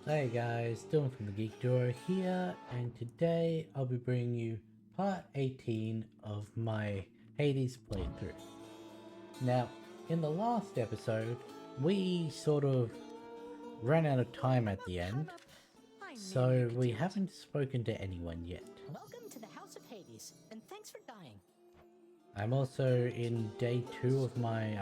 Hey guys, Dylan from the Geek Duo here, and today I'll be bringing you part 18 of my Hades playthrough. Now, in the last episode, we sort of ran out of time at the end, so we haven't spoken to anyone yet. Welcome to the House of Hades, and thanks for dying. I'm also in day 2 of my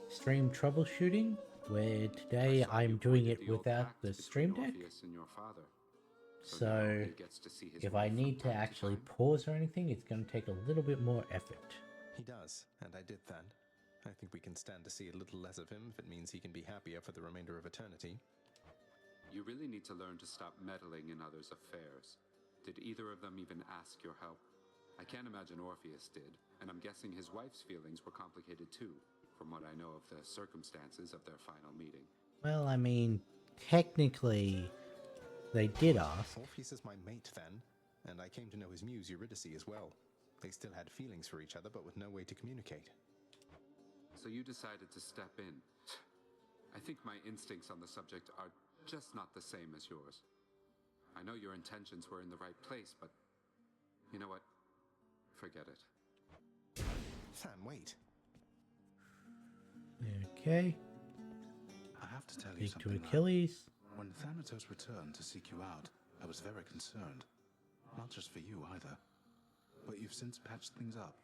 stream troubleshooting, where today I'm doing it without the stream deck. So if I need to actually pause or anything, it's going to take a little bit more effort. He does, and I did that. I think we can stand to see a little less of him if it means he can be happier for the remainder of eternity. You really need to learn to stop meddling in others' affairs. Did either of them even ask your help? I can't imagine Orpheus did, and I'm guessing his wife's feelings were complicated too, from what I know of the circumstances of their final meeting. Well, I mean, technically, they did ask. Orpheus is my mate then, and I came to know his muse Eurydice as well. They still had feelings for each other, but with no way to communicate. So you decided to step in. I think my instincts on the subject are just not the same as yours. I know your intentions were in the right place, but you know what? Forget it. Sam, wait. Okay. I have to tell you Speak to something. Achilles. When Thanatos returned to seek you out, I was very concerned. Not just for you either. But you've since patched things up.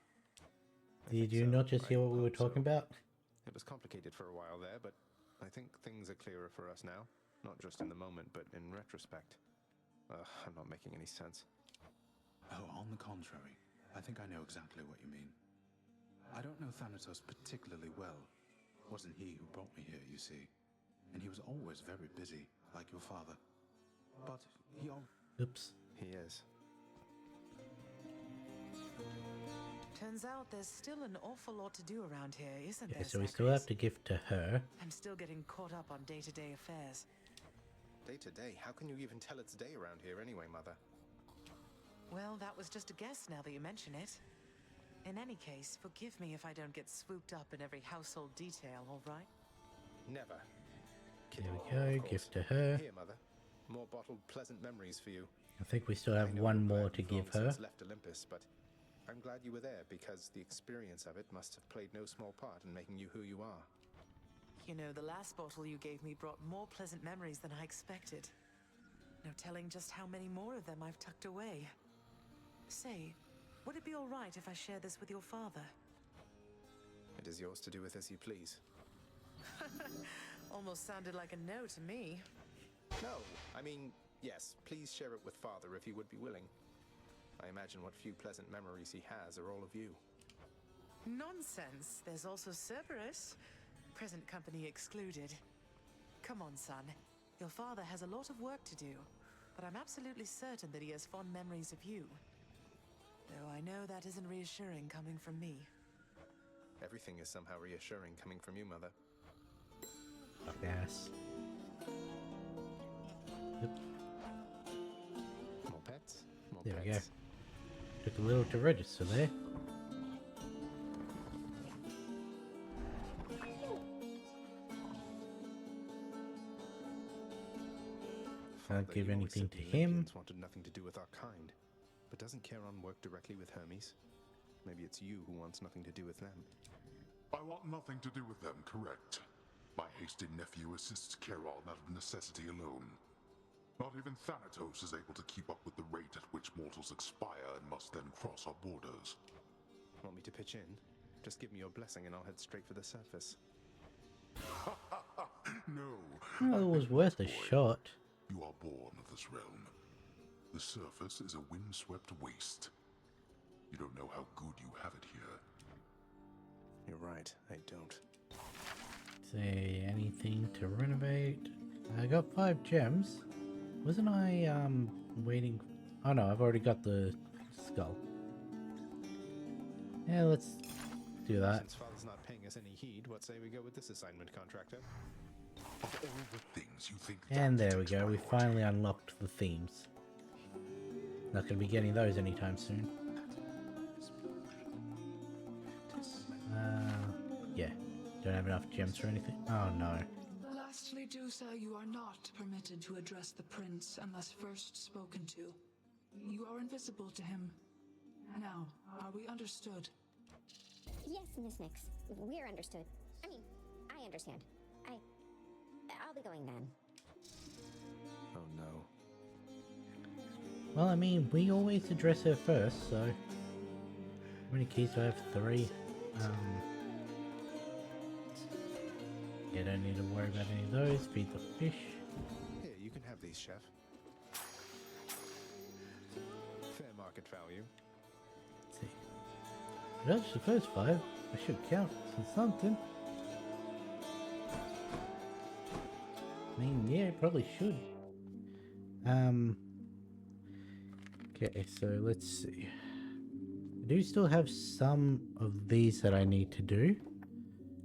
Did you not just hear what we were talking about? It was complicated for a while there, but I think things are clearer for us now. Not just in the moment, but in retrospect. I'm not making any sense. Oh, on the contrary. I think I know exactly what you mean. I don't know Thanatos particularly well. It wasn't he who brought me here, you see. And he was always very busy, like your father. But he Oops. He is. Turns out there's still an awful lot to do around here, isn't Yeah, there, so we still have to give to her. I'm still getting caught up on day-to-day affairs. Day to day? How can you even tell it's day around here anyway, Mother? Well, that was just a guess now that you mention it. In any case, forgive me if I don't get swooped up in every household detail, all right? Never. There we go, give to her. Here, Mother. More bottled pleasant memories for you. I think we still I have know one you've more gladly to give flown her. since left Olympus, but I'm glad you were there because the experience of it must have played no small part in making you who you are. You know, the last bottle you gave me brought more pleasant memories than I expected. No telling just how many more of them I've tucked away. Say, would it be all right if I share this with your father? It is yours to do with as you please. Almost sounded like a no to me. No, I mean, yes, please share it with Father if he would be willing. I imagine what few pleasant memories he has are all of you. Nonsense. There's also Cerberus. Present company excluded. Come on, son. Your father has a lot of work to do, but I'm absolutely certain that he has fond memories of you. Though I know that isn't reassuring coming from me. Everything is somehow reassuring coming from you, Mother. Yes. Yep. More pets? More There pets. we go. Took a little to register there. Can't Father, give you always anything said to the him. Olympians wanted nothing to do with our kind, but doesn't Charon work directly with Hermes? Maybe it's you who wants nothing to do with them. I want nothing to do with them, correct? My hasty nephew assists Charon out of necessity alone. Not even Thanatos is able to keep up with the rate at which mortals expire and must then cross our borders. Want me to pitch in? Just give me your blessing and I'll head straight for the surface. No. Well, it was worth a shot. You are born of this realm. The surface is a windswept waste. You don't know how good you have it here. You're right, I don't. Say anything to renovate. I got 5 gems. Wasn't I waiting? Oh no, I've already got the skull. Yeah, let's do that. Since Father's not paying us any heed, what say we go with this assignment, contractor? Of all the things you think And that there we takes go, we priority, finally unlocked the themes. Not gonna be getting those anytime soon. Yeah, don't have enough gems or anything. Oh no. Lastly, Dusa, you are not permitted to address the prince unless first spoken to. You are invisible to him. Now, are we understood? Yes, Miss Nix. We're understood. I mean, I understand. I'll be going then. Oh no. Well, I mean, we always address her first, so... How many keys do I have? 3. Yeah, don't need to worry about any of those. Feed the fish. Here, you can have these, chef. Fair market value. Let's see. That's the first 5. I should count as something. I mean, yeah, probably should. Okay, so let's see. I do still have some of these that I need to do.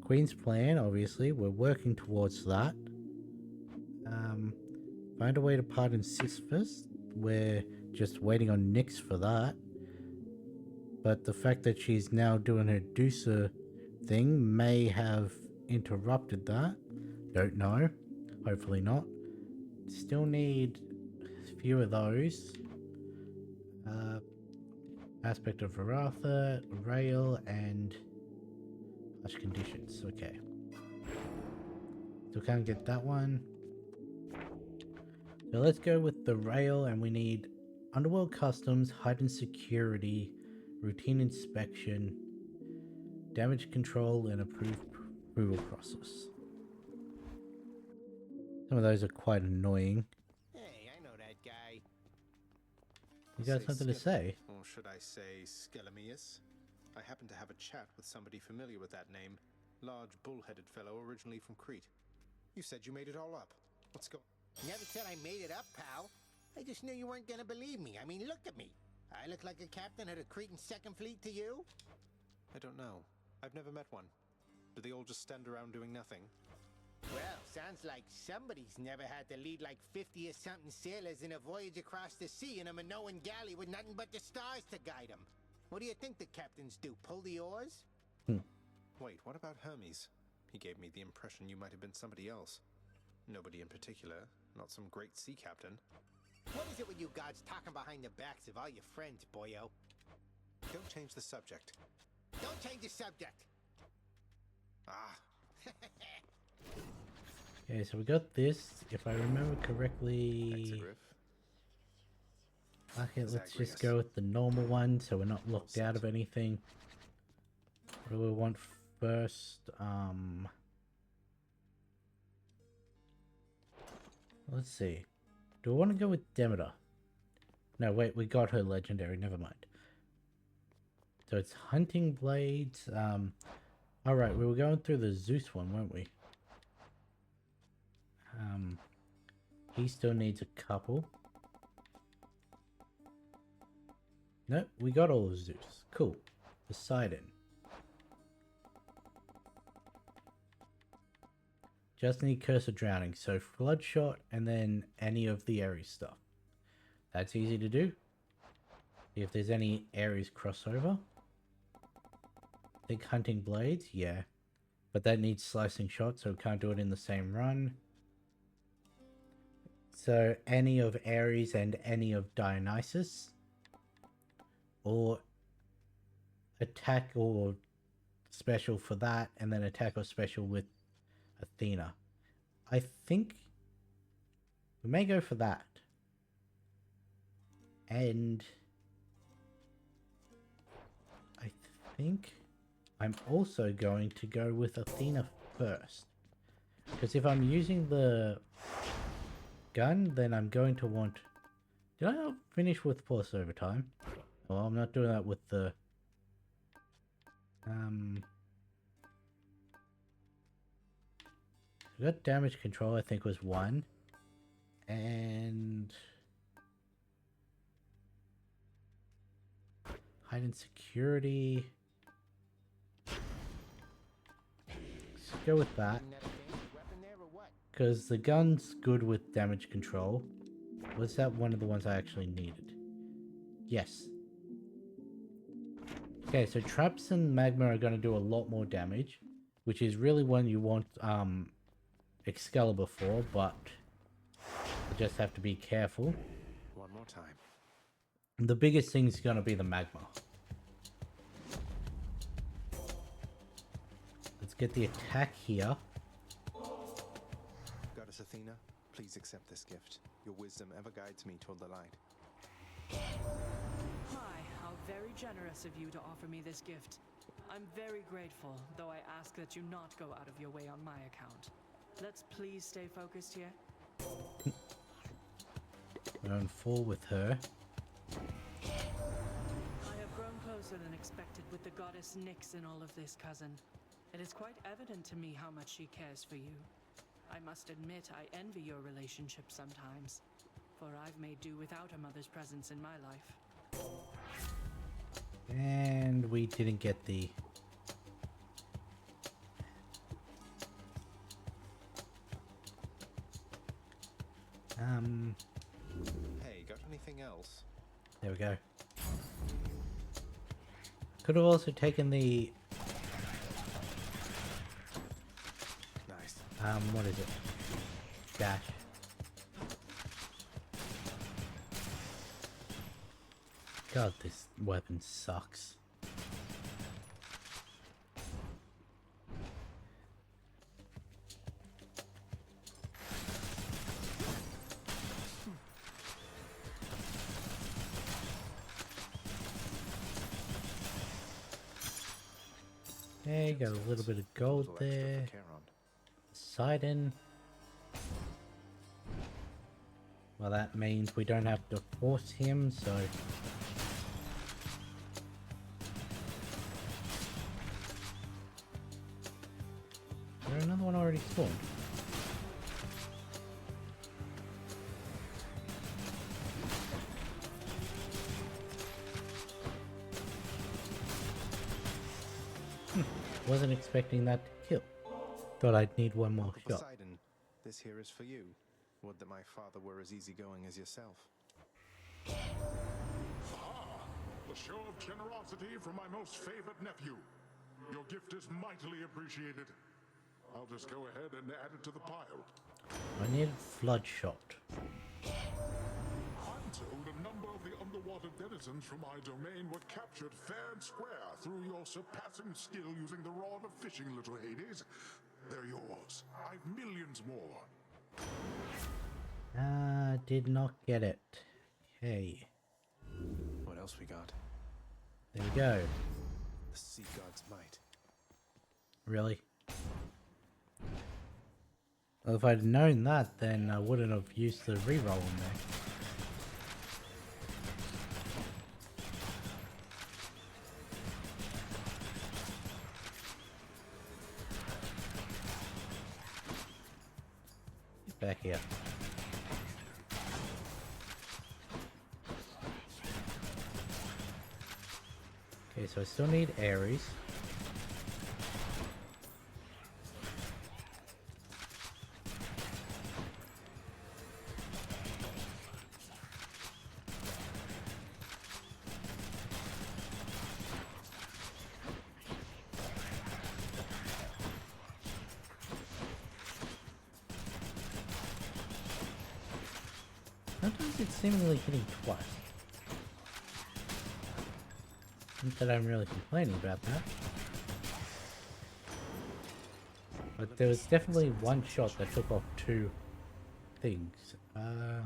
Queen's Plan, obviously, we're working towards that. Find a way to pardon Sisyphus. We're just waiting on Nyx for that. But the fact that she's now doing her Dusa thing may have interrupted that. Don't know. Hopefully not. Still need a few of those. Aspect of Varatha, Rail, and Harsh Conditions. Okay. Still can't get that one. So let's go with the Rail, and we need Underworld Customs, Heightened Security, Routine Inspection, Damage Control, and Approval Process. Some of those are quite annoying. Hey, I know that guy. You got something to say? Or should I say Skelemius? I happen to have a chat with somebody familiar with that name. Large, bull-headed fellow originally from Crete. You said you made it all up. What's going... Never said I made it up, pal. I just knew you weren't gonna believe me. I mean, look at me. I look like a captain of the Cretan Second Fleet to you? I don't know. I've never met one. Do they all just stand around doing nothing? Well, sounds like somebody's never had to lead like 50 or something sailors in a voyage across the sea in a Minoan galley with nothing but the stars to guide them. What do you think the captains do? Pull the oars? Wait, what about Hermes? He gave me the impression you might have been somebody else. Nobody in particular, not some great sea captain. What is it with you gods talking behind the backs of all your friends, boyo? Don't change the subject. Don't change the subject! Ah. Okay, so we got this. If I remember correctly... Okay, let's just go with the normal one so we're not locked out of anything. What do we want first? Let's see. Do I want to go with Demeter? No, wait, we got her legendary. Never mind. So it's Hunting Blades. Alright, we were going through the Zeus one, weren't we? He still needs a couple. Nope, we got all of Zeus. Cool. Poseidon. Just need Curse of Drowning. So Floodshot and then any of the Ares stuff. That's easy to do. See if there's any Ares crossover. I think Hunting Blades, yeah. But that needs Slicing Shot, so we can't do it in the same run. So any of Ares and any of Dionysus. Or attack or special for that, and then attack or special with Athena. I think we may go for that. And I think I'm also going to go with Athena first. Because if I'm using the gun, then I'm going to want... Did I not finish with Force Overtime? Well, I'm not doing that with the... We got Damage Control, I think was 1. And... Heightened Security. Let's go with that. Because the gun's good with Damage Control. Was that one of the ones I actually needed? Yes. Okay, so Traps and Magma are going to do a lot more damage. Which is really when you want Excalibur for, but I just have to be careful. One more time. The biggest thing's gonna be the magma. Let's get the attack here. Goddess Athena, please accept this gift. Your wisdom ever guides me toward the light. Hi, how very generous of you to offer me this gift. I'm very grateful, though I ask that you not go out of your way on my account. Let's please stay focused here. Going full with her. I have grown closer than expected with the goddess Nyx in all of this, cousin. It is quite evident to me how much she cares for you. I must admit I envy your relationship sometimes, for I've made do without a mother's presence in my life. And we didn't get the... Hey, got anything else? There we go. Could have also taken the... Nice. What is it? Dash. God, this weapon sucks. Okay, got a little bit of gold there. Poseidon. Well, that means we don't have to force him, so... Is there another one already spawned? Wasn't expecting that to kill. Thought I'd need one more shot. Poseidon, this here is for you. Would that my father were as easygoing as yourself. Ah, a show of generosity from my most favored nephew. Your gift is mightily appreciated. I'll just go ahead and add it to the pile. I need a flood shot. I'm told a number of the underwater denizens from my domain were captured fair and square through your surpassing skill using the rod of fishing, little Hades. They're yours. I've millions more. Did not get it. Okay. What else we got? There we go. The sea god's might. Really? Well, if I'd known that, then I wouldn't have used the reroll in there. Get back here. Okay, so I still need Ares. Sometimes it's seemingly hitting twice. Not that I'm really complaining about that. But there was definitely one shot that took off two things. Yeah,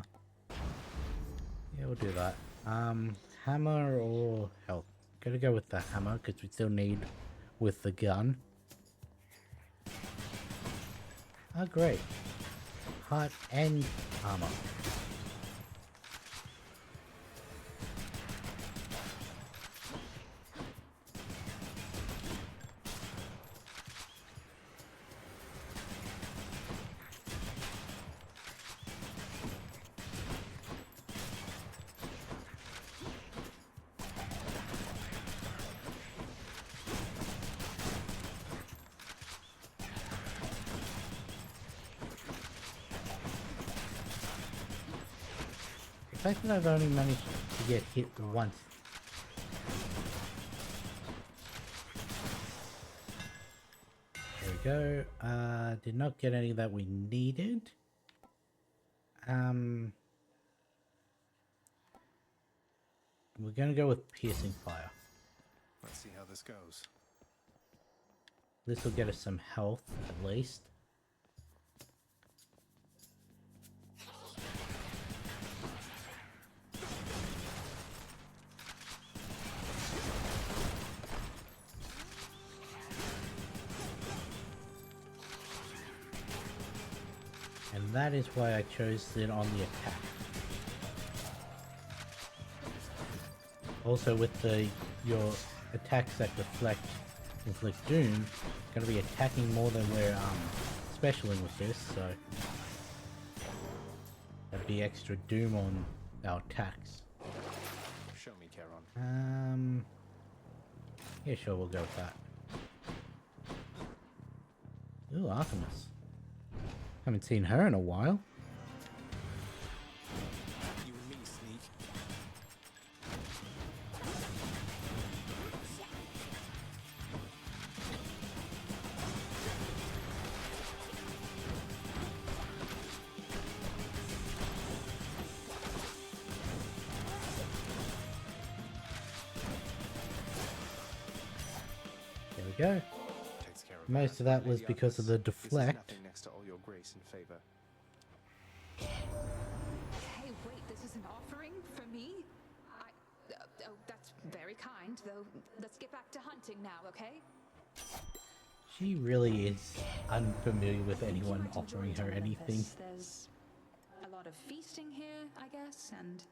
we'll do that. Hammer or health? Gotta go with the hammer because we still need with the gun. Oh, great. Heart and armor. The fact that I've only managed to get hit once. There we go. Did not get any that we needed. We're gonna go with piercing fire. Let's see how this goes. This will get us some health at least. And that is why I chose it on the attack. Also with your attacks that inflict doom, gonna be attacking more than we're specialing with this, so that'd be extra doom on our attacks. Show me, Charon. Yeah, sure, we'll go with that. Ooh, Artemis. Haven't seen her in a while. You and me, sneak. There we go. Takes care of Most of that was because of the This is deflect. nothing next to all your grace and favor. Hey, wait, this is an offering for me? Oh, that's very kind, though. Let's get back to hunting now, okay? She really is unfamiliar with anyone offering her anything. There's a lot of feasting here, I guess, and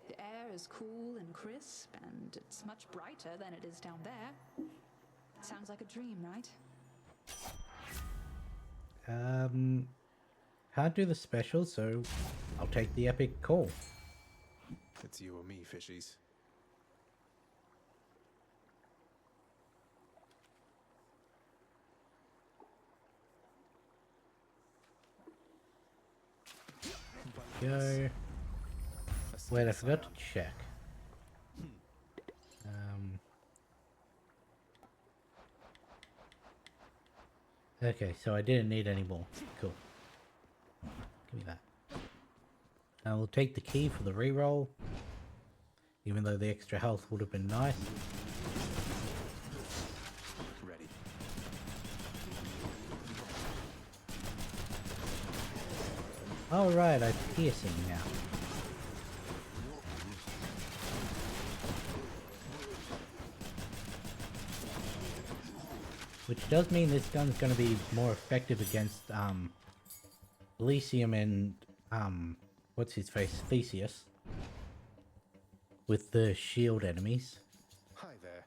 the air is cool and crisp, and it's much brighter than it is down there. Sounds like a dream, right? Can't do the special, so I'll take the epic call. It's you or me, fishies. Go. Wait, I forgot to check. Okay, so I didn't need any more. Cool. Give me that. I will take the key for the reroll, even though the extra health would have been nice. Ready. Alright, I'm piercing now. Which does mean this gun's gonna be more effective against, Elysium and, what's his face, Theseus. With the shield enemies. Hi there.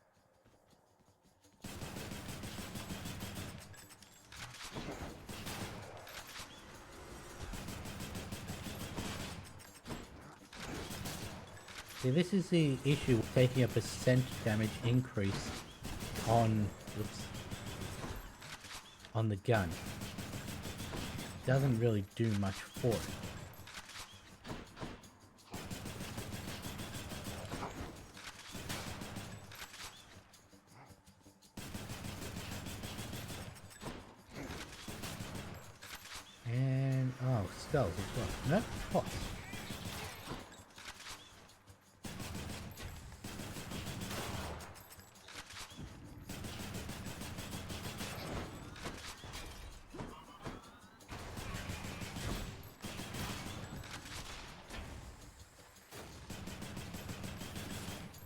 See, this is the issue with taking a percent damage increase on, on the gun. Doesn't really do much for it. And, oh, skulls as well. No, pots.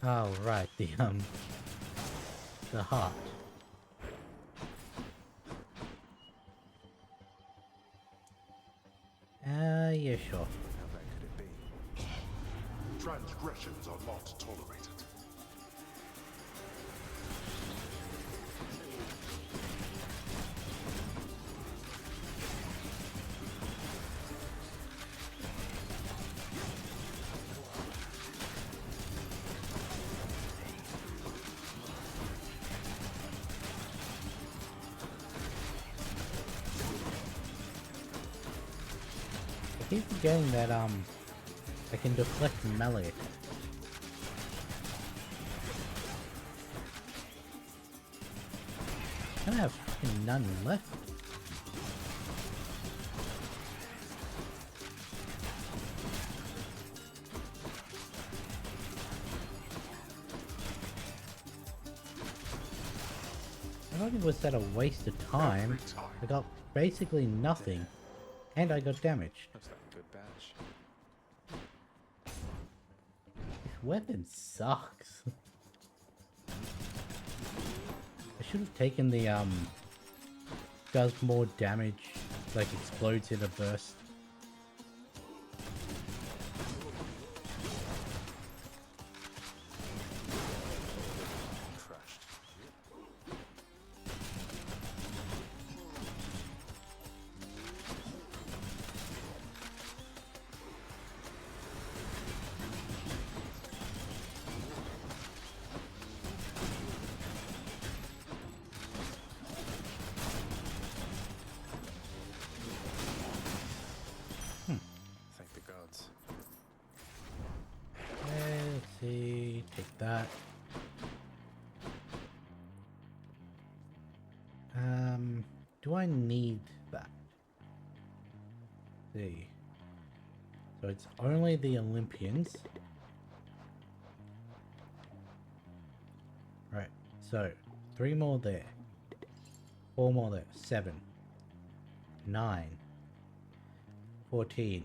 Oh, right, the heart. Yeah, sure. How bad could it be? Transgressions are not tolerated. I keep forgetting that, I can deflect melee attacks. I have fucking none left. not only was that a waste of time, I got basically nothing, and I got damaged. Looks like a good batch. This weapon sucks. I should have taken the does more damage, like explodes in a burst. Thank the gods. Okay, let's see, take that. Do I need that? Let's see. So it's only the Olympians. Right, so 3 more there. 4 more there. 7. 9. 14.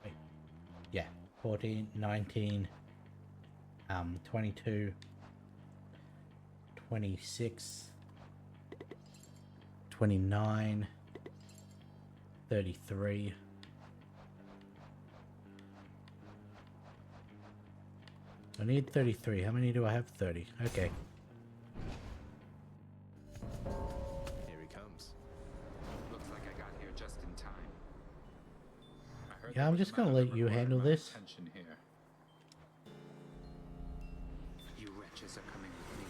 Wait. Yeah, 14, 19, 22, 26, 29, 33. I need 33. How many do I have? 30. Okay. Here he comes. Looks like I got here just in time. I heard Yeah, there I'm was just a gonna matter let that you required handle my this. attention here. You wretches are coming with me.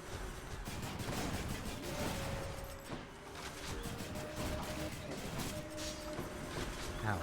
Ow.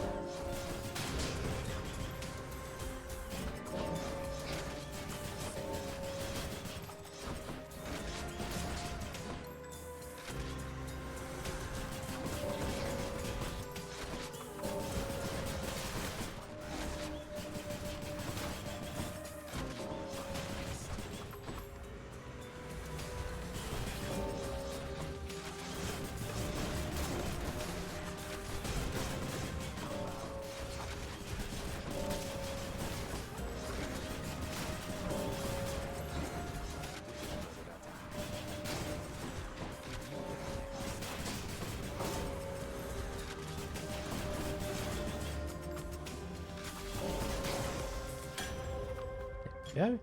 Go.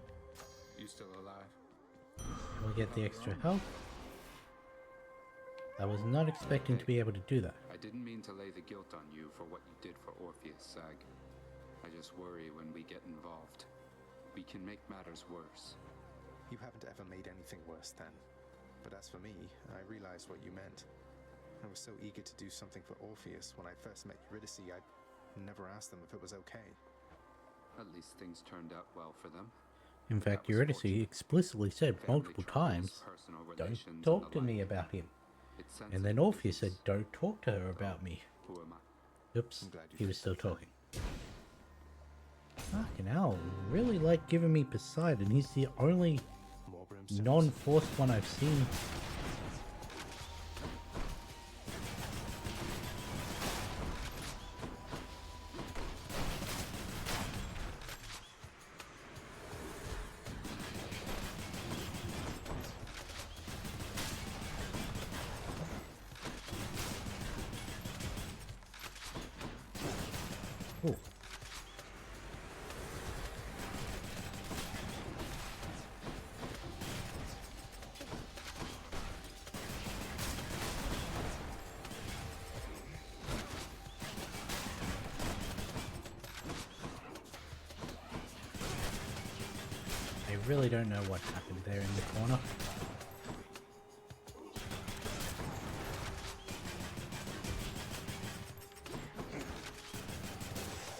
You still alive? We'll get the extra health. I was not expecting to be able to do that. I didn't mean to lay the guilt on you for what you did for Orpheus, Sag. I just worry when we get involved, we can make matters worse. You haven't ever made anything worse then. But as for me, I realized what you meant. I was so eager to do something for Orpheus when I first met Eurydice, I never asked them if it was okay. At least things turned out well for them. In fact, Eurydice explicitly said multiple times, "Don't talk to me about him." And then Orpheus said, "Don't talk to her about me." Who am I? Oops, he was still talking. Fucking hell, really like giving me Poseidon. He's the only non-forced one I've seen. Ooh. I really don't know what happened there in the corner.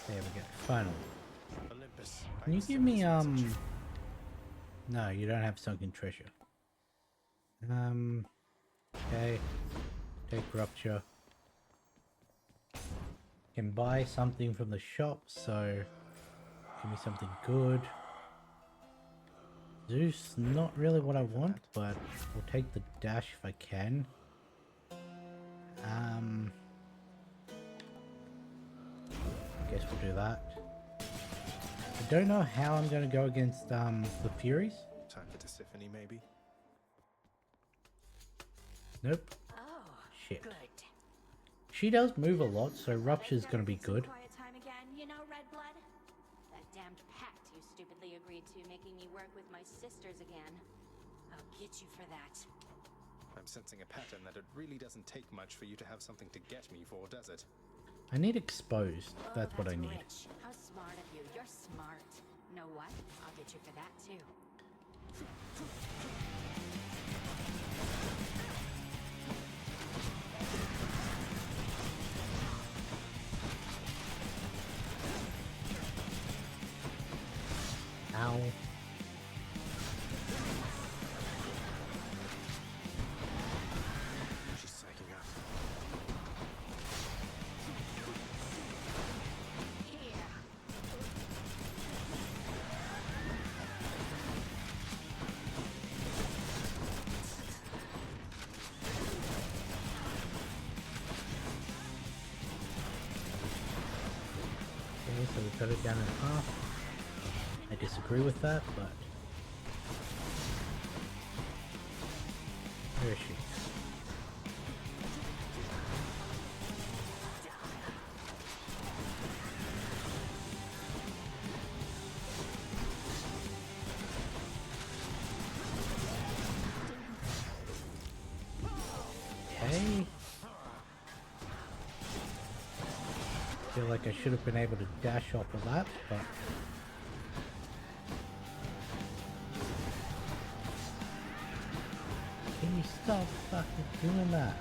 There we go. Finally. Olympus, Can you give me No, you don't have sunken treasure. Okay. Take rupture. Can buy something from the shop, so give me something good. Zeus, not really what I want, but we'll take the dash if I can. Guess we'll do that. I don't know how I'm going to go against the Furies. Time for Tisiphone, maybe? Nope. Oh, Shit. good. She does move a lot, so Rupture's going to be good. Quiet time again, you know, Redblood? That damned pact you stupidly agreed to, making me work with my sisters again. I'll get you for that. I'm sensing a pattern that it really doesn't take much for you to have something to get me for, does it? I need exposed. Oh, That's what I need. Rich. How smart of you. You're smart. Know what? I'll get you for that too. Ow. She's psyching up. Okay, so we cut it down in half. I disagree with that, but where is she? Okay. Feel like I should have been able to dash off of that, but can you stop fucking doing that?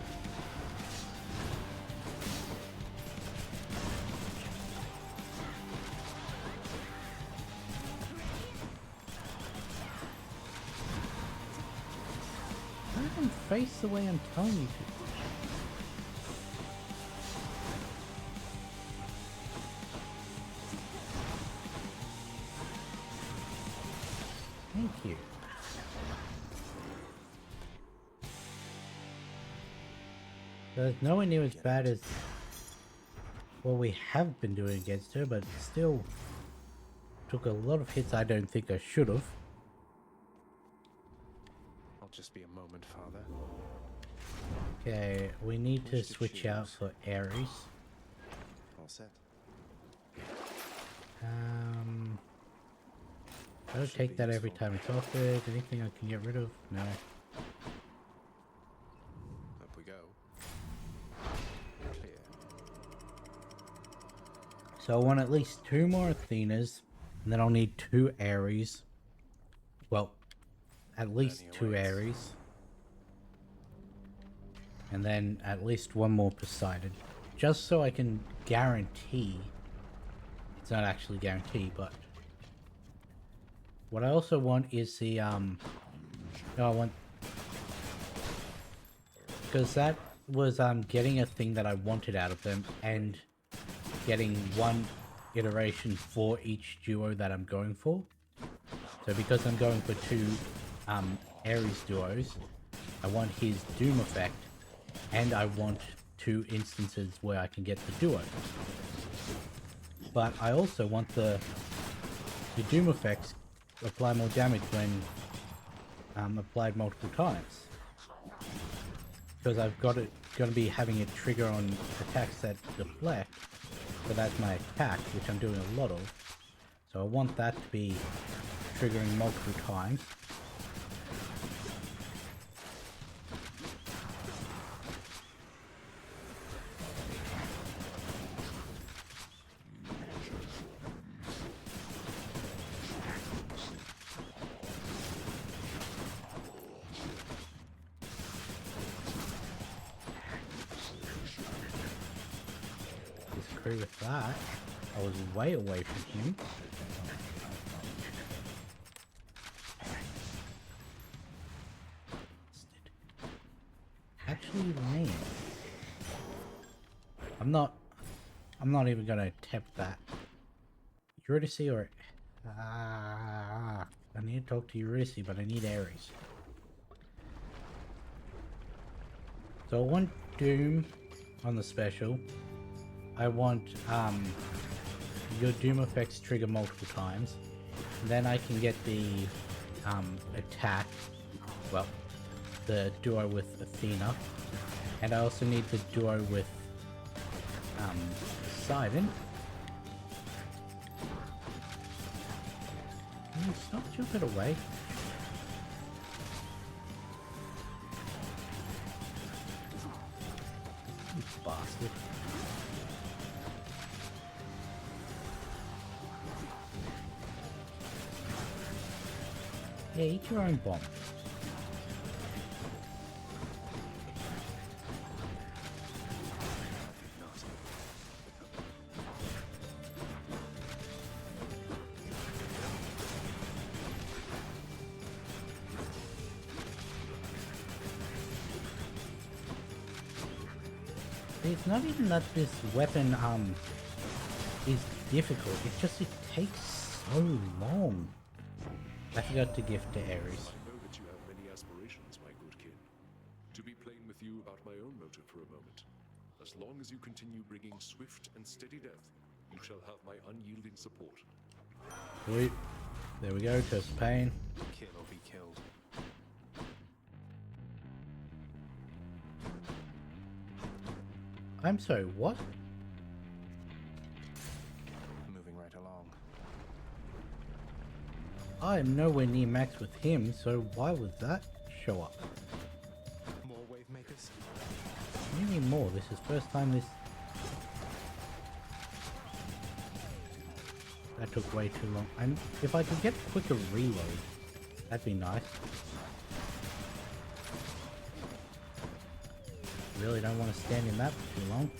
I don't face the way I'm telling you to. Thank you. There's nowhere near as bad as what we have been doing against her, but still took a lot of hits I don't think I should have. I'll just be a moment, Father. Okay, we need to switch out for Ares. All set. I don't take that every time it's offered. Anything I can get rid of? No. Up we go. Clear. So I want at least 2 more Athenas, and then I'll need 2 Ares. Well, at least 2 Ares. And then at least 1 more Poseidon. Just so I can guarantee. It's not actually guaranteed, but what I also want is the no, I want, because that was getting a thing that I wanted out of them and getting 1 iteration for each duo that I'm going for. So because I'm going for 2 Ares duos, I want his Doom effect, and I want 2 instances where I can get the duo. But I also want the Doom effects apply more damage when applied multiple times. Because I've got it going to be having it trigger on attacks that deflect, but that's my attack, which I'm doing a lot of. So I want that to be triggering multiple times. Disagree with that. I was way away from him. Actually land. I'm not even gonna attempt that. Eurydice or I need to talk to Eurydice, but I need Ares. So I want Doom on the special. I want your Doom effects trigger multiple times. And then I can get the attack, well, the duo with Athena. And I also need the duo with Poseidon. Stop jumping away. You bastard. Yeah, eat your own bomb. It's not even that this weapon is difficult, it's just it takes so long. I forgot to gift to Ares. I know that you have many aspirations, my good kin. To be plain with you about my own motive for a moment. As long as you continue bringing swift and steady death, you shall have my unyielding support. Sweet. There we go, Curse of Pain. Kill or be killed. I'm sorry, what? Moving right along. I am nowhere near max with him, so why would that show up? More wave makers? We need more. This is first time this... That took way too long. If I could get quicker reload, that'd be nice. Really don't want to stand in that for too long.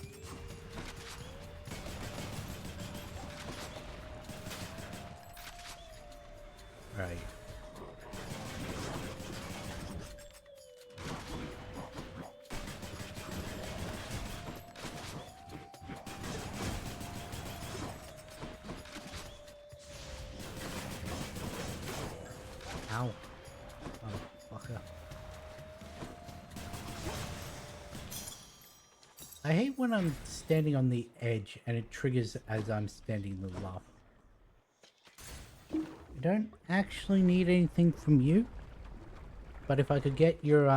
Right. Ow. Oh, fucker. I hate when I'm standing on the edge and it triggers as I'm standing the laugh. I don't actually need anything from you, but if I could get your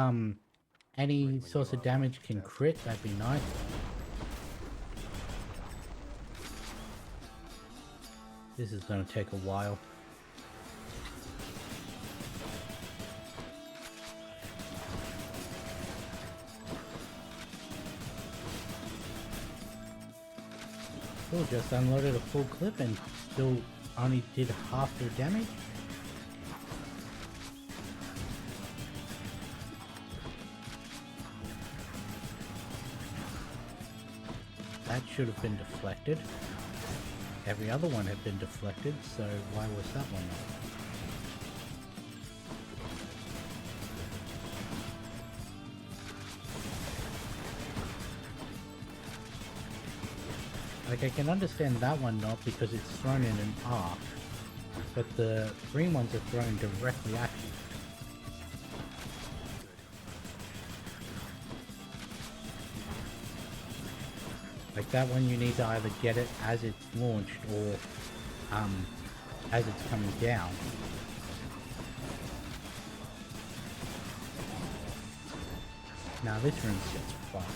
any source of damage can crit, that'd be nice. This is gonna take a while. Still just unloaded a full clip and still only did half their damage. That should have been deflected. Every other one had been deflected, so why was that one not? Like, I can understand that one not because it's thrown in an arc, but the green ones are thrown directly at you. Like that one you need to either get it as it's launched or as it's coming down. Now this room's just fucked.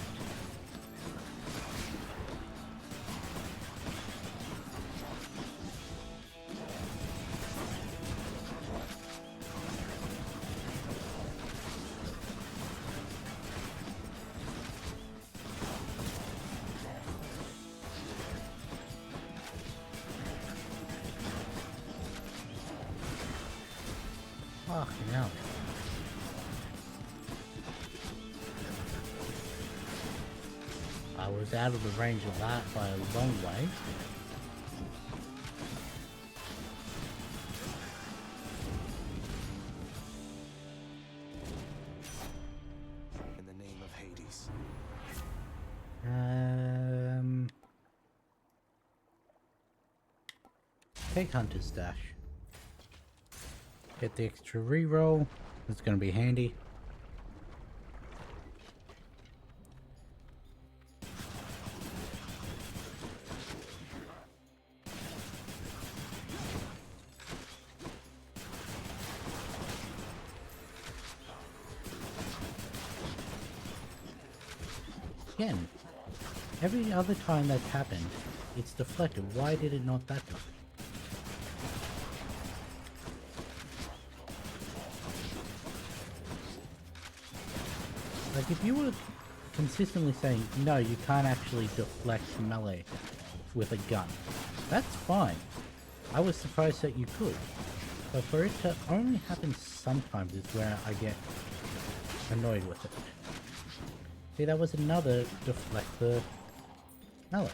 Fucking hell. I was out of the range of that by a long way. In the name of Hades. Take Hunter's Dash. Get the extra reroll. It's going to be handy. Again, every other time that's happened, it's deflected. Why did it not that time? Like, if you were consistently saying, no, you can't actually deflect melee with a gun, that's fine. I was surprised that you could. But for it to only happen sometimes is where I get annoyed with it. See, that was another deflect the melee.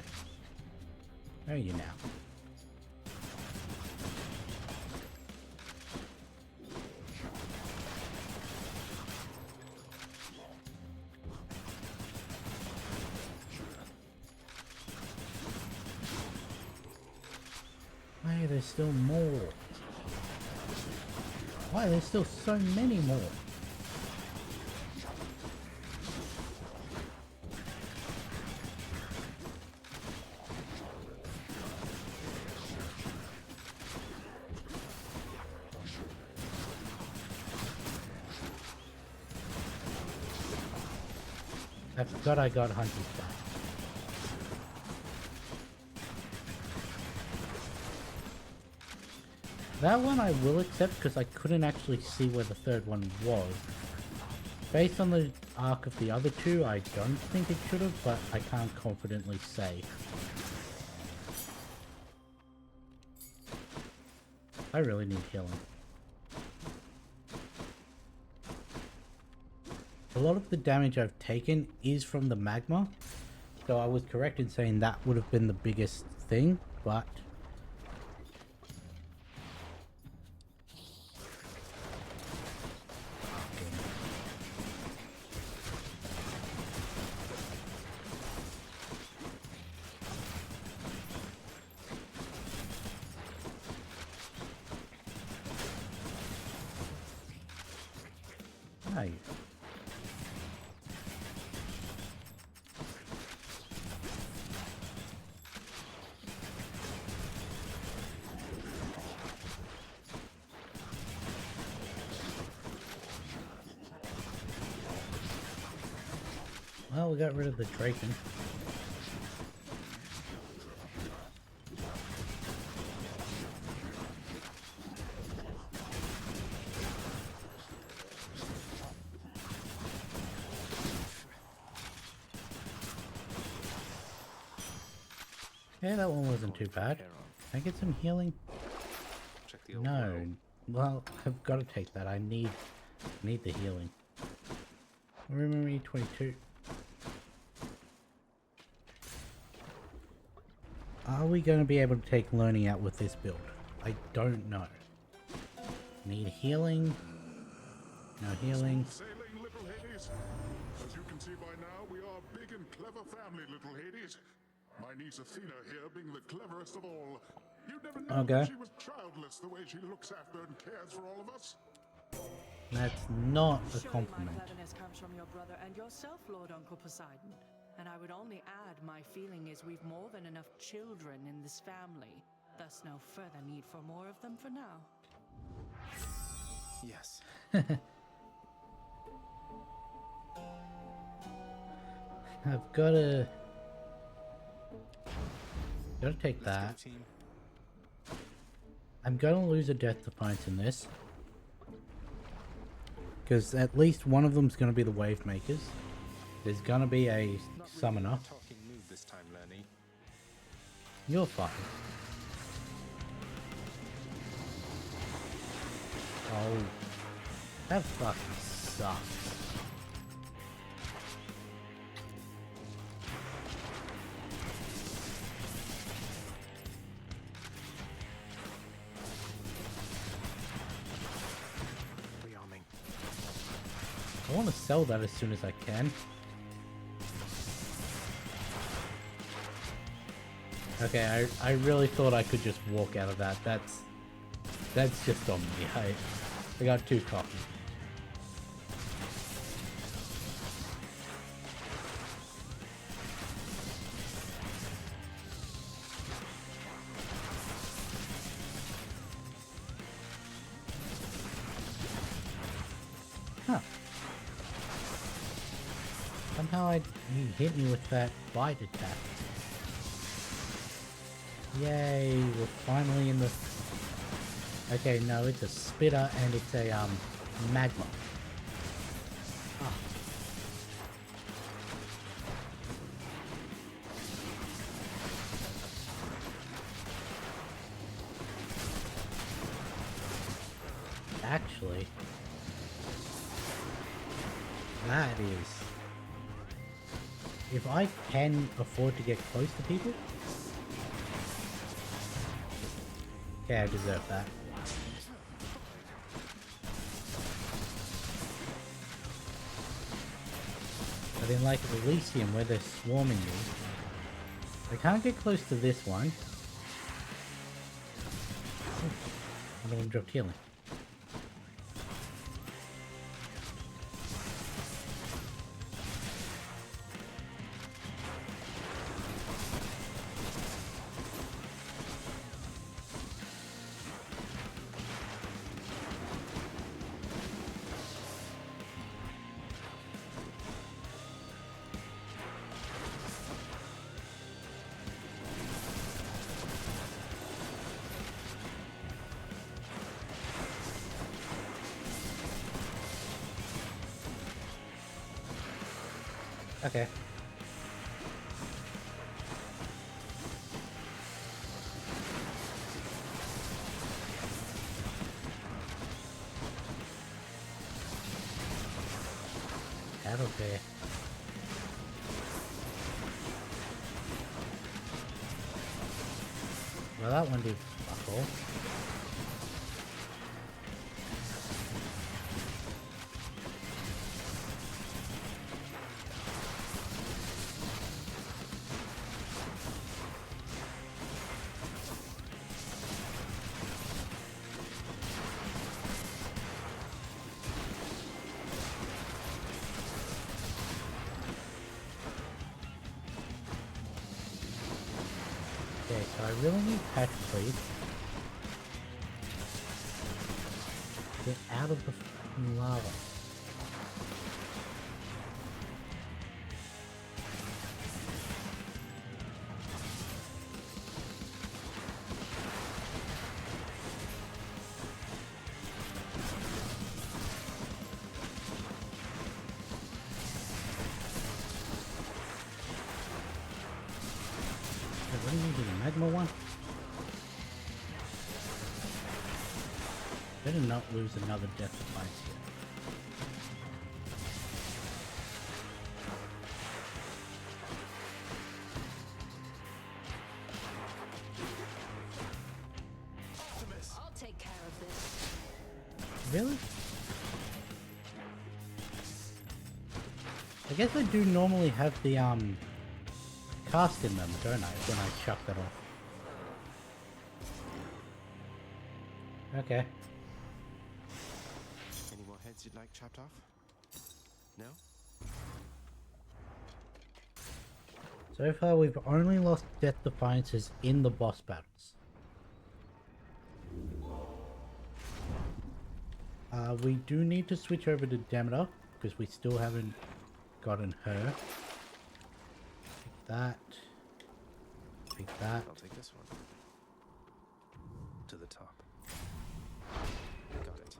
Where are you now? Why there's still more? Why there's still so many more? I forgot I got Hunter's back. That one I will accept because I couldn't actually see where the third one was. Based on the arc of the other two, I don't think it should have, but I can't confidently say. I really need healing. A lot of the damage I've taken is from the magma, so I was correct in saying that would have been the biggest thing, but... Nice. Well, we got rid of the Draken. Yeah, that one wasn't too bad. Can I get some healing? No. Well, I've got to take that. I need the healing. Remember E22. Are we going to be able to take learning out with this build? I don't know. Need healing. No healing. Sailing, little Hades. As you can see by now, we are a big and clever family, little Hades. My niece Athena here being the cleverest of all. You'd never know that she was childless the way she looks after and cares for all of us. That's not a compliment. My cleverness comes from your brother and yourself, Lord Uncle Poseidon. And I would only add, my feeling is we've more than enough children in this family. Thus no further need for more of them for now. Yes. I've gotta take that. I'm gonna lose a Death Defiance in this. Because at least one of them's gonna be the Wave Makers. There's gonna be a Summoner. This time, Lenny. You're fine. Oh. That fucking sucks. Rearming. I want to sell that as soon as I can. Okay, I really thought I could just walk out of that. That's just on me. I got too cocky. Huh. Somehow he hit me with that bite attack. Yay, we're finally in the... Okay, no, it's a spitter and it's a, magma. Ah. Actually, that is... If I can afford to get close to people... Okay, I deserve that. But in like Elysium where they're swarming you, I can't get close to this one. I don't want to drop healing. Okay. That'll be... Well, that one did fuck all. Okay, so I really need patch please. Get out of the fucking lava. What do you do, the magma one? Better not lose another death device here. I'll take care of this. Really? I guess I do normally have the cast in them, don't I, when I chuck that off? Okay. Any more heads you'd like chopped off? No? So far we've only lost Death Defiances in the boss battles. We do need to switch over to Demeter, because we still haven't gotten her. Pick that. Pick that. I'll take this one. To the top. Got it.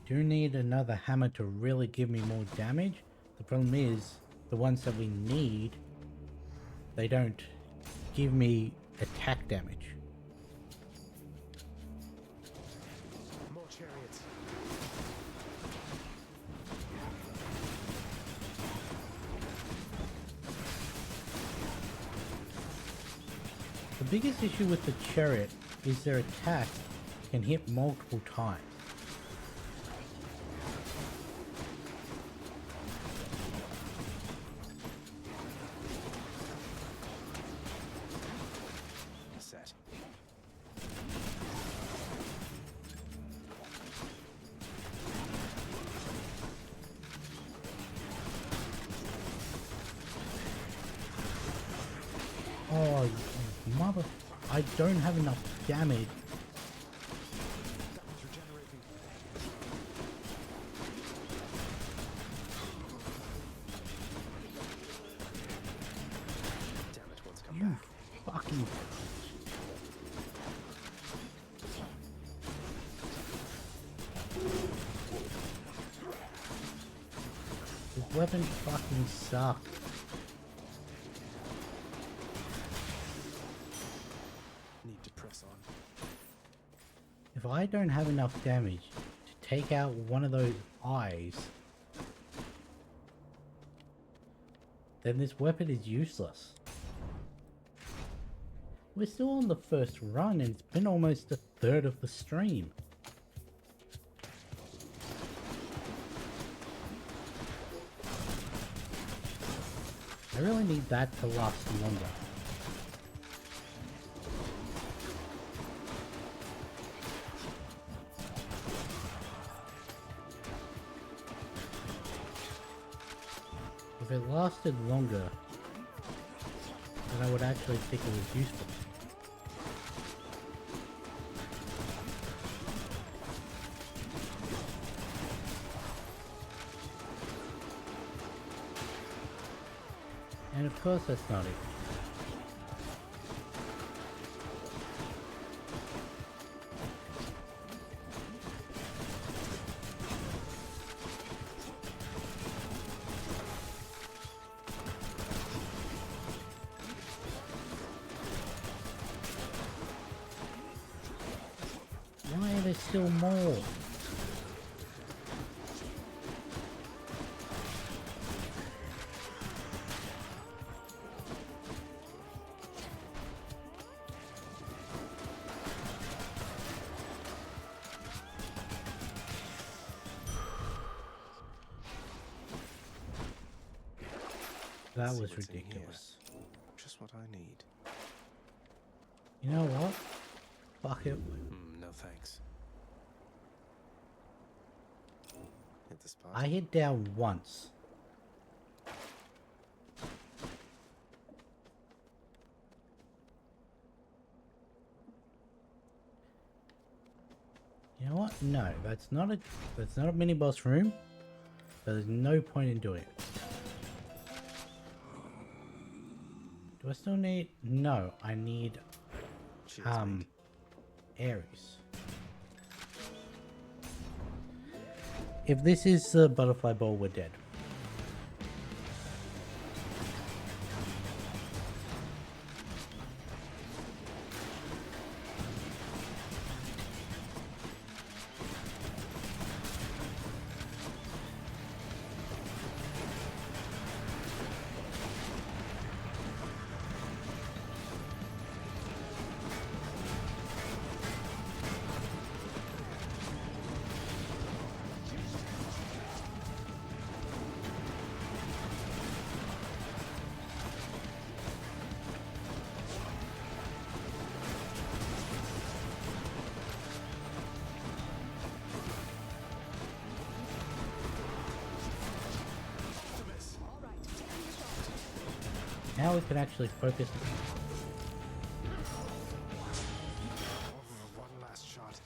Do need another hammer to really give me more damage. The problem is, the ones that we need, they don't give me attack damage. More chariots. The biggest issue with the chariot is their attack can hit multiple times. Oh, mother... I don't have enough damage. Damn it, one's come You back. fucking... This weapon fucking sucks. Need to press on. If I don't have enough damage to take out one of those eyes, then this weapon is useless. We're still on the first run and it's been almost a third of the stream. I really need that to last longer. If it lasted longer, then I would actually think it was useful. And of course that's not it. Why are there still more? That See was what's in here. ridiculous. Just what I need. You know what? Fuck it. No thanks. Hit the spot. I hit down once. You know what? No, that's not a mini boss room. So there's no point in doing it. Do I still need? No, I need Cheers, mate. Ares. If this is the butterfly ball, we're dead. Now we can actually focus. One last shot.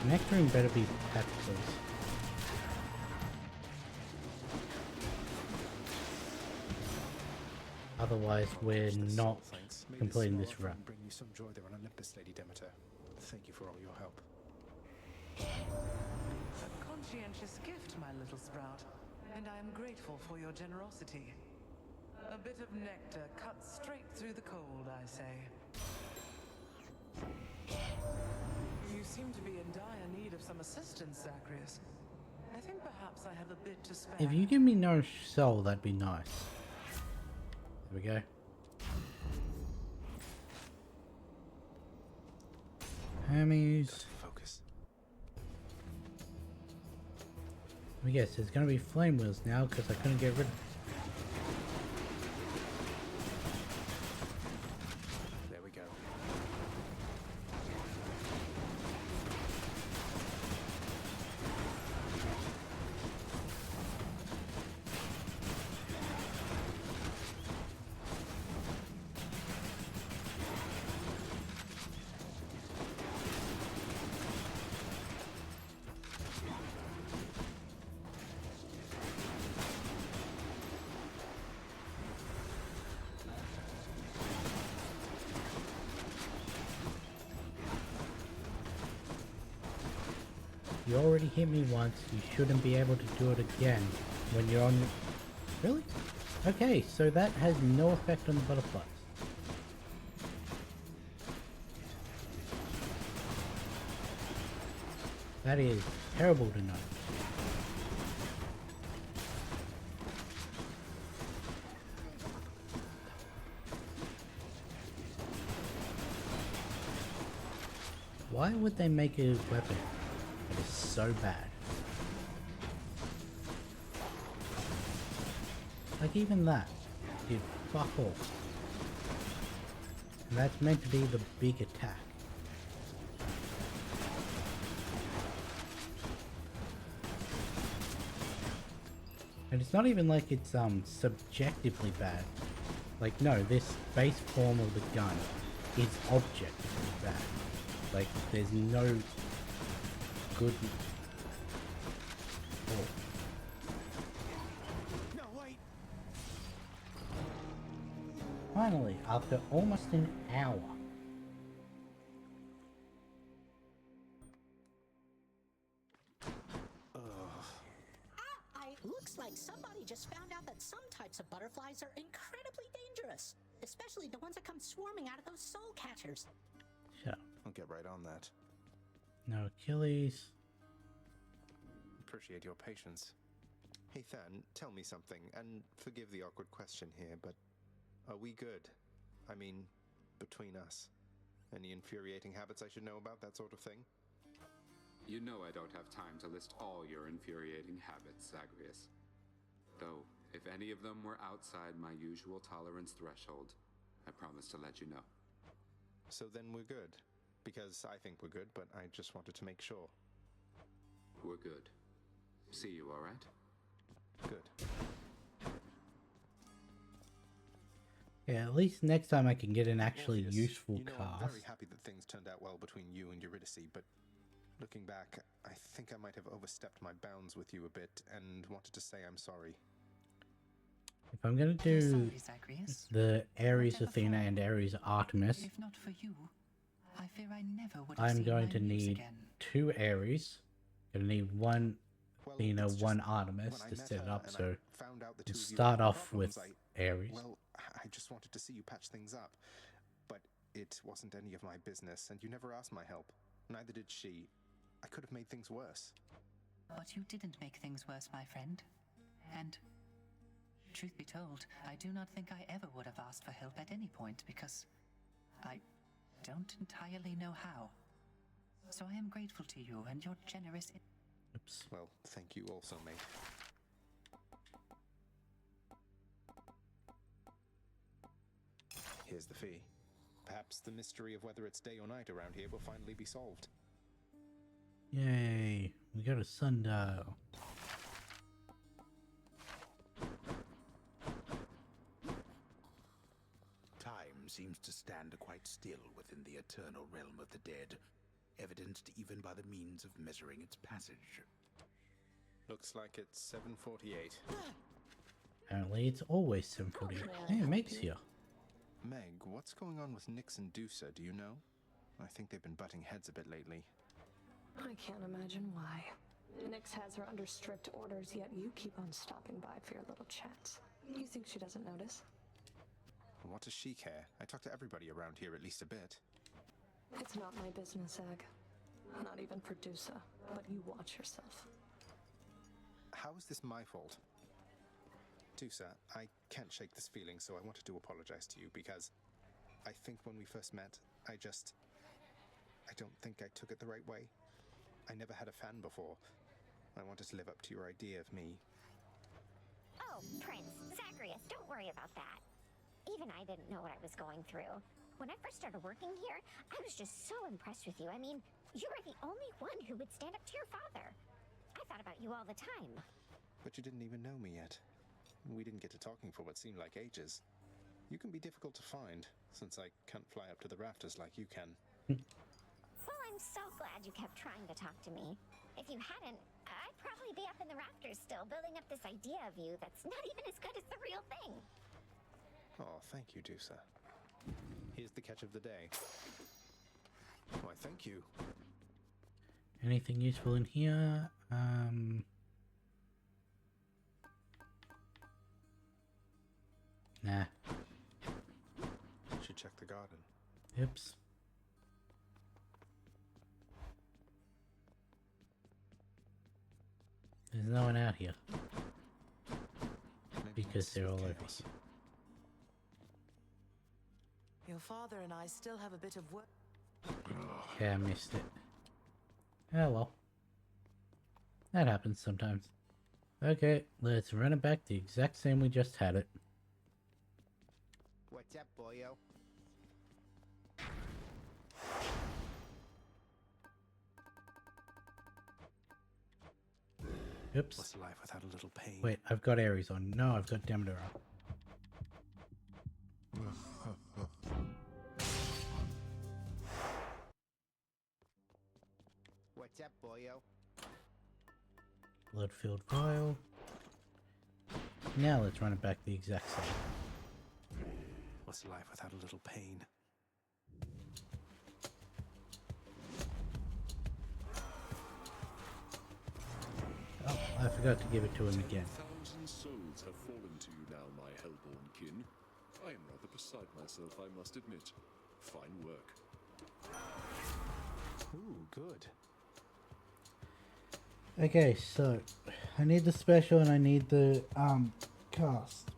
Nectarine better be pet, please. Otherwise, we're not Thanks. May completing this this small run. offering bring you some joy there on Olympus, Lady Demeter. Thank you for all your help. A conscientious gift, my little sprout. And I am grateful for your generosity. A bit of nectar cut straight through the cold, I say. You seem to be in dire need of some assistance, Zacharias. I think perhaps I have a bit to spare. If you give me no soul, that'd be nice. we go. Hermes. Focus. Yes, there's gonna be flame wheels now because I couldn't get rid of. There we go. You already hit me once, you shouldn't be able to do it again when you're on... Really? Okay, so that has no effect on the butterflies. That is terrible to know. Why would they make a weapon that is so bad? Like even that did fuck all. And that's meant to be the big attack. And it's not even like it's subjectively bad. Like no, this base form of the gun is objectively bad. Like there's no good. Oh. No, wait. Finally, after almost an hour. Looks like somebody just found out that some types of butterflies are incredibly dangerous, especially the ones that come swarming out of those soul catchers. Shut up. I'll get right on that. No Achilles. Appreciate your patience. Hey Than, tell me something, and forgive the awkward question here, but are we good? I mean, between us. Any infuriating habits I should know about, that sort of thing? You know I don't have time to list all your infuriating habits, Zagreus. Though, if any of them were outside my usual tolerance threshold, I promise to let you know. So then we're good. Because I think we're good, but I just wanted to make sure. We're good. See you, alright? Good. Yeah, at least next time I can get an actually Orpheus, useful you know, cast. I'm very happy that things turned out well between you and Eurydice, but looking back, I think I might have overstepped my bounds with you a bit and wanted to say I'm sorry. If I'm gonna do Sorry, Zagreus. the Ares Whatever Athena for. and Ares Artemis, If not for you, I fear I never would have I'm seen going my to muse need again. 2 Ares. Gonna need 1 Athena, it's just 1 Artemis when I to met set it her up. and So I found out the we'll two of you start had off with problems, Ares. Well, I just wanted to see you patch things up. But it wasn't any of my business, and you never asked my help. Neither did she. I could have made things worse. But you didn't make things worse, my friend. And, truth be told, I do not think I ever would have asked for help at any point because I don't entirely know how. So I am grateful to you and your generous... Oops. Well, thank you also, mate. Here's the fee. Perhaps the mystery of whether it's day or night around here will finally be solved. Yay, we got a sundial. Time seems to stand quite still within the eternal realm of the dead, evidenced even by the means of measuring its passage. Looks like it's 7:48. Apparently it's always 7:40. Hey, Meg's here. Meg, what's going on with Nyx and Dusa, do you know? I think they've been butting heads a bit lately. I can't imagine why. Nyx has her under strict orders, yet you keep on stopping by for your little chats. You think she doesn't notice? What does she care? I talk to everybody around here at least a bit. It's not my business, Ag. Not even for Dusa, but you watch yourself. How is this my fault? Tusa, I can't shake this feeling, so I wanted to apologize to you because I think when we first met, I don't think I took it the right way. I never had a fan before. I wanted to live up to your idea of me. Oh, Prince, Zagreus, don't worry about that. Even I didn't know what I was going through. When I first started working here, I was just so impressed with you. I mean, you were the only one who would stand up to your father. I thought about you all the time. But you didn't even know me yet. We didn't get to talking for what seemed like ages. You can be difficult to find, since I can't fly up to the rafters like you can. Well, I'm so glad you kept trying to talk to me. If you hadn't, I'd probably be up in the rafters still, building up this idea of you that's not even as good as the real thing. Oh, thank you, Dusa. Here's the catch of the day. Why, thank you. Anything useful in here? Nah. Should check the garden. Oops. There's no one out here. Because they're all over here. Your father and I still have a bit of work. Yeah, I missed it. Oh well. That happens sometimes. Okay, let's run it back the exact same we just had it. What's up, boyo? Oops. What's life without a little pain? Wait, I've got Ares on. No, I've got Demeter on. What's up, boyo? Blood-filled vial. Now let's run it back the exact same. What's life without a little pain? Oh, I forgot to give it to him again. 10,000 souls have fallen to you now, my hellborn kin. I am rather beside myself, I must admit. Fine work. Ooh, good. Okay, so I need the special and I need the cast.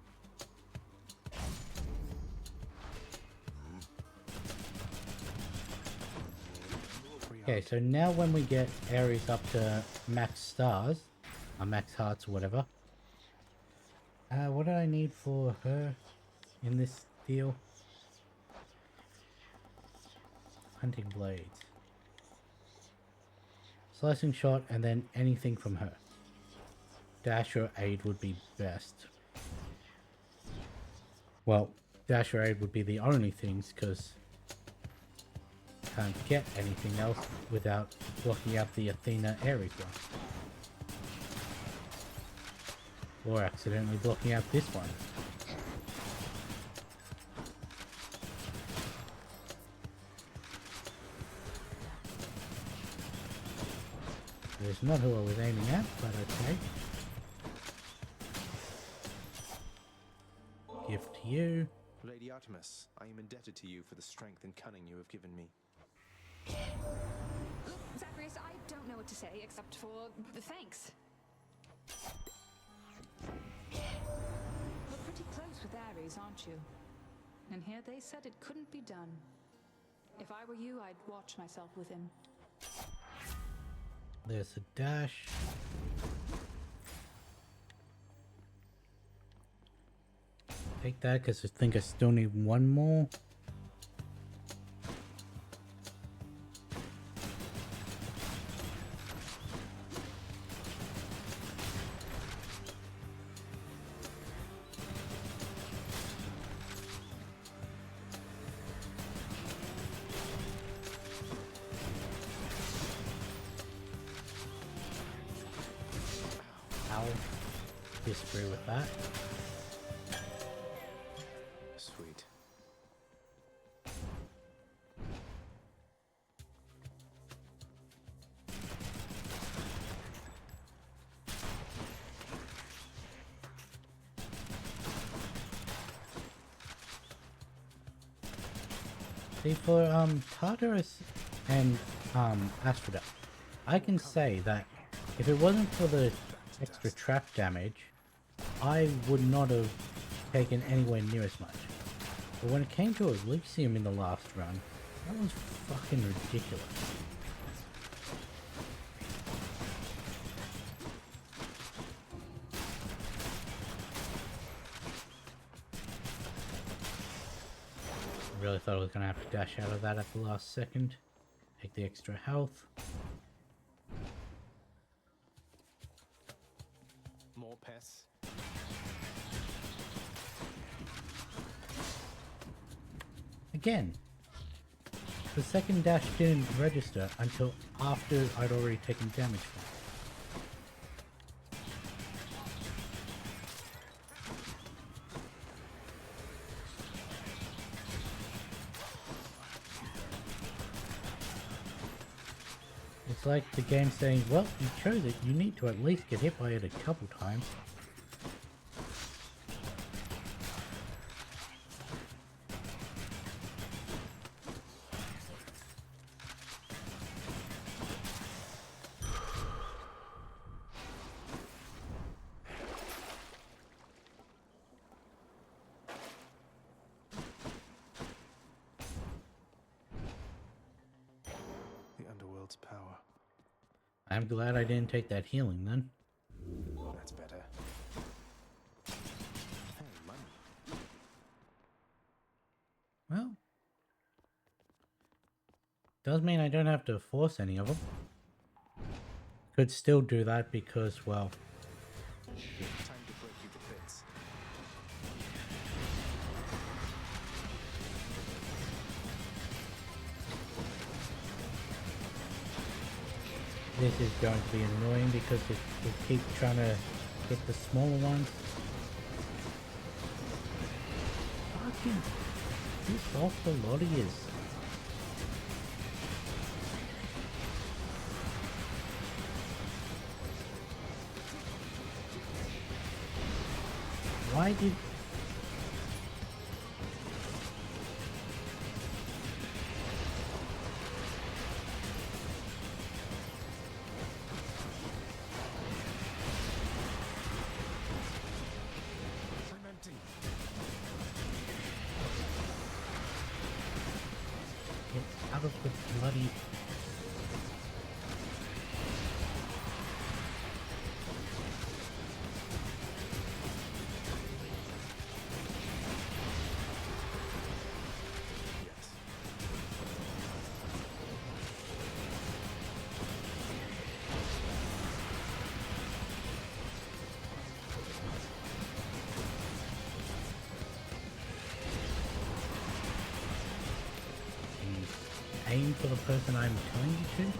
Okay, so now when we get Ares up to max stars, or max hearts or whatever, what do I need for her in this deal? Hunting blades. Slicing shot and then anything from her. Dash or aid would be best. Well, dash or aid would be the only things because can't get anything else without blocking out the Athena Ares one. Or accidentally blocking out this one. It's not who I was aiming at, but okay. Gift to you. Lady Artemis, I am indebted to you for the strength and cunning you have given me. Zagreus, I don't know what to say except for thanks. You're pretty close with Ares, aren't you? And here they said it couldn't be done. If I were you, I'd watch myself with him. There's a dash. Take that because I think I still need one more. Disagree with that. Sweet. See, for Tartarus and Asphodel, I can say that if it wasn't for the extra trap damage, I would not have taken anywhere near as much. But when it came to Elysium in the last run, that was fucking ridiculous. Really thought I was going to have to dash out of that at the last second. Take the extra health. More pests. Again, the second dash didn't register until after I'd already taken damage from it. It's like the game saying, well, you chose it, you need to at least get hit by it a couple times. The underworld's power. I'm glad I didn't take that healing then. That's better. Hey, money. Well, does mean I don't have to force any of them. Could still do that because, well, Time to break you to bits. this is going to be annoying because it will keep trying to get the smaller ones. Fucking piss off the lot of yous. Why did... I'm empty. Get out of the bloody... aim for the person I'm telling you to?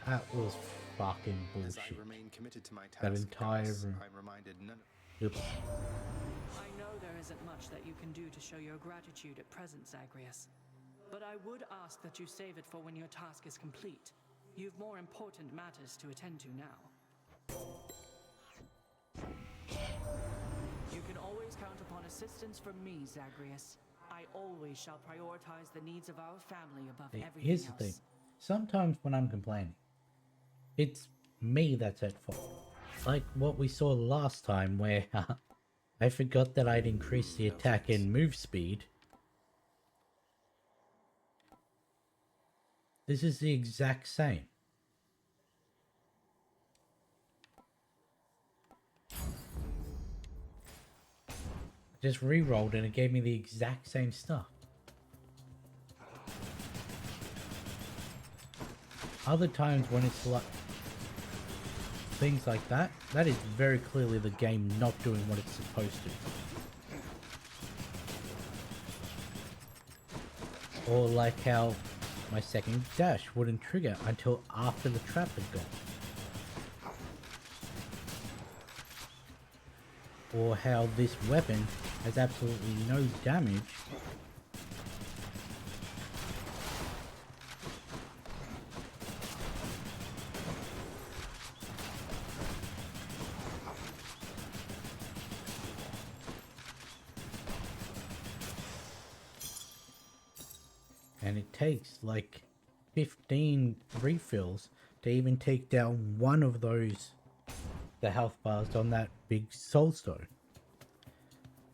That was fucking bullshit. As I remain committed to my task, That entire Garrus, room. I'm reminded none. Oops. I know there isn't much that you can do to show your gratitude at present, Zagreus. But I would ask that you save it for when your task is complete. You've more important matters to attend to now. You can always count upon assistance from me, Zagreus. I always shall prioritize the needs of our family above everything Here's the else. thing. Sometimes when I'm complaining, it's me that's at fault. Like what we saw last time where I forgot that I'd increased the attack and move speed. This is the exact same. Just re-rolled and it gave me the exact same stuff. Other times when it's like things like that, that is very clearly the game not doing what it's supposed to. Or like how my second dash wouldn't trigger until after the trap had gone. Or how this weapon has absolutely no damage And it takes like 15 refills to even take down one of those, the health bars on that big soul stone.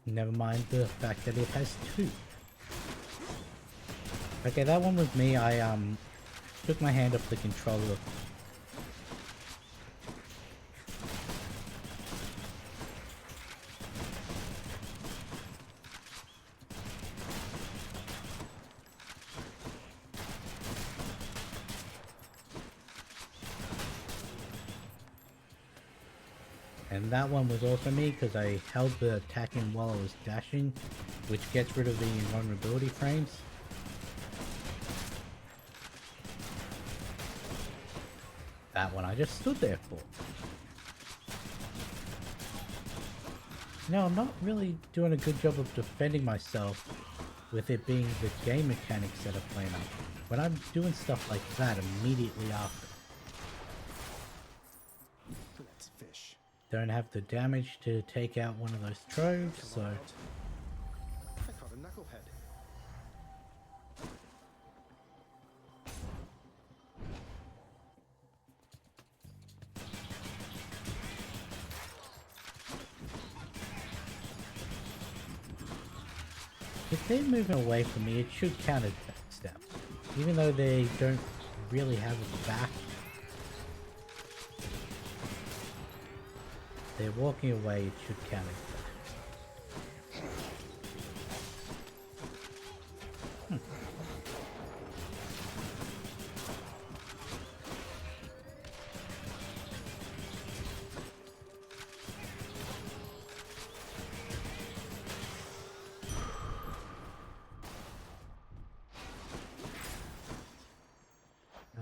Never mind the fact that it has 2. Okay, that one was me. I took my hand off the controller. And that one was also me because I held the attack in while I was dashing, which gets rid of the invulnerability frames. That one I just stood there for. Now I'm not really doing a good job of defending myself with it being the game mechanics that are playing up. When I'm doing stuff like that immediately after. Let's fish. Don't have the damage to take out one of those troves, so... I caught a knucklehead. If they're moving away from me, it should counter step. Even though they don't really have a back. They're walking away, it should counter step.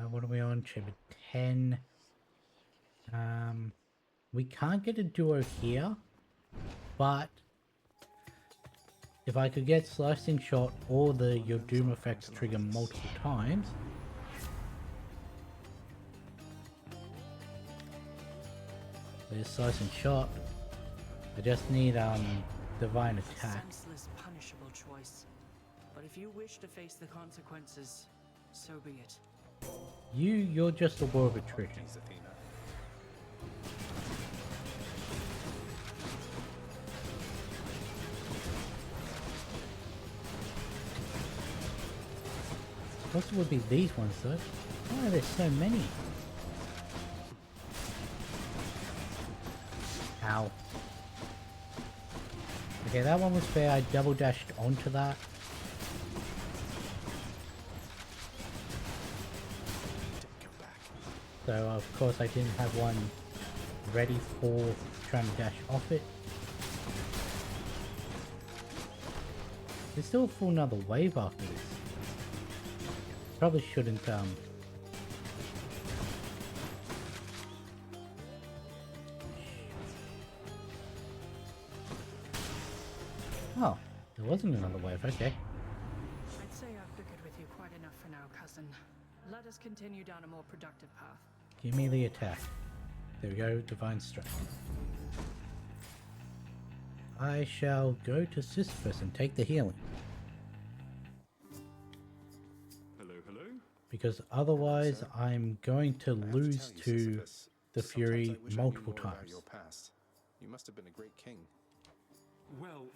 What are we on? Chamber 10. We can't get a duo here, but if I could get Slicing Shot or the Your Doom effects trigger multiple times. There's Slicing Shot. I just need Divine Attack. Senseless, punishable choice. But if you wish to face the consequences, so be it. You're just a war of attrition. Most would be these ones though. Why are there so many? Ow. Okay, that one was fair. I double dashed onto that. So of course I didn't have one ready for trying to dash off it. There's still a full another wave after this. Probably shouldn't Oh, there wasn't another wave, okay. I'd say I've bickered with you quite enough for now, cousin. Let us continue down a more productive path. Give me the attack. There we go, Divine Strike. I shall go to Sisyphus and take the healing. Hello, hello? Because otherwise I'm going to lose to the Fury multiple times. Your past. You must have been a great king. Well,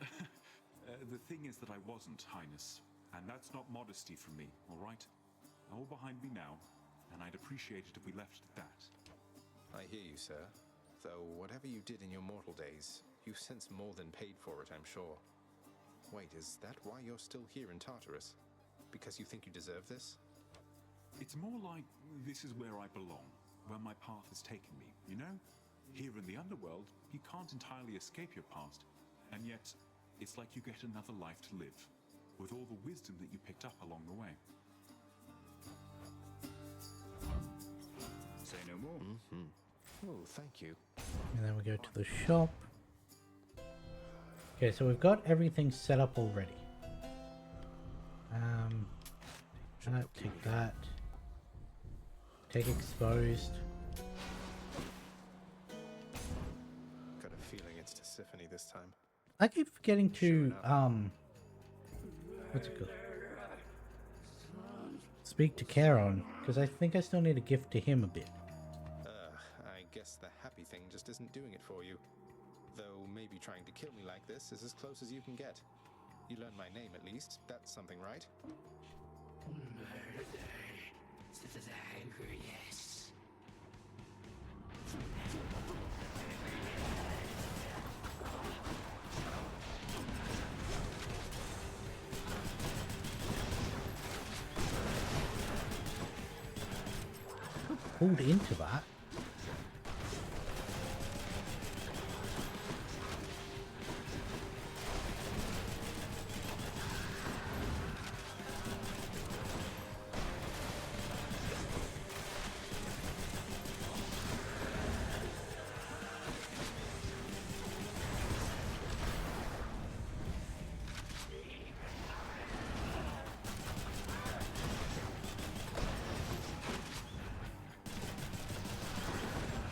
the thing is that I wasn't, Highness. And that's not modesty from me, all right? All behind me now, and I'd appreciate it if we left it at that. I hear you, sir. Though whatever you did in your mortal days, you've since more than paid for it, I'm sure. Wait, is that why you're still here in Tartarus? Because you think you deserve this? It's more like this is where I belong, where my path has taken me, you know? Here in the underworld, you can't entirely escape your past, and yet it's like you get another life to live, with all the wisdom that you picked up along the way. Say no more. Oh, thank you. And then we go to the shop. Okay, so we've got everything set up already. Take that. Take exposed. Got a feeling it's Tisiphone this time. I keep forgetting to what's it called? speak to Charon, because I think I still need a gift to him a bit. I guess the happy thing just isn't doing it for you. Though maybe trying to kill me like this is as close as you can get. You learned my name at least. That's something, right? Pulled into that.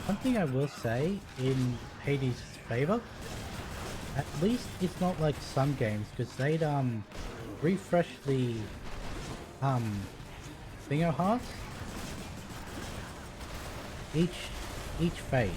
One thing I will say in Hades' favor, at least it's not like some games, because they'd refresh the Thinger hearts each phase.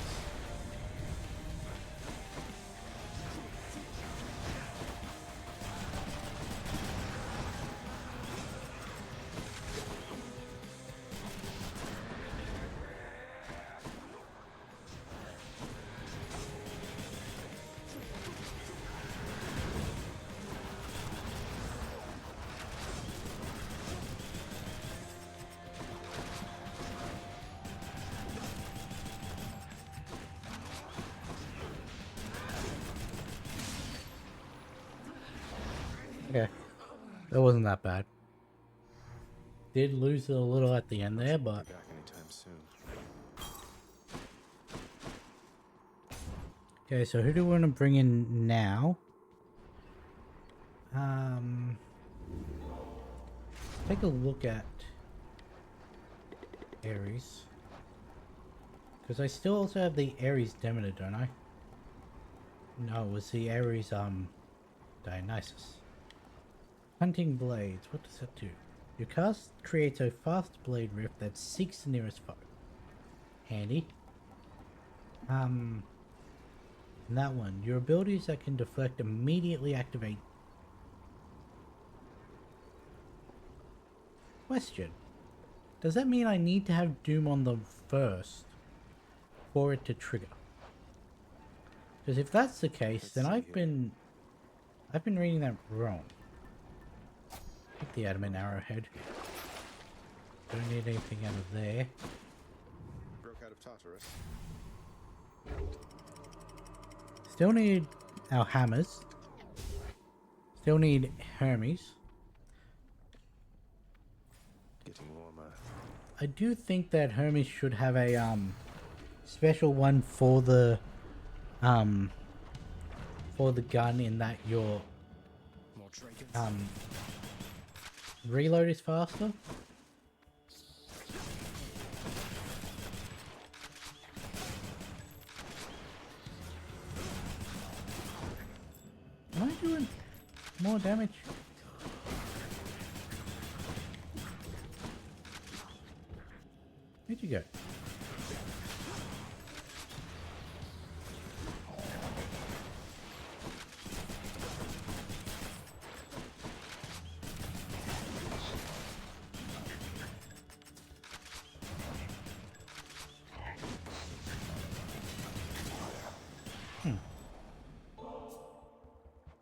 Okay, that wasn't that bad. Did lose it a little at the end there, but Back anytime soon. okay. So who do we want to bring in now? Take a look at Ares, because I still also have the Ares Demeter, don't I? No, it was the Ares Dionysus. Hunting blades, what does that do? Your cast creates a fast blade rift that seeks the nearest foe. Handy. And that one, your abilities that can deflect immediately activate. Question. Does that mean I need to have Doom on them first for it to trigger? Because if that's the case, then I've been reading that wrong. Take the adamant arrowhead. Don't need anything out of there. Broke out of Tartarus. Still need our hammers. Still need Hermes. Getting warmer. I do think that Hermes should have a special one for the gun, in that your reload is faster. Am I doing more damage? Where'd you go?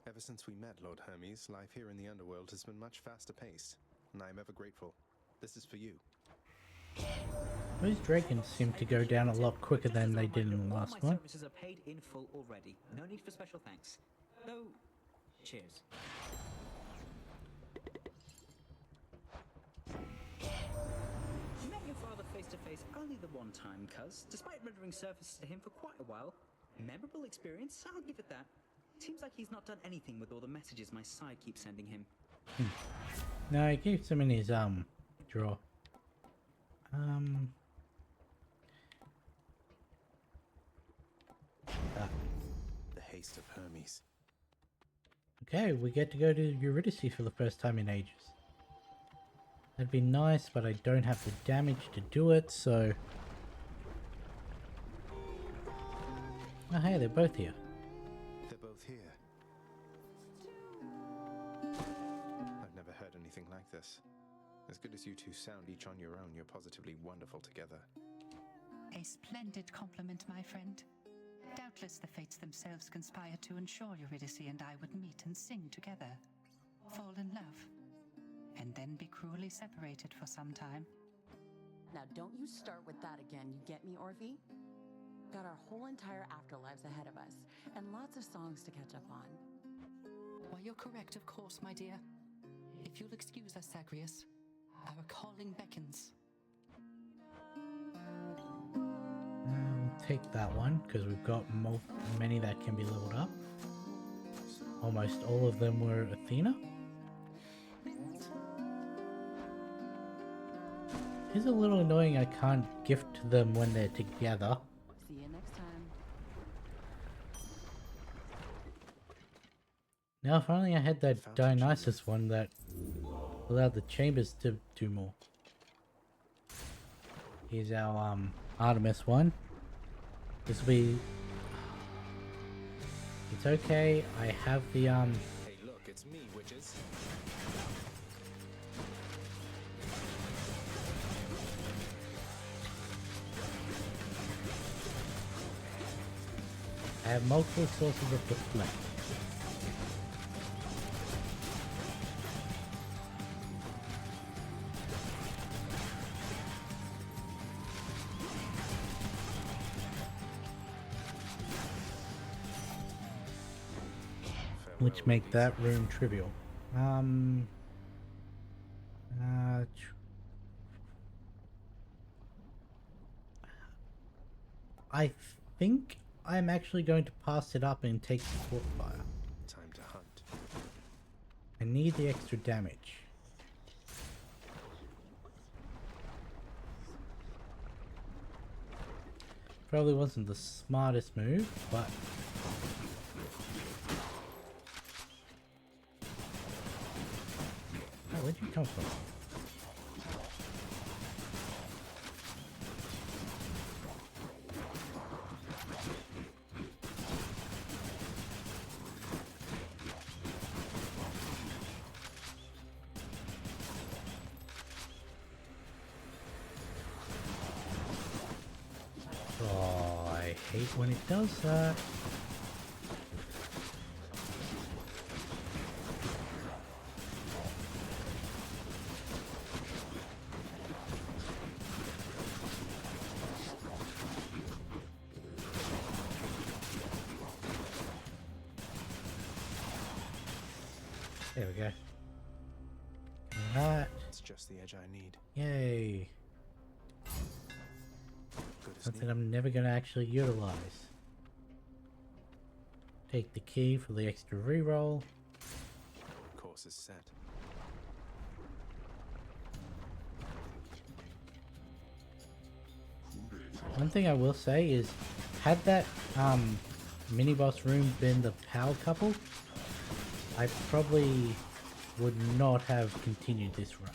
Ever since we met, Lord Hermes, life here in the underworld has been much faster paced, and I am ever grateful. This is for you. Those dragons seem to go down a lot quicker than they did in the last All my one. services are paid in full already. No need for special thanks. Though, cheers. You met your father face to face only the one time, cuz, despite rendering services to him for quite a while. Memorable experience, I'll give it that. Seems like he's not done anything with all the messages my side keeps sending him. No, he keeps them in his drawer. The haste of Hermes. Okay, we get to go to Eurydice for the first time in ages. That'd be nice, but I don't have the damage to do it, so... Oh hey, they're both here. They're both here. I've never heard anything like this. As good as you two sound each on your own, you're positively wonderful together. A splendid compliment, my friend. Doubtless the fates themselves conspire to ensure Eurydice and I would meet and sing together, fall in love, and then be cruelly separated for some time. Now don't you start with that again, you get me, Orphe? Got our whole entire afterlives ahead of us, and lots of songs to catch up on. Why, you're correct, of course, my dear. If you'll excuse us, Zagreus, our calling beckons. I'll take that one, because we've got many that can be leveled up. Almost all of them were Athena. It's a little annoying I can't gift them when they're together. See you next time. Now if only I had that Dionysus one that allowed the chambers to do more. Here's our Artemis one. This will be... It's okay, I have the Hey look, it's me, witches. I have multiple sources of deflect. Which make that room trivial. I think I'm actually going to pass it up and take support fire. Time to hunt. I need the extra damage. Probably wasn't the smartest move, but... Oh, where'd you come from? Oh, I hate when it does that. There we go. Alright. It's just the edge I need. Yay. Good as Something new. I'm never going to actually utilize. Take the key for the extra reroll. Course is set. One thing I will say is, had that mini boss room been the power couple, I probably would not have continued this run.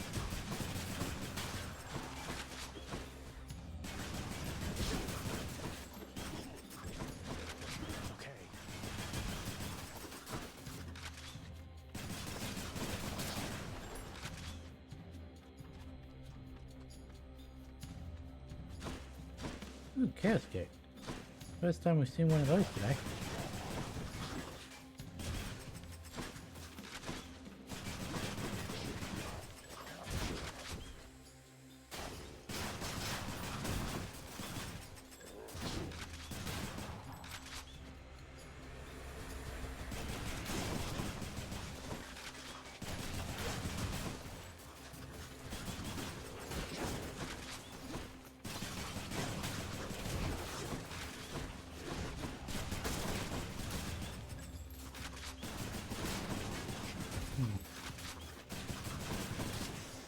Okay. Ooh, Chaos Gate. First time we've seen one of those today.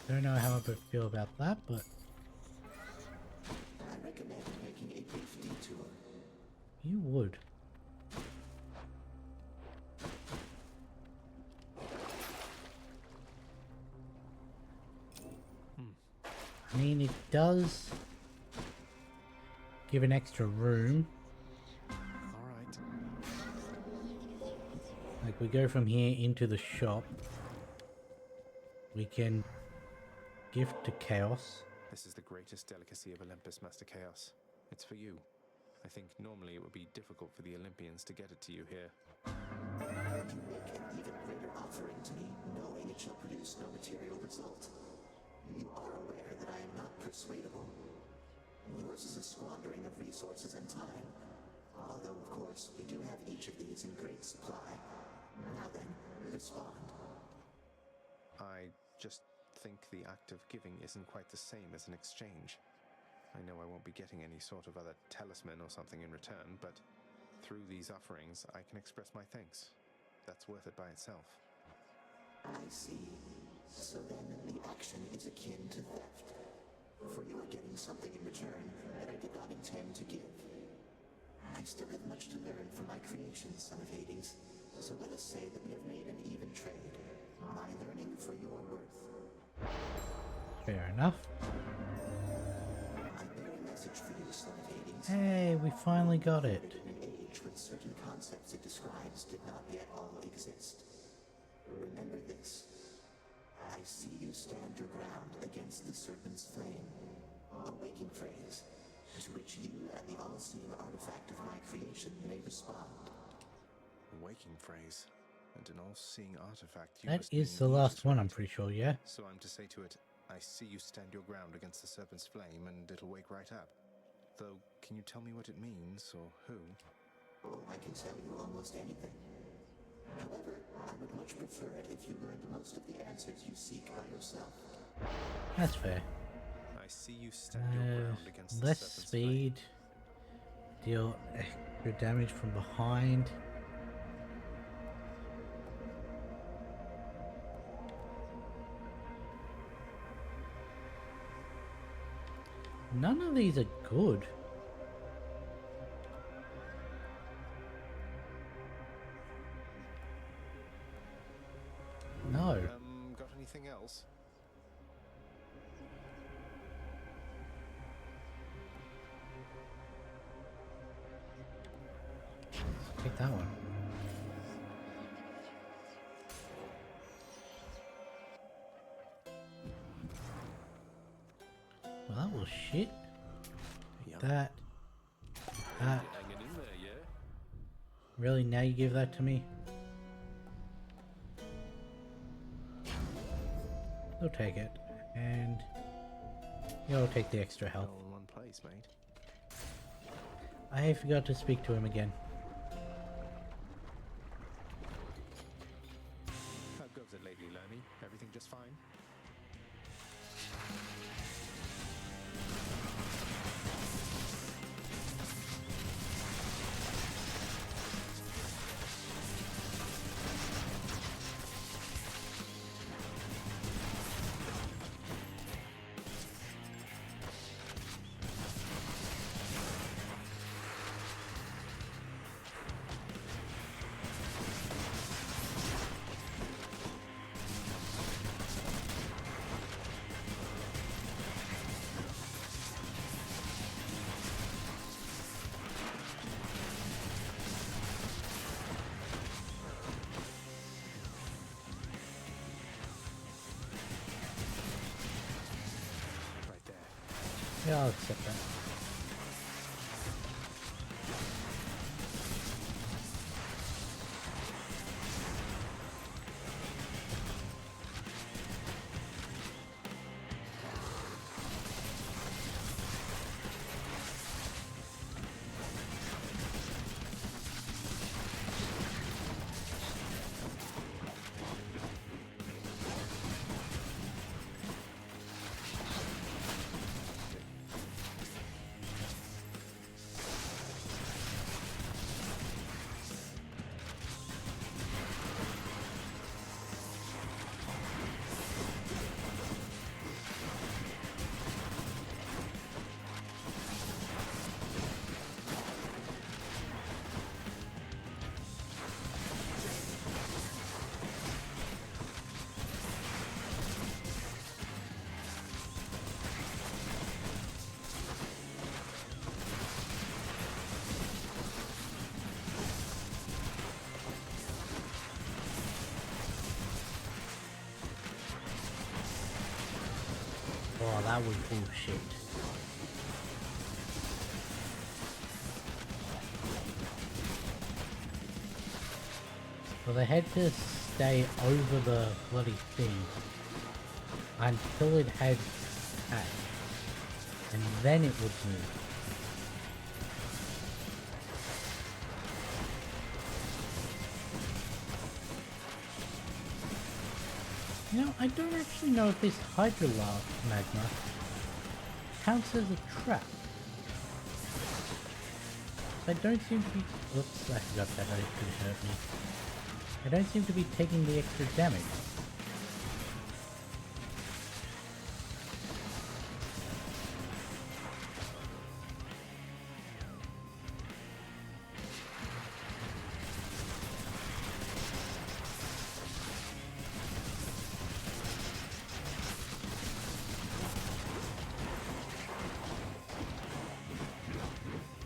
Don't know how I feel about that, but I recommend making a brief detour. you would. I mean, it does give an extra room. Alright. Like, we go from here into the shop. We can gift to Chaos. This is the greatest delicacy of Olympus, Master Chaos. It's for you. I think normally it would be difficult for the Olympians to get it to you here. You make an even greater offering to me, knowing it shall produce no material result. You are aware that I am not persuadable. Yours is a squandering of resources and time. Although, of course, we do have each of these in great supply. Now then, respond. I just think the act of giving isn't quite the same as an exchange. I know I won't be getting any sort of other talisman or something in return, but through these offerings, I can express my thanks. That's worth it by itself. I see. So then, the action is akin to theft. For you are getting something in return that I did not intend to give. I still have much to learn from my creations, Son of Hades. So let us say that we have made an even trade. My learning for your worth. Fair enough. I bear a message for you, Son of Hades. Hey, we finally got it. In an age when certain concepts it describes did not yet all exist. Remember this. I see you stand your ground against the serpent's flame. A waking phrase, to which you and the all-seeing artifact of my creation may respond. Waking phrase. And an all-seeing artifact. That is the last one, I'm pretty sure, yeah? So I'm to say to it, I see you stand your ground against the serpent's flame, and it'll wake right up. Though, can you tell me what it means, or who? Oh, I can tell you almost anything. However, I would much prefer it if you learned most of the answers you seek by yourself. That's fair. I see you stand your ground against the Less serpent's speed. Deal extra damage from behind. None of these are good. No. Got anything else? Take that one. Well, that was shit. That. That. Really? Now you give that to me? You'll take it. And you'll take the extra health. All in one place, mate. I forgot to speak to him again. How goes it, Lady Lermy? Everything just fine? Yeah, I'll accept that. Oh, that was bullshit. So they had to stay over the bloody thing until it had attacked, and then it would move. You know, I don't actually know if this hydrolava magma counts as a trap. I don't seem to be... Oops, I forgot that it could hurt me. I don't seem to be taking the extra damage.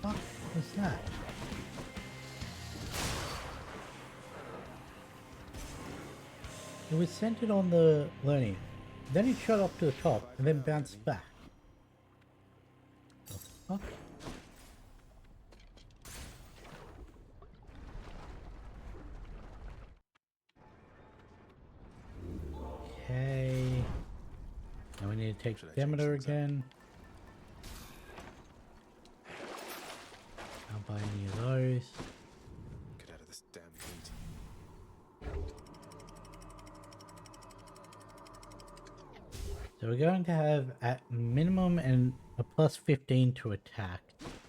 What was that? It was centered on the learning, then it shot up to the top and then bounced back. The fuck? Okay. Now we need to take Demeter again. I'll buy any of those. Get out of this damn heat. So we're going to have at minimum and a plus 15 to attack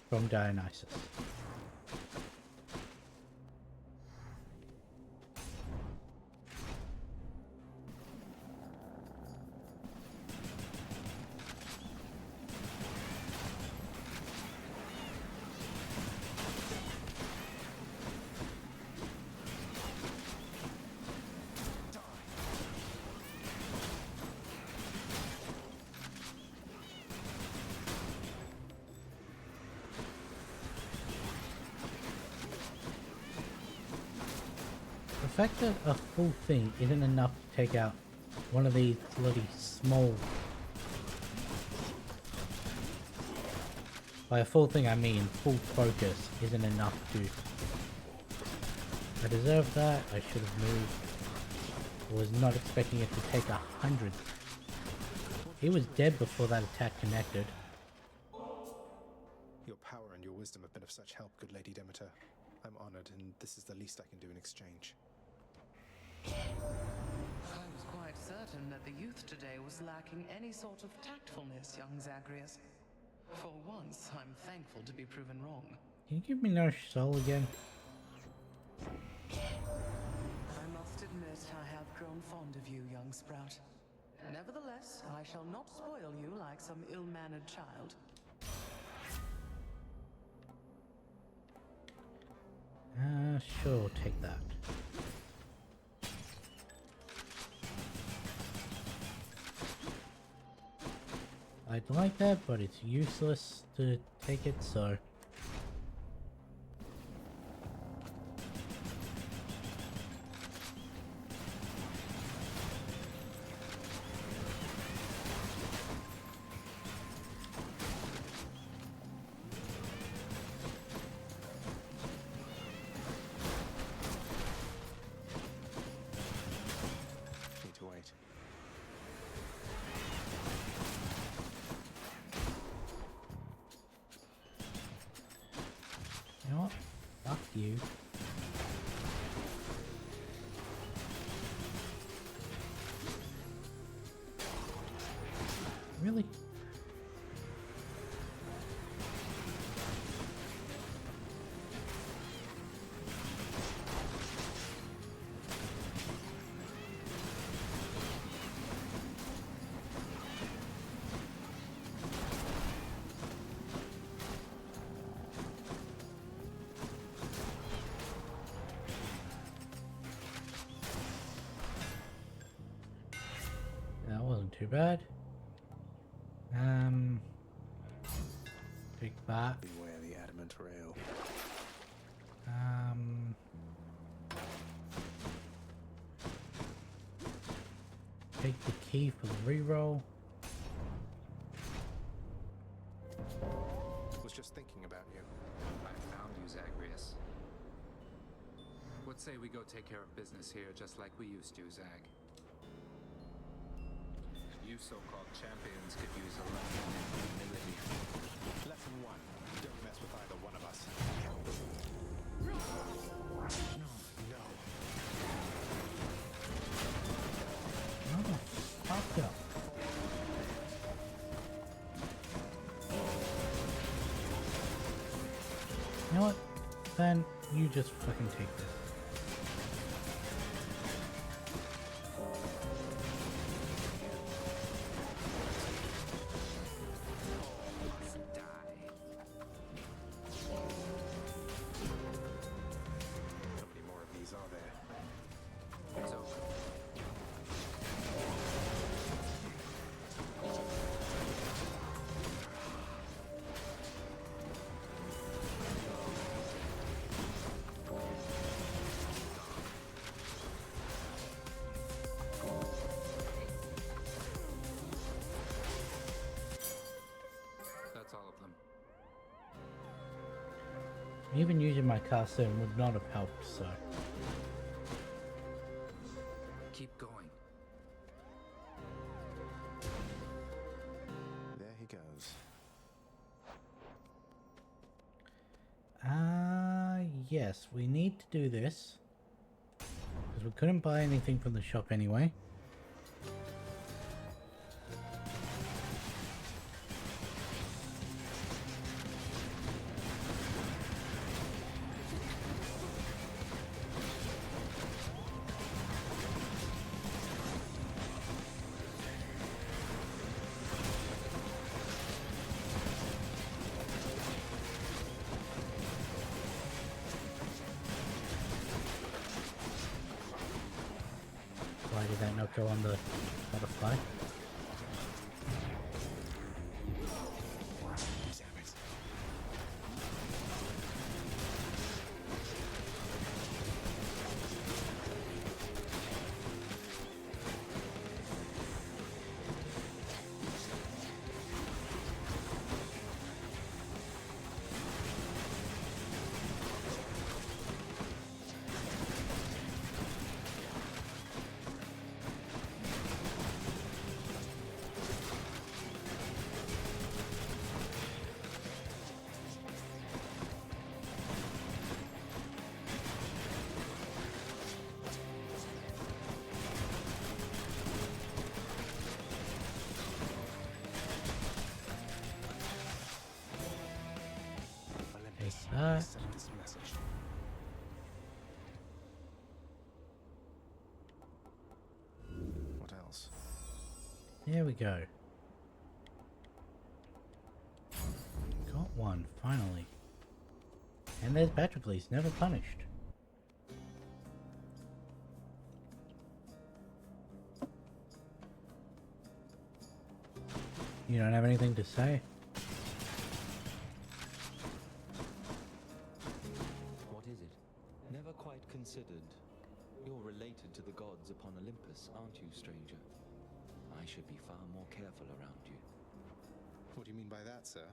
from Dionysus. The fact that a full thing isn't enough to take out one of these bloody small... By a full thing I mean full focus isn't enough to... I deserve that, I should have moved. I was not expecting it to take 100. He was dead before that attack connected. Your power and your wisdom have been of such help, good Lady Demeter. I'm honored, and this is the least I can do in exchange. I was quite certain that the youth today was lacking any sort of tactfulness, young Zagreus. For once, I'm thankful to be proven wrong. Can you give me no soul again? I must admit I have grown fond of you, young Sprout. Nevertheless, I shall not spoil you like some ill-mannered child. Sure, take that. I'd like that, but it's useless to take it, so... Need to wait. You know what? Fuck you. Really? That wasn't too bad. Take that. Beware the adamant rail. Take the key for the reroll. just thinking about you. I found you, Zagreus. What say we go take care of business here just like we used to, Zag? You so-called champions could use a lesson in humility. Lesson 1. Don't mess with either one of us. No. Oh, fucked up. You know what? Then you just fucking take this. Even using my cast would not have helped, so. Keep going. There he goes. Yes, we need to do this. Because we couldn't buy anything from the shop anyway. Why did that not go on the butterfly? This message. What else? There we go. Got one, finally. And there's Patroclus, never punished. You don't have anything to say? What is it? Never quite considered. You're related to the gods upon Olympus, aren't you, stranger? I should be far more careful around you. What do you mean by that, sir?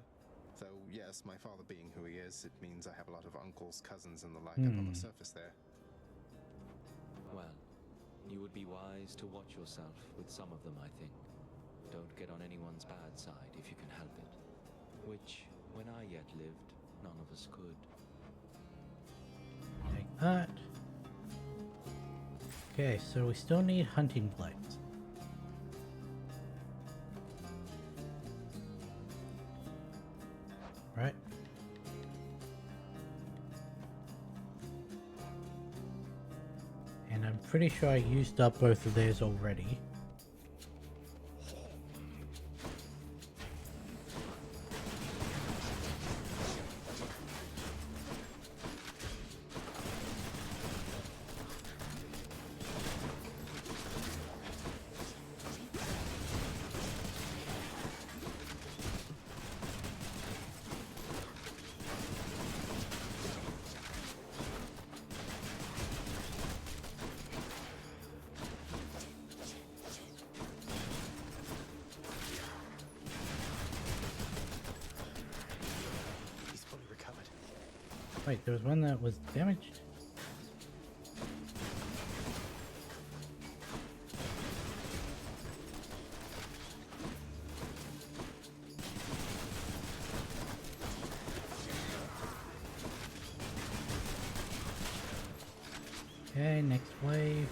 Though, yes, my father being who he is, it means I have a lot of uncles, cousins, and the like up on the surface there. Well, you would be wise to watch yourself with some of them, I think. Don't get on anyone's bad side if you can help it. Which, when I yet lived, none of us could. Take that. Okay, so we still need hunting blades. Right? And I'm pretty sure I used up both of theirs already. Wait, there was one that was damaged? Okay, next wave.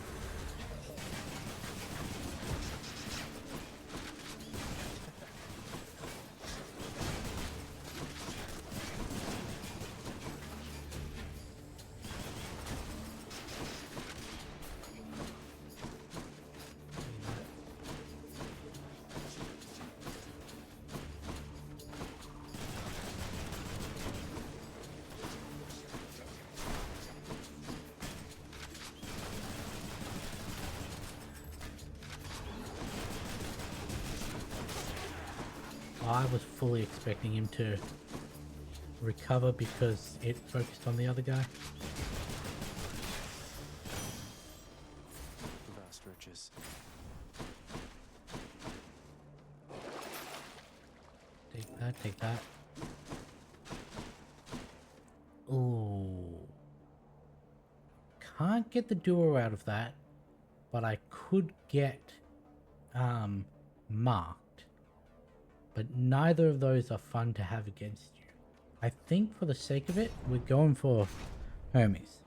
I was fully expecting him to recover because it focused on the other guy. Vast riches. Take that, take that. Ooh. Can't get the duo out of that, but I could get marked. But neither of those are fun to have against you. I think for the sake of it, we're going for Hermes.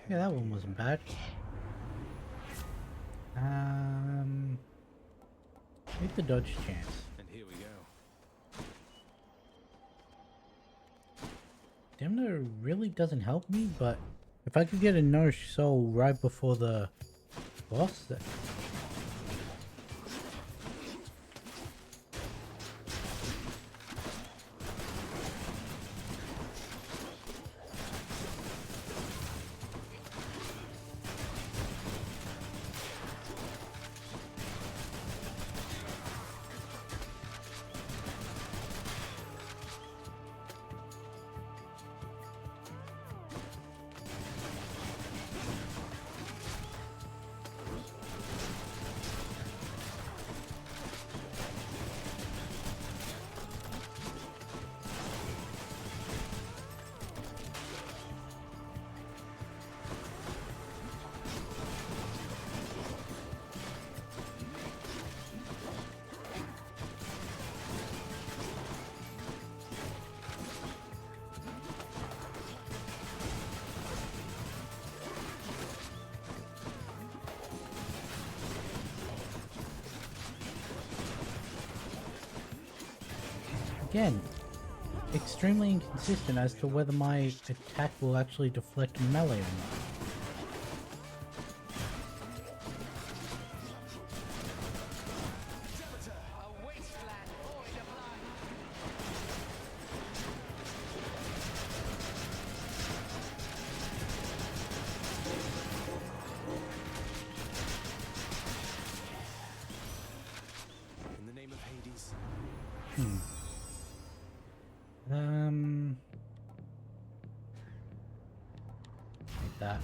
Yeah, that one wasn't bad. Take the dodge chance. And here we go. Demno really doesn't help me, but if I could get a nourished soul right before the boss, that... Again, extremely inconsistent as to whether my attack will actually deflect melee or not. In the name of Hades. Like that.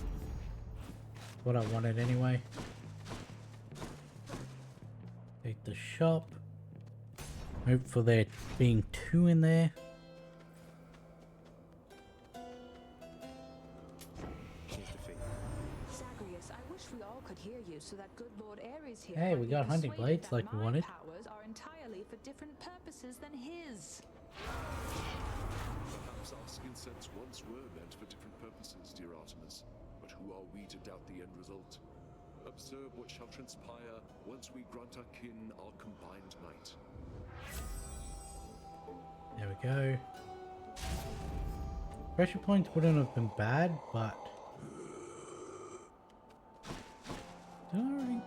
What I wanted anyway. Take the shop. Hope for there being 2 in there. Zagreus, I wish we all could hear you so that good Lord Ares here. Hey, we got hunting persuaded blades that like we my wanted. powers are entirely for different purposes than his. Perhaps our skill sets once were meant for different purposes, dear Artemis. But who are we to doubt the end result? Observe what shall transpire once we grant our kin our combined might. There we go. Pressure points wouldn't have been bad, but... Sorry.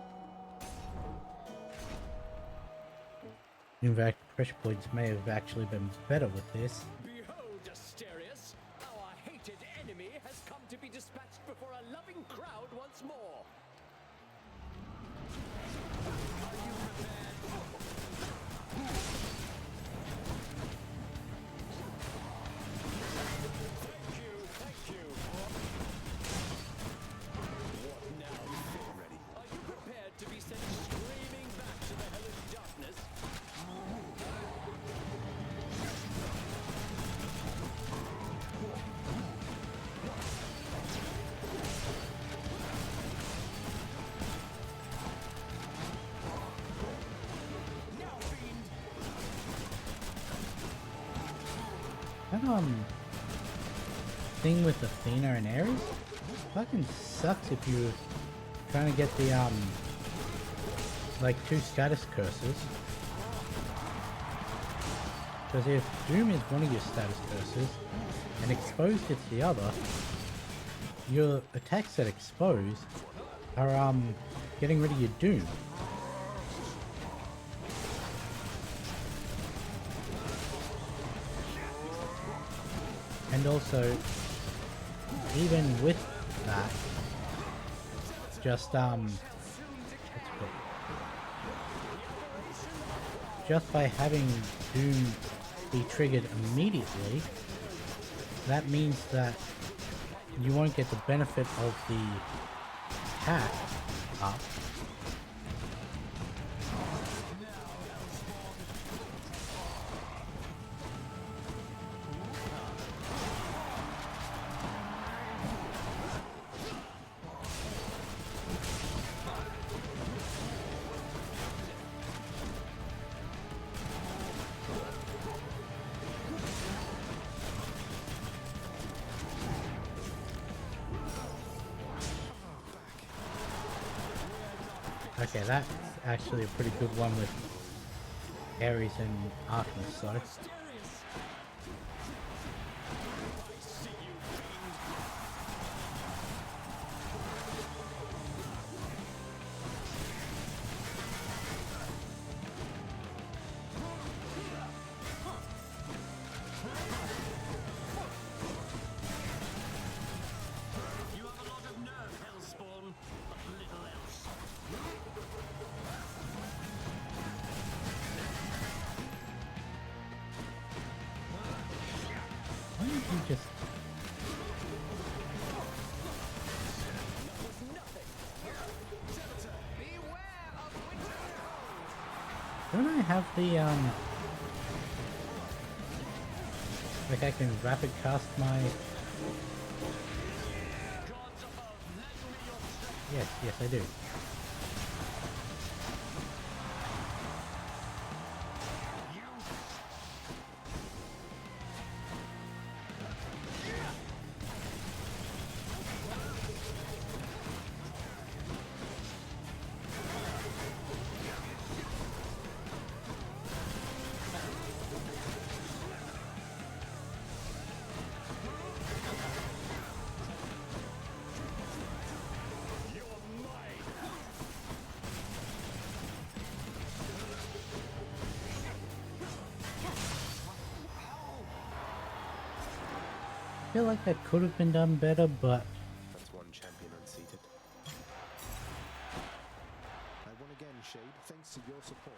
In fact, pressure points may have actually been better with this. Behold, Asterius! Our hated enemy has come to be dispatched before a loving crowd once more! Are you prepared? Thank you! What now? Ready. Are you prepared to be sent screaming back to the hellish darkness? That thing with Athena and Ares fucking sucks if you're trying to get the like 2 status curses. Because if Doom is one of your status curses and Exposed is the other, your attacks that Expose are getting rid of your Doom. And also, even with that, just by having Doom be triggered immediately, that means that you won't get the benefit of the attack up. Okay, that's actually a pretty good one with Ares and Artemis, so. Why don't you just... Don't I have the, like I can rapid cast my... Yes, I do. I feel like that could have been done better, but... That's one champion unseated. I won again, Shade, thanks to your support.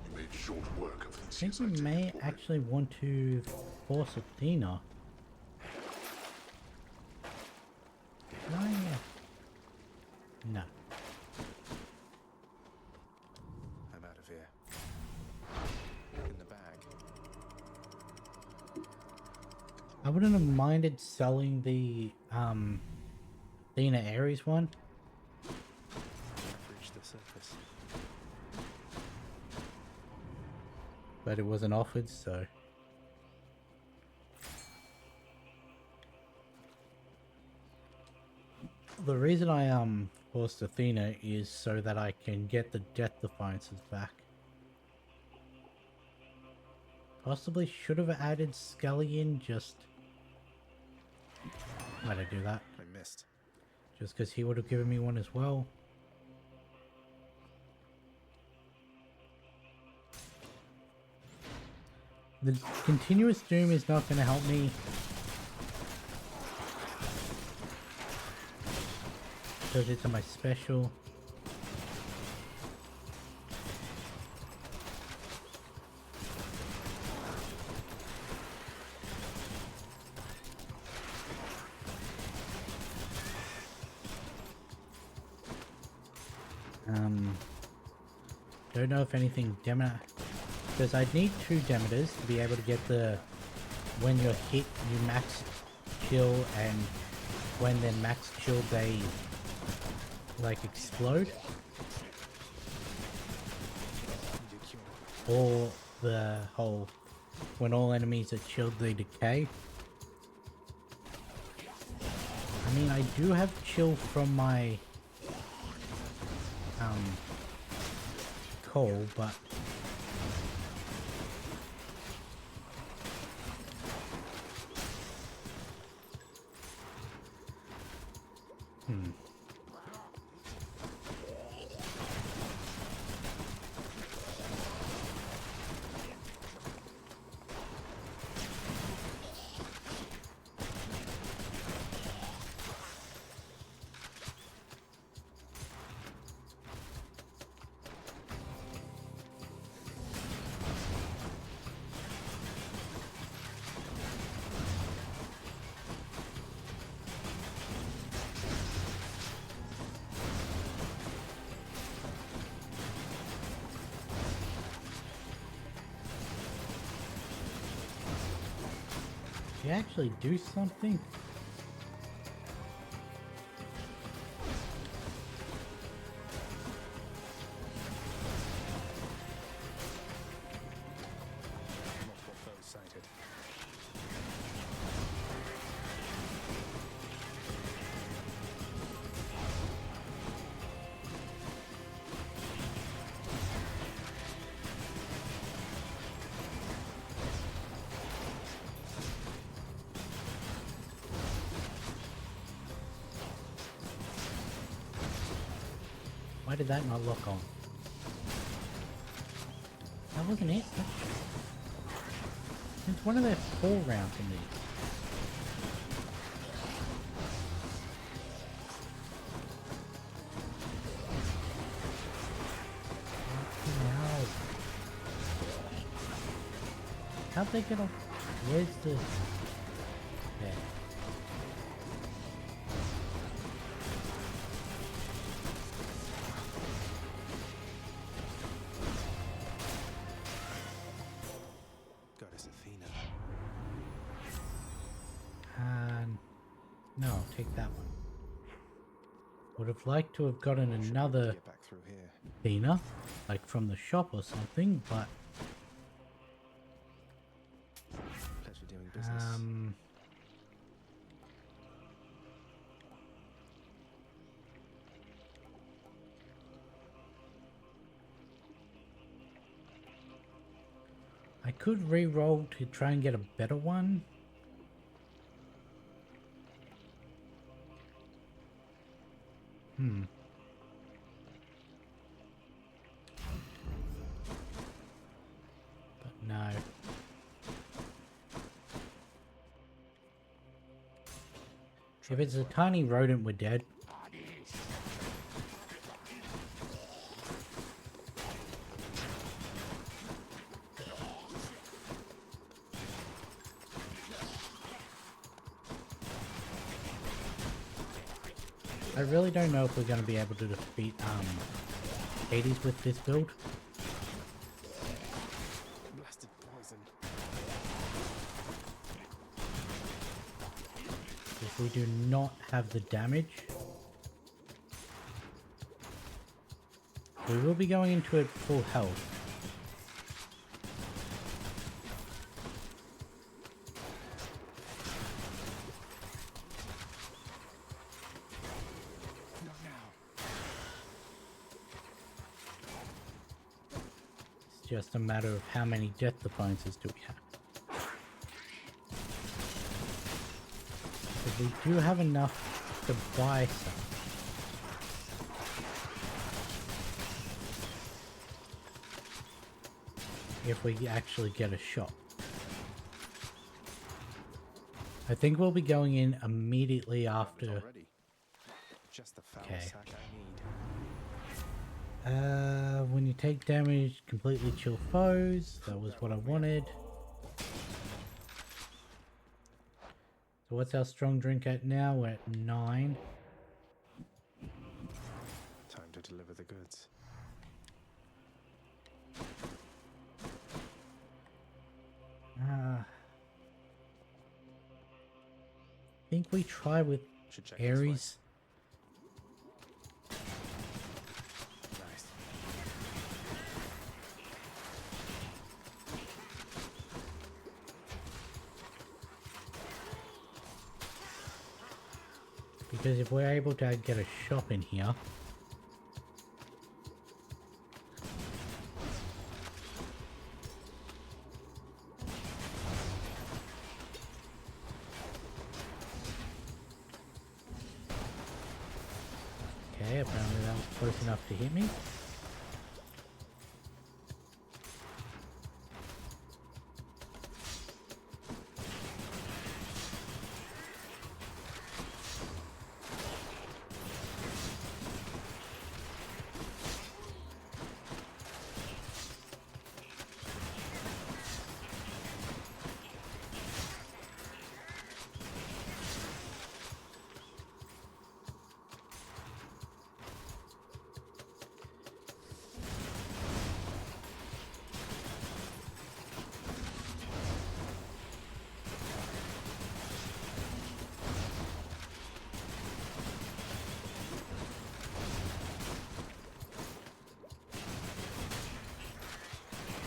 You made short work of I think we may actually want to force Athena. Oh yeah. No. I'm out of here. In the bag. I wouldn't have minded selling the Athena Ares one. I've reached the surface. But it wasn't offered, so... The reason I forced Athena is so that I can get the Death Defiances back. Possibly should have added Scully in just... Why'd I do that? I missed. Just because he would have given me one as well. The continuous doom is not going to help me. Because it's on my special. Don't know if anything Demeter, because I'd need 2 Demeters to be able to get the when you're hit you max chill, and when they're max chill they like explode, or the whole when all enemies are chilled they decay. I mean, I do have chill from my coal, but you actually do something? Multiple foes sighted. Why did that not lock on? That wasn't it. It's one of their 4 rounds in these. How'd they get off? Where's the... There. Goddess Athena. No, I'll take that one. Would have liked to have gotten another Get back through here. Athena, like from the shop or something, but Pleasure doing business. I could re-roll to try and get a better one. But no. If it's a tiny rodent, we're dead. I really don't know if we're going to be able to defeat Hades with this build. Blasted poison. If we do not have the damage, we will be going into it full health. just a matter of how many death appliances do we have. Because we do have enough to buy some. If we actually get a shot. I think we'll be going in immediately after. Just the foul Okay. sack I need. When you take damage, completely chill foes. That was what I wanted. So what's our strong drink at now? We're at 9. Time to deliver the goods. I think we try with Ares. Nice. Because if we're able to get a shop in here. Okay, apparently that was close enough to hit me.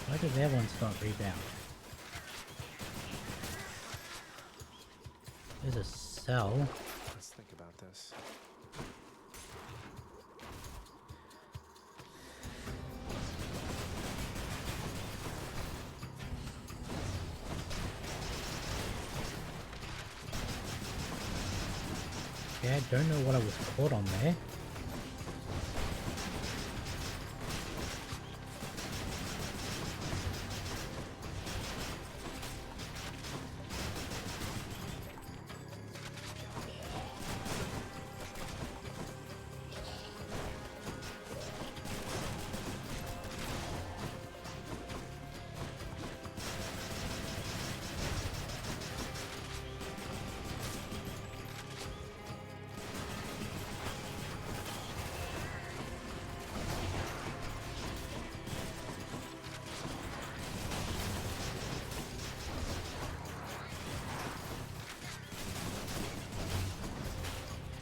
Why did that one start rebound? There's a cell. Let's think about this. Yeah, I don't know what I was caught on there.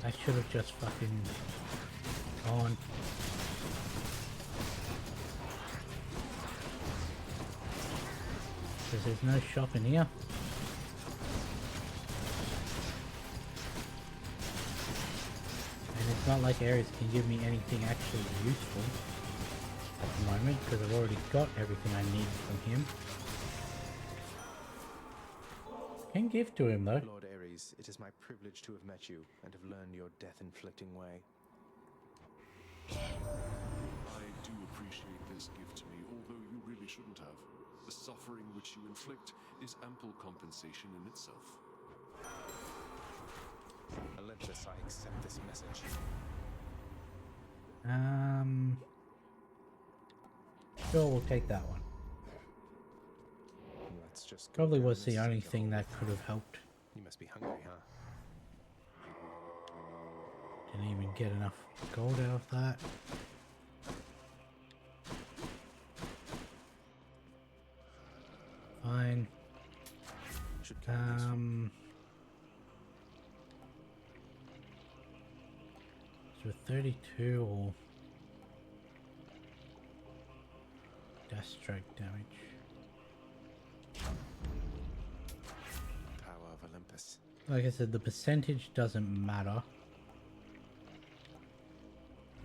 I should have just fucking gone. Because there's no shop in here. And it's not like Ares can give me anything actually useful at the moment, because I've already got everything I need from him. Can give to him though. Lord Ares, it is my privilege to have met you and have learned your death-inflicting way. I do appreciate this gift to me, although you really shouldn't have. The suffering which you inflict is ample compensation in itself. Olympus, I accept this message. Sure, we'll take that one. Let's just go Probably down was the this only sinkhole. thing that could have helped. You must be hungry, huh? Didn't even get enough gold out of that. Fine. Should count these So 32 or dash strike damage. Power of Olympus. Like I said, the percentage doesn't matter.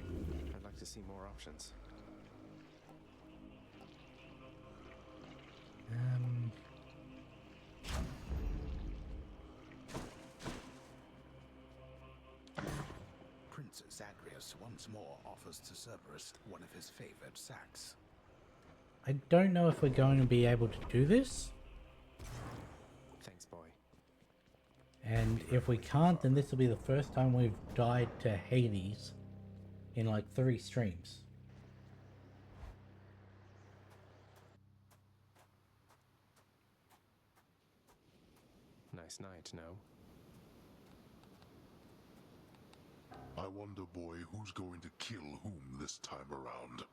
I'd like to see more options. Prince Zagreus once more offers to Cerberus one of his favored sacks. I don't know if we're going to be able to do this. Thanks, boy. And if we can't, then this will be the first time we've died to Hades in like 3 streams. Nice night, no? I wonder, boy, who's going to kill whom this time around.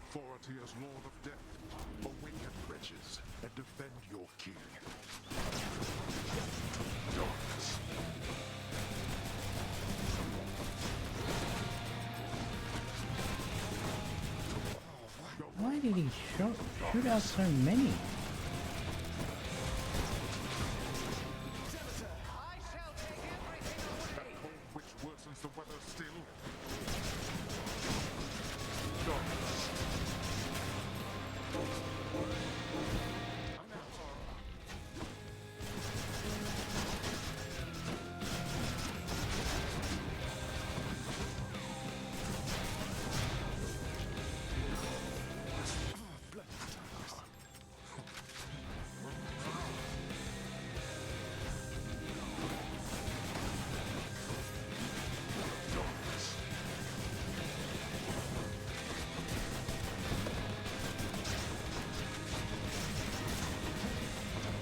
Authority as Lord of Death, awaken wretches and defend your king. Darkness. Why did he shoot out so many? That cold which worsens the weather still. Darkness.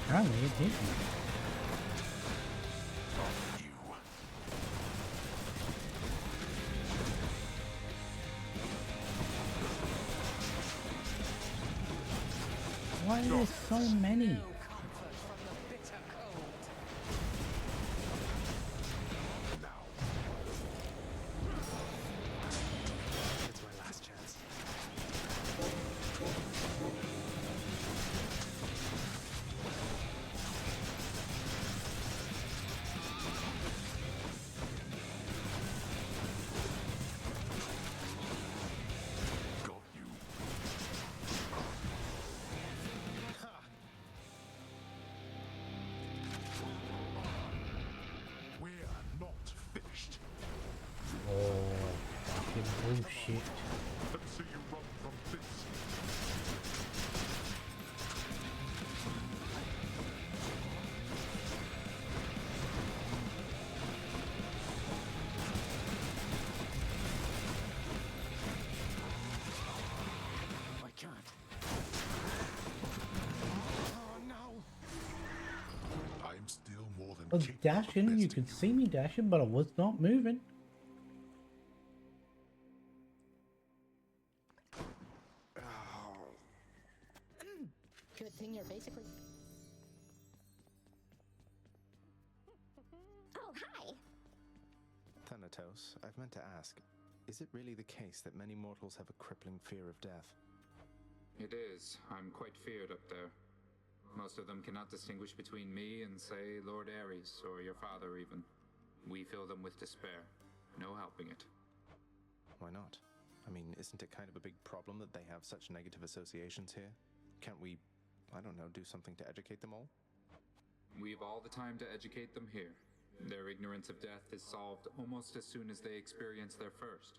Apparently it didn't. Why are there so many? It's my last chance. Bullshit. Let's see you run from this. I can't. Oh no! I'm still more than I was dashing, you could see me dashing, but I was not moving. Good thing you're basically... Oh, hi! Thanatos, I've meant to ask, is it really the case that many mortals have a crippling fear of death? It is. I'm quite feared up there. Most of them cannot distinguish between me and, say, Lord Ares, or your father even. We fill them with despair. No helping it. Why not? I mean, isn't it kind of a big problem that they have such negative associations here? Can't we, I don't know, do something to educate them all? We've all the time to educate them here. Their ignorance of death is solved almost as soon as they experience their first.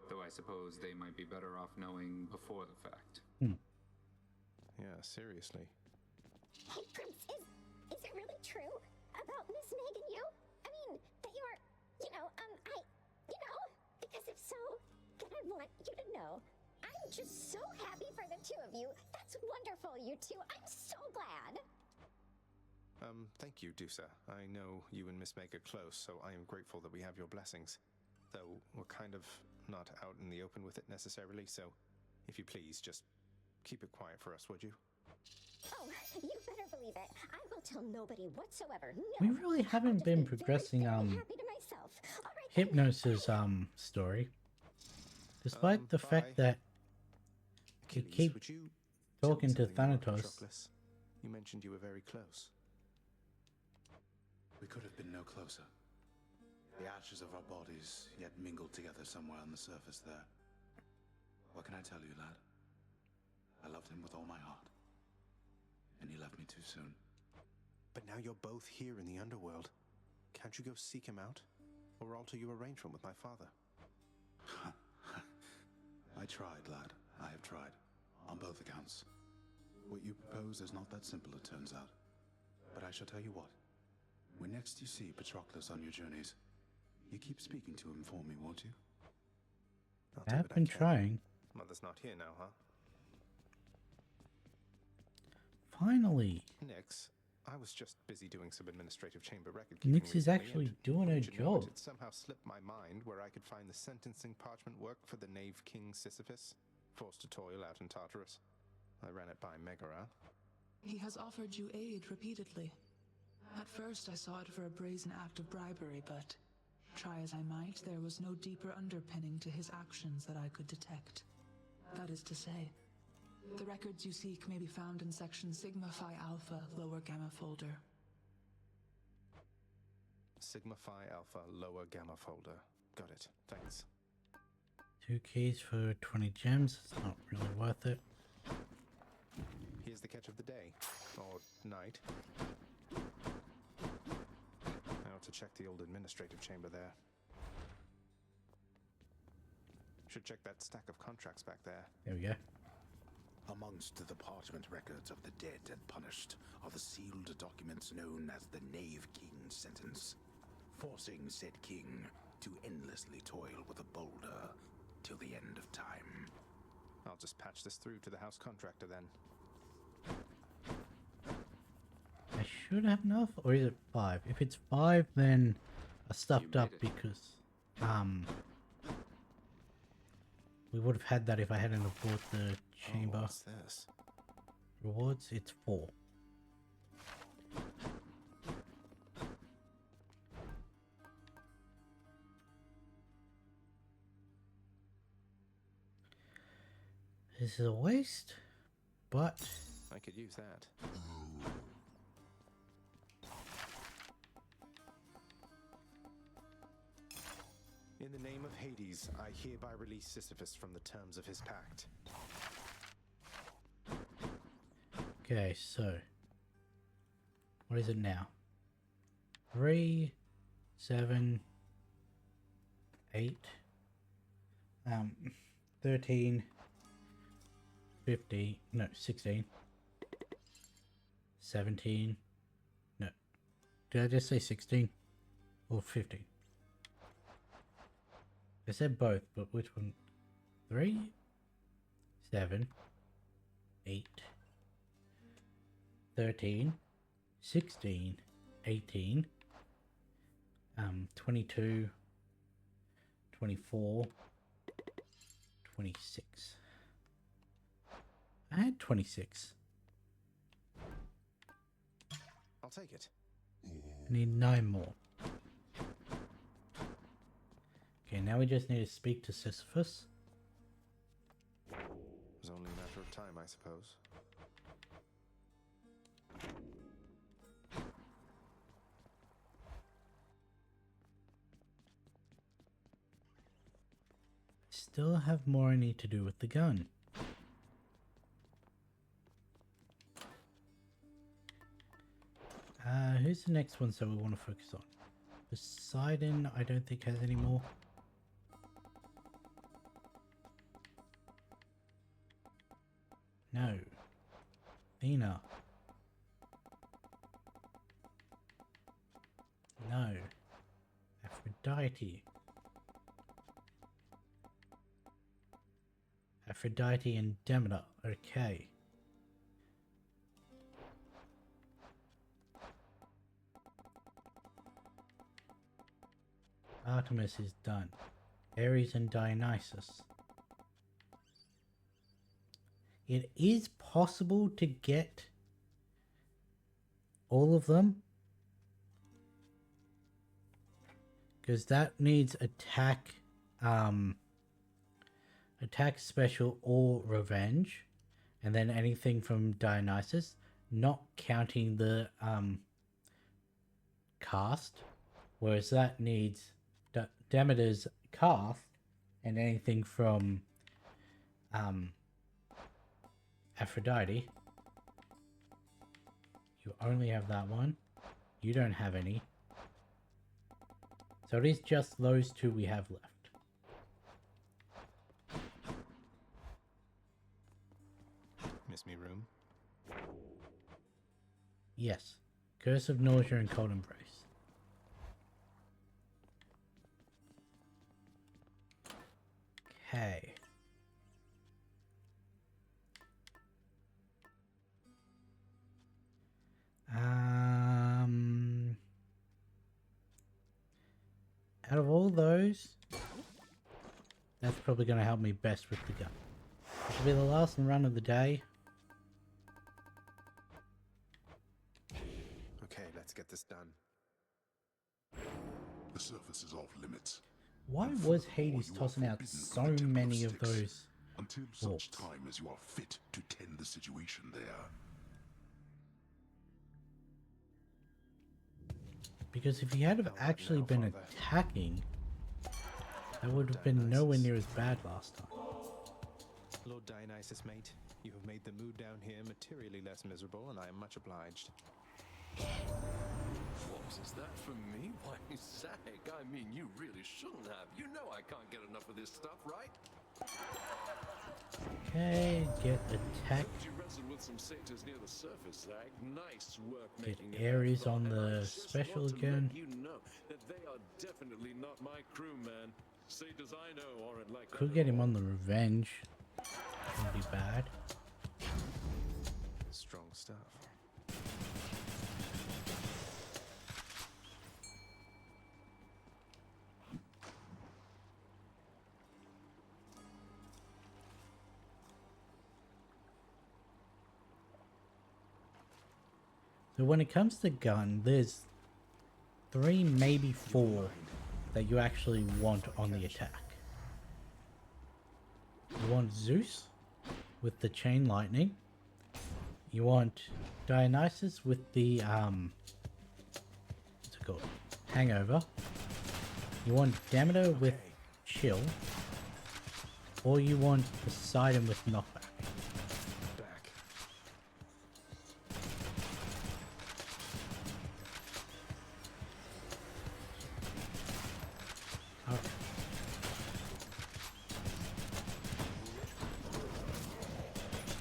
Though I suppose they might be better off knowing before the fact. Yeah, seriously. Hey, Prince, is it really true about Miss Meg and you? I mean, that you're, because if so, then I want you to know I'm just so happy for the two of you. That's wonderful, you two. I'm so glad. Thank you, Dusa. I know you and Miss Meg are close, so I am grateful that we have your blessings. Though we're kind of not out in the open with it necessarily, so if you please, just keep it quiet for us, would you? Oh, you better believe it. I will tell nobody whatsoever. No, We really haven't been progressing happy to myself. All right, Hypnos's story. Despite the fact that you Achilles, keep would you talking to tell me something about Thanatos. Patroclus? You mentioned you were very close. We could have been no closer. The ashes of our bodies yet mingled together somewhere on the surface there. What can I tell you, lad? I loved him with all my heart. And he left me too soon. But now you're both here in the underworld. Can't you go seek him out? Or alter your arrangement with my father? I tried, lad. I have tried. On both accounts. What you propose is not that simple, it turns out. But I shall tell you what. When next you see Patroclus on your journeys, you keep speaking to him for me, won't you? I have been trying. Mother's not here now, huh? Finally, Nix, I was just busy doing some administrative chamber record keeping Nix is recently, actually and doing her wouldn't you know it, job. it somehow slipped my mind where I could find the sentencing parchment work for the knave king Sisyphus, forced to toil out in Tartarus. I ran it by Megara. He has offered you aid repeatedly. At first I saw it for a brazen act of bribery, but try as I might, there was no deeper underpinning to his actions that I could detect. That is to say, the records you seek may be found in section Sigma Phi Alpha, lower gamma folder. Sigma Phi Alpha lower gamma folder. Got it. Thanks. 2 keys for 20 gems. It's not really worth it. Here's the catch of the day. Or night. I ought to check the old administrative chamber there. Should check that stack of contracts back there. There we go. Amongst the parchment records of the dead and punished are the sealed documents known as the Knave King's sentence, forcing said king to endlessly toil with a boulder till the end of time. I'll just patch this through to the house contractor then. I should have enough, or is it 5? If it's 5, then I stuffed up because we would have had that if I hadn't have bought the chamber. Oh, what's this? Rewards, it's 4. This is a waste, but I could use that. In the name of Hades, I hereby release Sisyphus from the terms of his pact. okay, so what is it now? 3, 7, 8, 13, 15, no, 16, 17, no, did I just say 16 or 15? I said both, but which one? 3, 7, 8, 13, 16, 18, 22, 24, 26. I had 26. I'll take it. I need 9 more. Okay, now we just need to speak to Sisyphus. It was only a matter of time, I suppose. Still have more I need to do with the gun. Who's the next one so we want to focus on? Poseidon, I don't think has any more. No. Athena. No. Aphrodite. Aphrodite and Demeter. Okay. Artemis is done. Ares and Dionysus. It is possible to get all of them, because that needs attack, attack special or revenge, and then anything from Dionysus, not counting the cast, whereas that needs Demeter's cast and anything from Aphrodite. You only have that one. You don't have any. So it is just those two we have left. Miss me room? Yes. Curse of Nausea and Cold Embrace. Okay. Out of all those, that's probably going to help me best with the gun. This will be the last run of the day. Okay, let's get this done. The surface is off limits. Why was Hades tossing out so many of those until such time as you are fit to tend the situation there? Because if he had have actually been attacking, that would have been nowhere near as bad last time. Lord Dionysus, mate, you have made the mood down here materially less miserable, and I am much obliged. What is that from me? Why, Zach, I mean, you really shouldn't have. You know I can't get enough of this stuff, right? Okay, get attack. You wrestled with some satyrs near the surface, Zach. Nice work Get making Ares on the special again. You know that they are definitely not my crew, man. Satyrs I know aren't like Could get him on the revenge. Wouldn't be bad. Strong stuff. So when it comes to gun, there's 3, maybe 4 that you actually want on the attack. You want Zeus with the chain lightning. You want Dionysus with the what's it called? Hangover. You want Demeter with chill. Or you want Poseidon with knockback.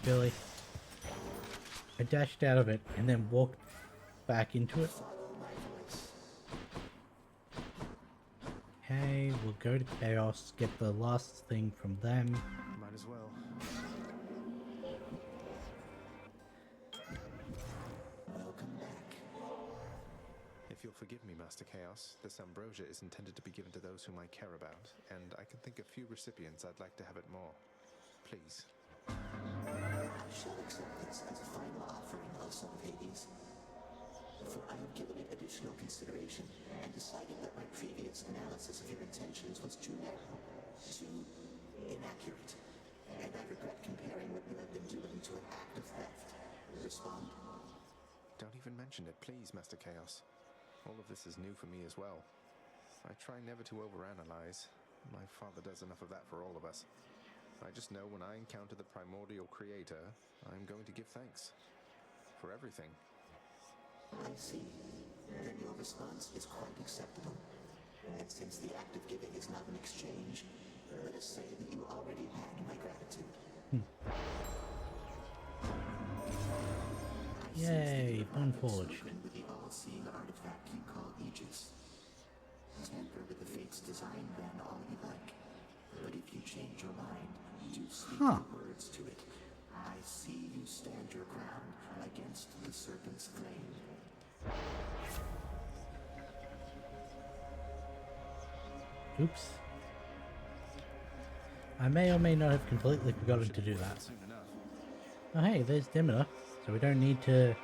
Billy. I dashed out of it and then walked back into it. Okay, we'll go to Chaos, get the last thing from them. Might as well. Welcome back. If you'll forgive me, Master Chaos, this ambrosia is intended to be given to those whom I care about, and I can think of few recipients I'd like to have it more. Please. I shall accept this as a final offering of Son of Hades, for I have given it additional consideration and decided that my previous analysis of your intentions was too narrow, too inaccurate, and I regret comparing what you have been doing to an act of theft. Respond? Don't even mention it, please, Master Chaos. All of this is new for me as well. I try never to overanalyze. My father does enough of that for all of us. I just know when I encounter the primordial creator, I'm going to give thanks. For everything. I see. Then your response is quite acceptable. And since the act of giving is not an exchange, let us say that you already had my gratitude. Yay, Unforged. With the all-seeing artifact you call Aegis. Tamper with the fate's design then all you like. But if you change your mind, do speak Huh. the words to it. I see you stand your ground against the serpent's flame. Oops. I may or may not have completely forgotten to do that. Soon enough. Oh hey, there's Demeter, so we don't need to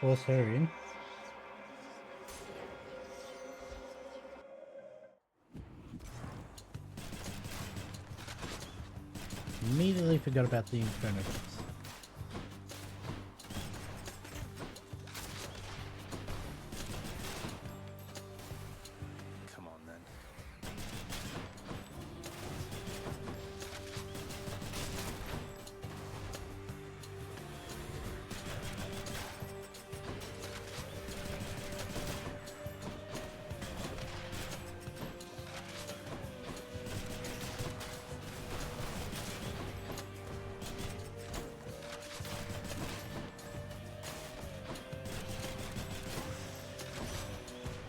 force her in. Immediately forgot about the Inferno Box. Come on then.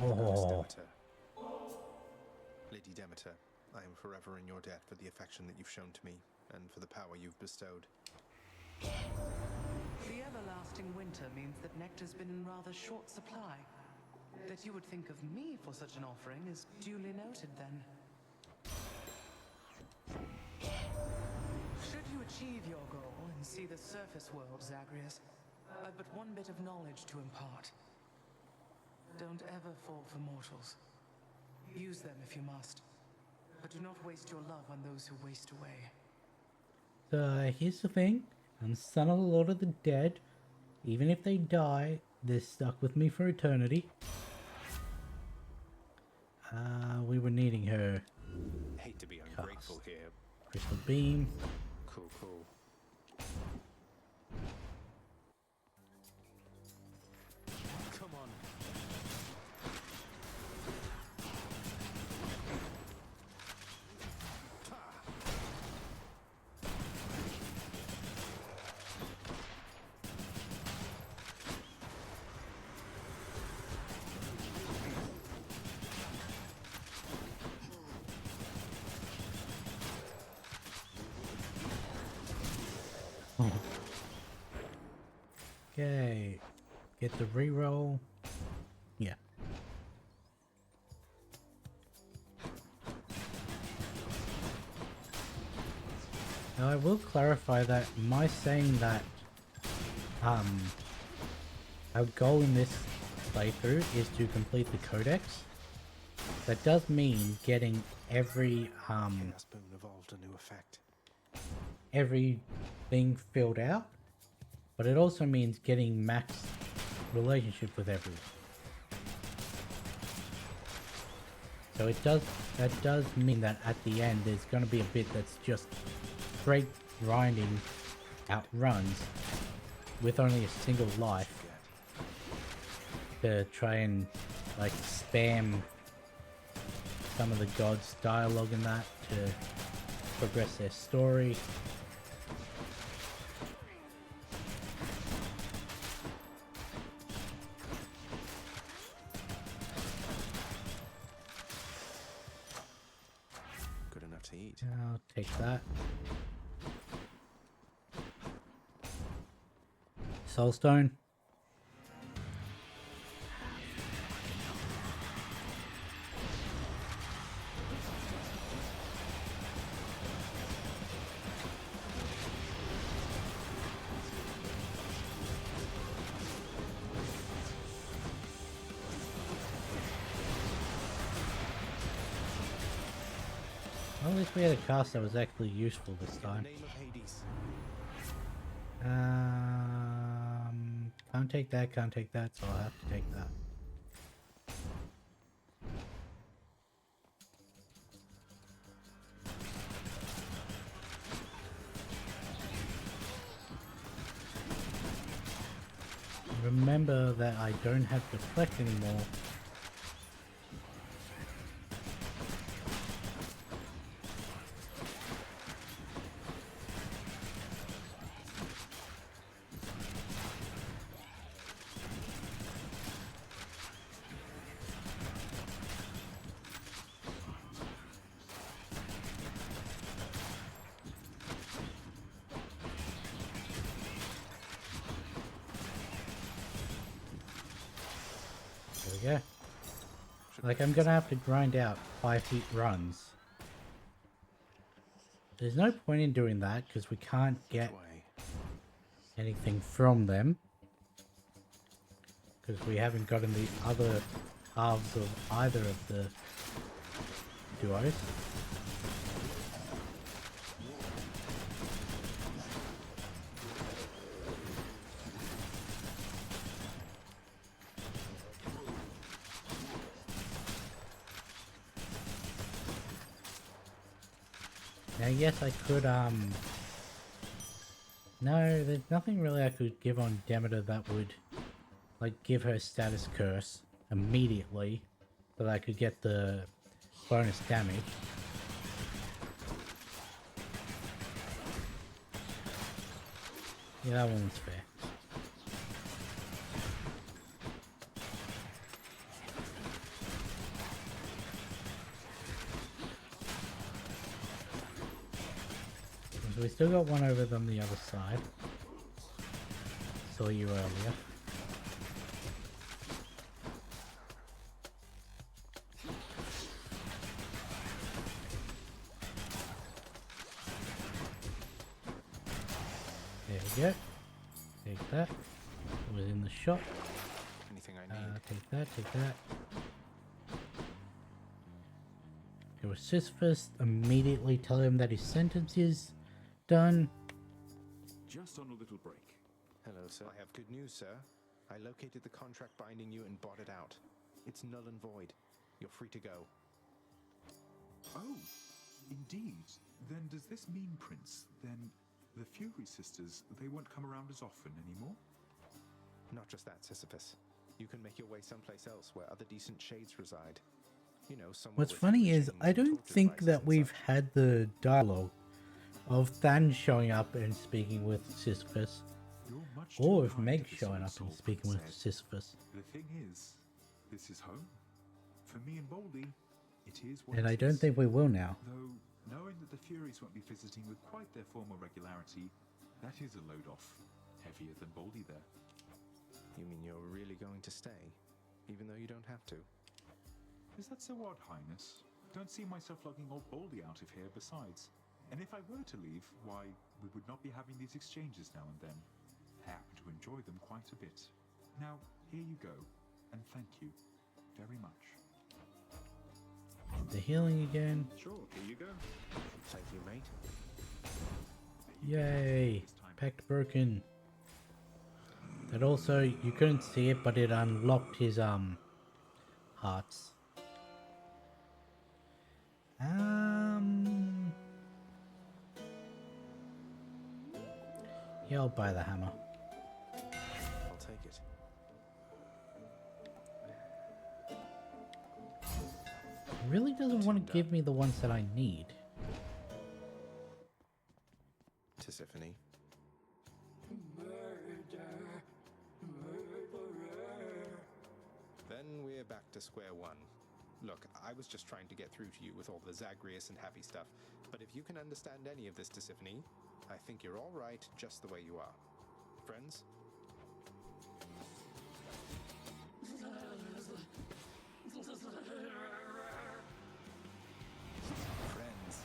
Oh. Demeter. Lady Demeter, I am forever in your debt for the affection that you've shown to me, and for the power you've bestowed. The everlasting winter means that nectar's been in rather short supply. That you would think of me for such an offering is duly noted then. Should you achieve your goal and see the surface world, Zagreus, I've but one bit of knowledge to impart. Don't ever fall for mortals. Use them if you must, but do not waste your love on those who waste away. So here's the thing, I'm son of the Lord of the Dead. Even if they die, they're stuck with me for eternity. We were needing her. Hate to be ungrateful here. Crystal Beam. Cool, cool. Come on. Okay, get the reroll. Yeah. Now I will clarify that my saying that our goal in this playthrough is to complete the codex. That does mean getting every Chaos Boon evolved a new effect. everything filled out, but it also means getting max relationship with everyone. So that does mean that at the end there's going to be a bit that's just straight grinding out runs with only a single life to try and like spam some of the gods' dialogue in that to progress their story. Good enough to eat. I'll take that. Soulstone. Well, at least we had a cast that was actually useful this time. Name of Hades. Can't take that, so I'll have to take that. Remember that I don't have deflect anymore. we go. Like, I'm gonna have to grind out 5 feet runs. There's no point in doing that because we can't get anything from them. Because we haven't gotten the other halves of either of the duos. Now, yes, I could, no, there's nothing really I could give on Demeter that would, like, give her status curse immediately, so that I could get the bonus damage. Yeah, that one was fair. So we still got one over on the other side. Saw you earlier. There we go. Take that. It was in the shop. Anything I need. Take that, take that. Go to Sisyphus, immediately tell him that his sentence is done. Just on a little break. Hello, sir. I have good news, sir. I located the contract binding you and bought it out. It's null and void. You're free to go. Oh, indeed. Then does this mean, Prince, then the Fury Sisters, they won't come around as often anymore? Not just that, Sisyphus. You can make your way someplace else where other decent shades reside. You know, somewhere. What's funny is, I don't think that we've had the dialogue of Than showing up and speaking with Sisyphus, or of Meg showing up and speaking with Sisyphus. The thing is, this is home. For me and Baldy, it is what And it I don't is. think we will now. Though, knowing that the Furies won't be visiting with quite their former regularity, that is a load off. Heavier than Baldy there. You mean you're really going to stay, even though you don't have to? Is that so odd, Highness? Don't see myself lugging old Baldy out of here besides. And if I were to leave, why, we would not be having these exchanges now and then. I happen to enjoy them quite a bit. Now, here you go, and thank you very much. The healing again. Sure, here you go. Thank you, mate. Yay! Pact broken. That also, you couldn't see it, but it unlocked his, hearts. Yeah, I'll buy the hammer. I'll take it. It really doesn't want to give me the ones that I need. Tisiphone. Then we're back to square one. Look, I was just trying to get through to you with all the Zagreus and happy stuff, but if you can understand any of this, Tisiphone, I think you're all right just the way you are. Friends? Friends.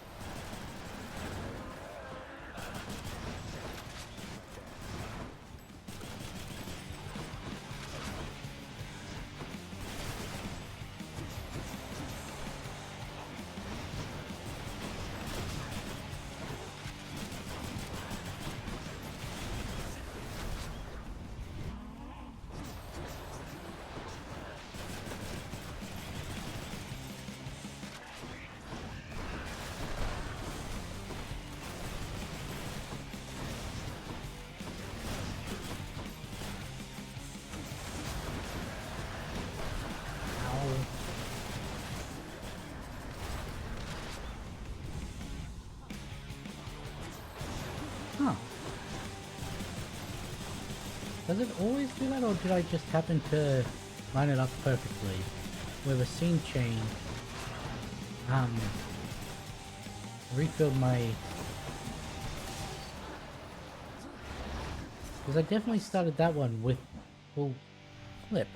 Huh. Does it always do that, or did I just happen to line it up perfectly? Where the scene chain refilled my... Because I definitely started that one with... Well, flip.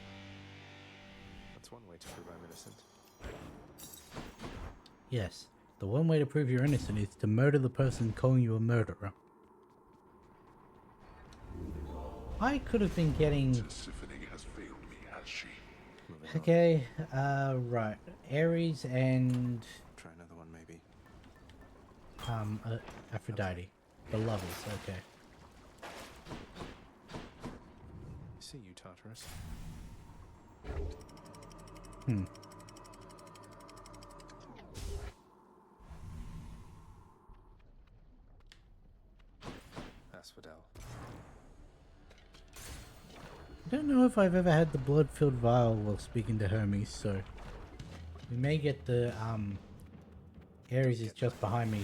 Yes, the one way to prove you're innocent is to murder the person calling you a murderer. I could have been getting... Tisiphone has failed me, has she? Okay, right. Ares and... Try another one, maybe. Aphrodite. The lovers, okay. See you, Tartarus. Asphodel. I don't know if I've ever had the blood-filled vial while speaking to Hermes, so... We may get the, Ares is just behind me.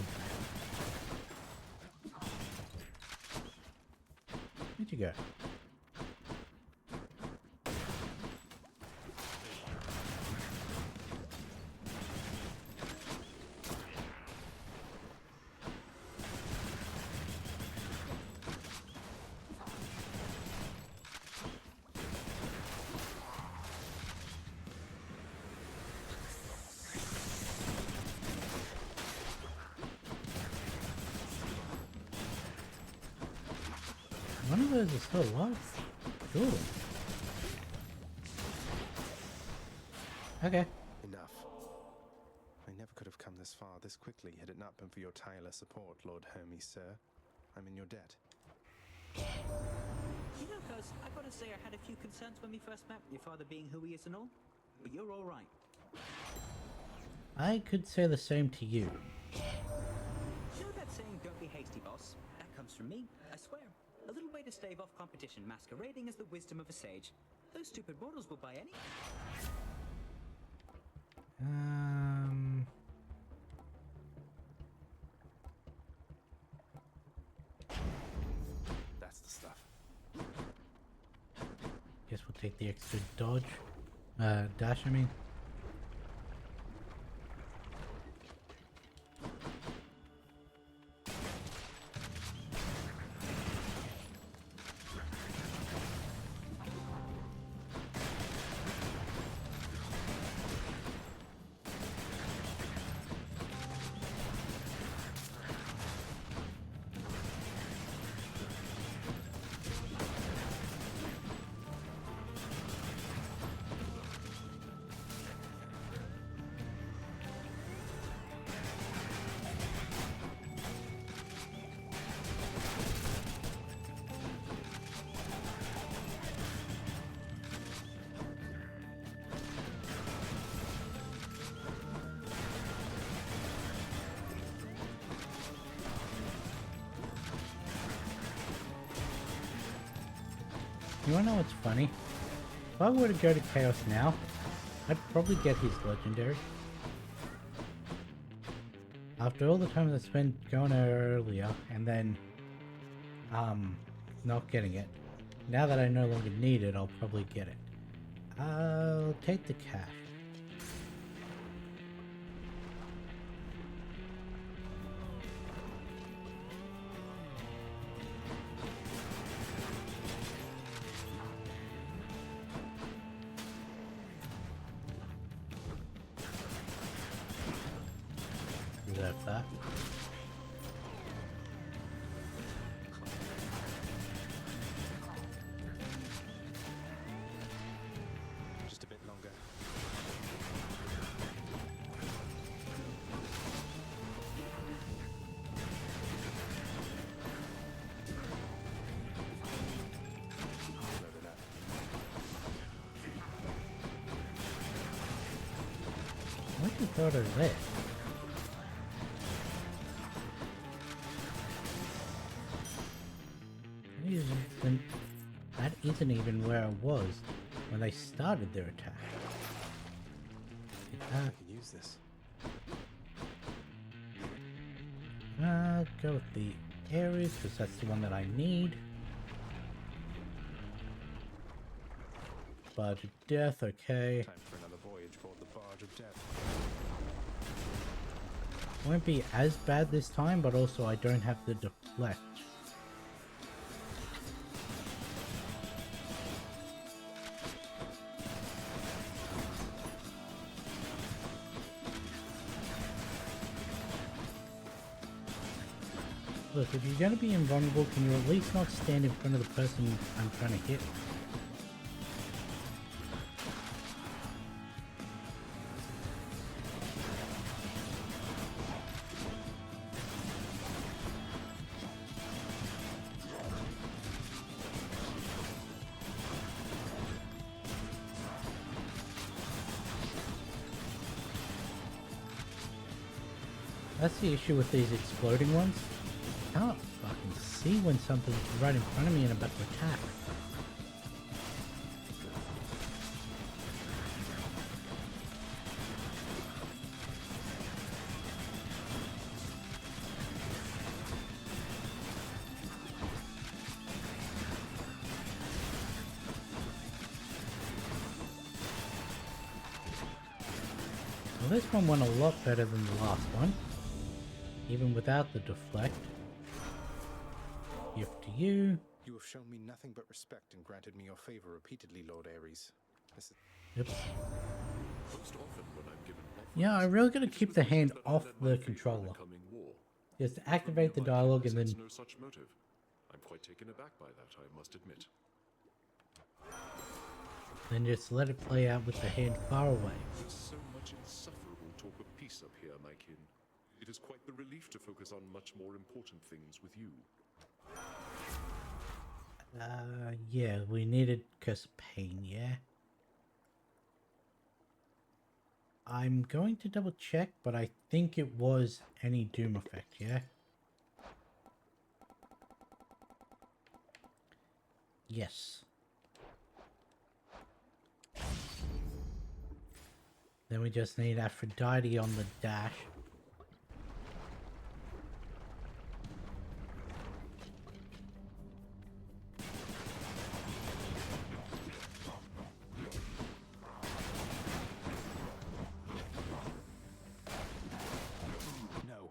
Where'd you go? One of those is still alive. Cool. Okay. Enough. I never could have come this far this quickly had it not been for your tireless support, Lord Hermes, sir. I'm in your debt. You know, cuz, I gotta say I had a few concerns when we first met, your father being who he is and all, but you're alright. I could say the same to you. You know that saying, don't be hasty, boss? That comes from me, I swear. A little way to stave off competition masquerading as the wisdom of a sage. Those stupid mortals will buy any... That's the stuff. Guess we'll take the extra dodge. Dash, I mean. You wanna know what's funny? If I were to go to Chaos now, I'd probably get his legendary. After all the times I spent going there earlier and then not getting it. Now that I no longer need it, I'll probably get it. I'll take the cash. Reserve that. Just a bit longer. Load it up. What you thought of this? That isn't even where I was when they started their attack. I can use this. Go with the Ares because that's the one that I need. Barge of Death, okay. Time for another voyage aboard the Barge of Death. Won't be as bad this time, but also I don't have to deflect. Look, if you're going to be invulnerable, can you at least not stand in front of the person I'm trying to hit? That's the issue with these exploding ones. I can't fucking see when something's right in front of me and about to attack. Well, this one went a lot better than the last one. Even without the deflect. Gift to you. You have shown me nothing but respect and granted me your favor repeatedly, Lord Ares. This is... Oops. Most often when I'm given offerings, Yeah, I really gotta keep the hand off the controller. Just activate the dialogue and then... no such motive. I'm quite taken aback by that, I must admit. Then just let it play out with the hand far away. There's so much insufferable talk of peace up here, my kin. It is quite the relief to focus on much more important things with you. Yeah, we needed Curse of Pain, yeah? I'm going to double check, but I think it was any Doom effect, yeah? Yes. Then we just need Aphrodite on the dash. No.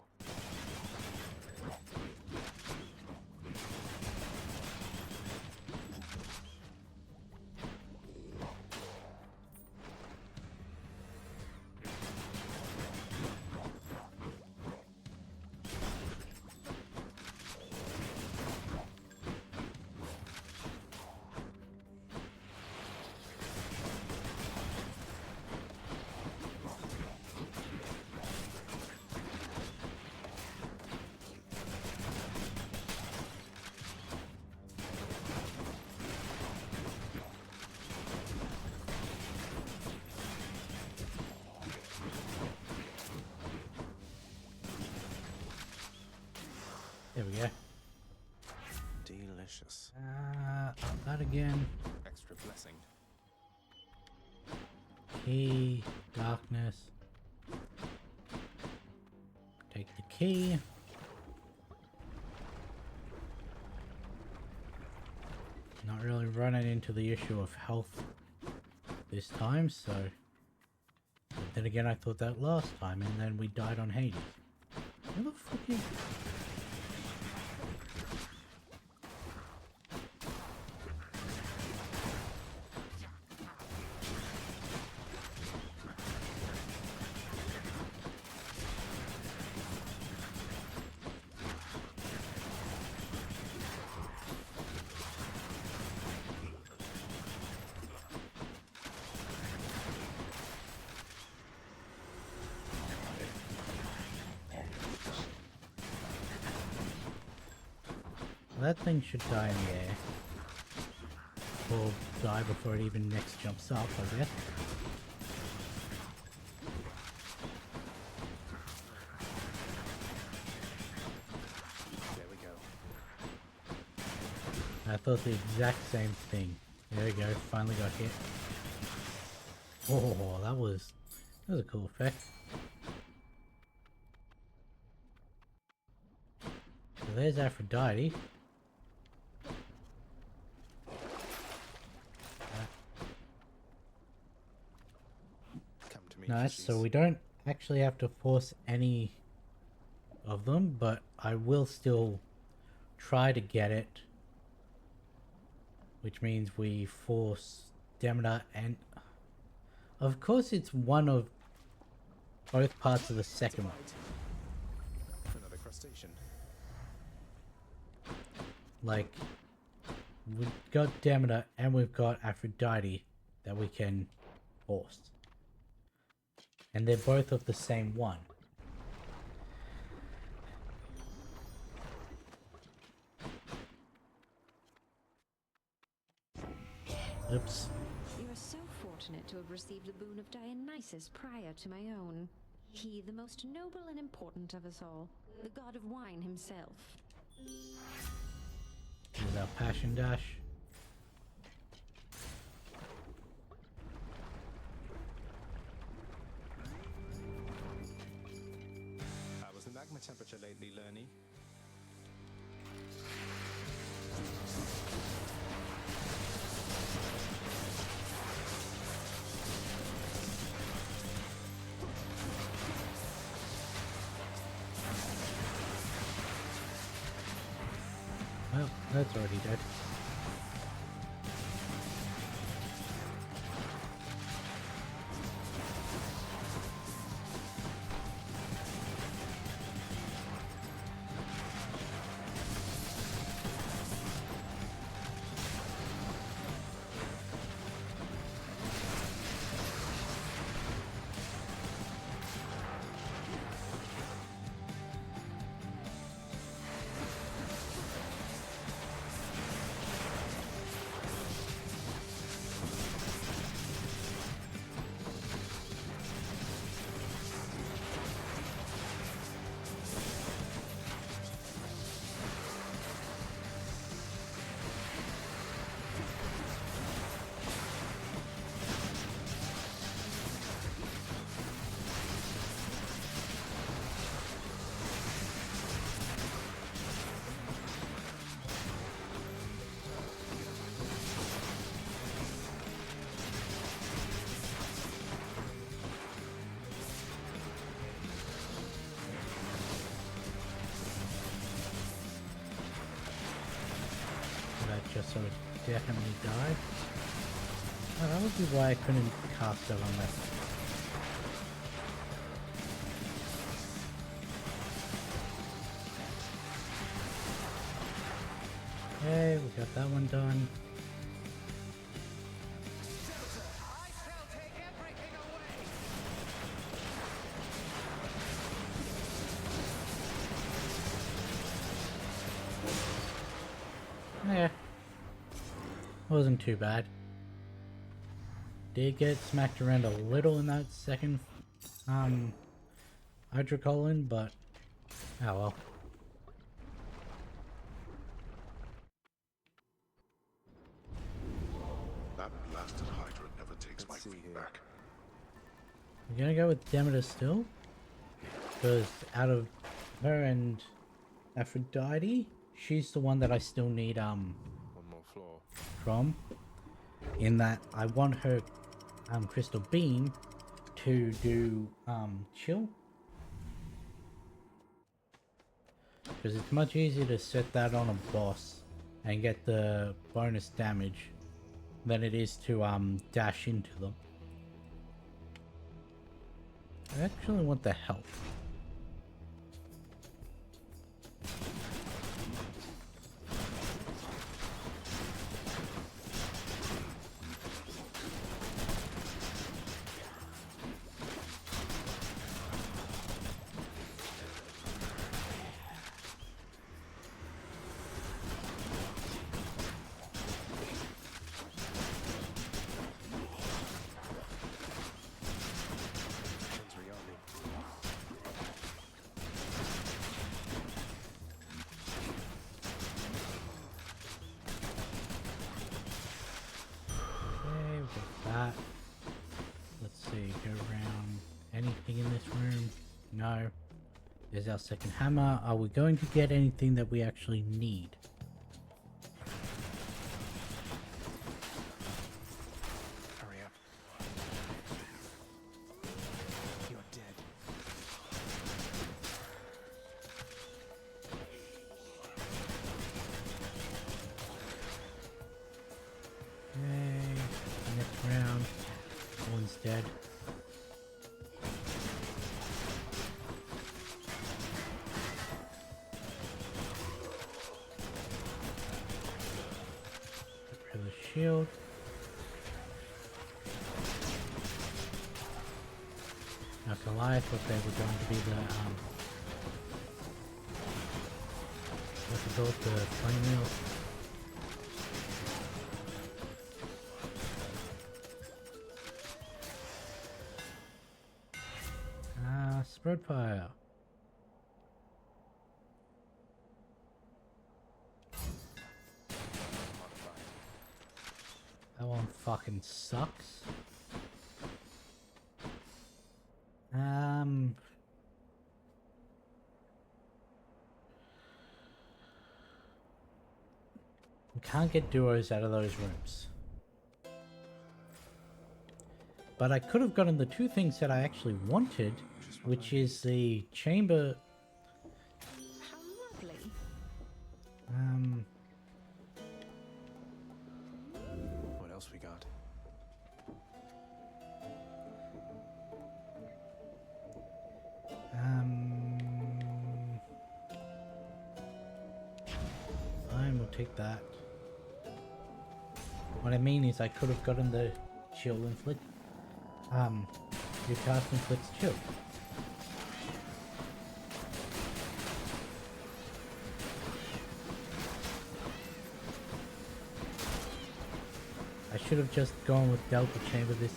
There we go. Delicious. That again. Extra blessing. Key, darkness. Take the key. Not really running into the issue of health this time, so... But then again, I thought that last time, and then we died on Hades. Where the fuck is... That thing should die in the air. Or die before it even next jumps up, I guess. There we go. I thought the exact same thing. There we go, finally got hit. Oh, that was a cool effect. So there's Aphrodite. Nice, so we don't actually have to force any of them, but I will still try to get it. Which means we force Demeter and... Of course it's one of both parts of the second one. Another crustacean. Like, we've got Demeter and we've got Aphrodite that we can force. And they're both of the same one. Oops. You are so fortunate to have received the boon of Dionysus prior to my own. He, the most noble and important of us all, the god of wine himself. Here's our passion dash. How was the magma temperature lately, Lerny? Well, that's already dead. Just so it definitely died. Oh, that would be why I couldn't cast it on that. Okay, we got that one done. Yeah. Wasn't too bad. Did get smacked around a little in that second Hydrocolon, but oh well. That blasted Hydra never takes my feet back. I'm gonna go with Demeter still, because out of her and Aphrodite, she's the one that I still need One more floor. from, in that I want her crystal beam to do chill, because it's much easier to set that on a boss and get the bonus damage than it is to dash into them. I actually want the health. That. Let's see, go around. Anything in this room? No. There's our second hammer. Are we going to get anything that we actually need? Hurry up. You're dead. Okay, next round. One's dead. for the shield. Now Goliath was they were going to be the what's it called, the flame wheels. Spread fire. That one fucking sucks. We can't get duos out of those rooms. But I could have gotten the two things that I actually wanted, which is the chamber. How lovely. What else we got? Fine, we'll take that. What I mean is I could have gotten the chill inflict. Your cast inflicts chill. I should have just gone with Delta Chamber this.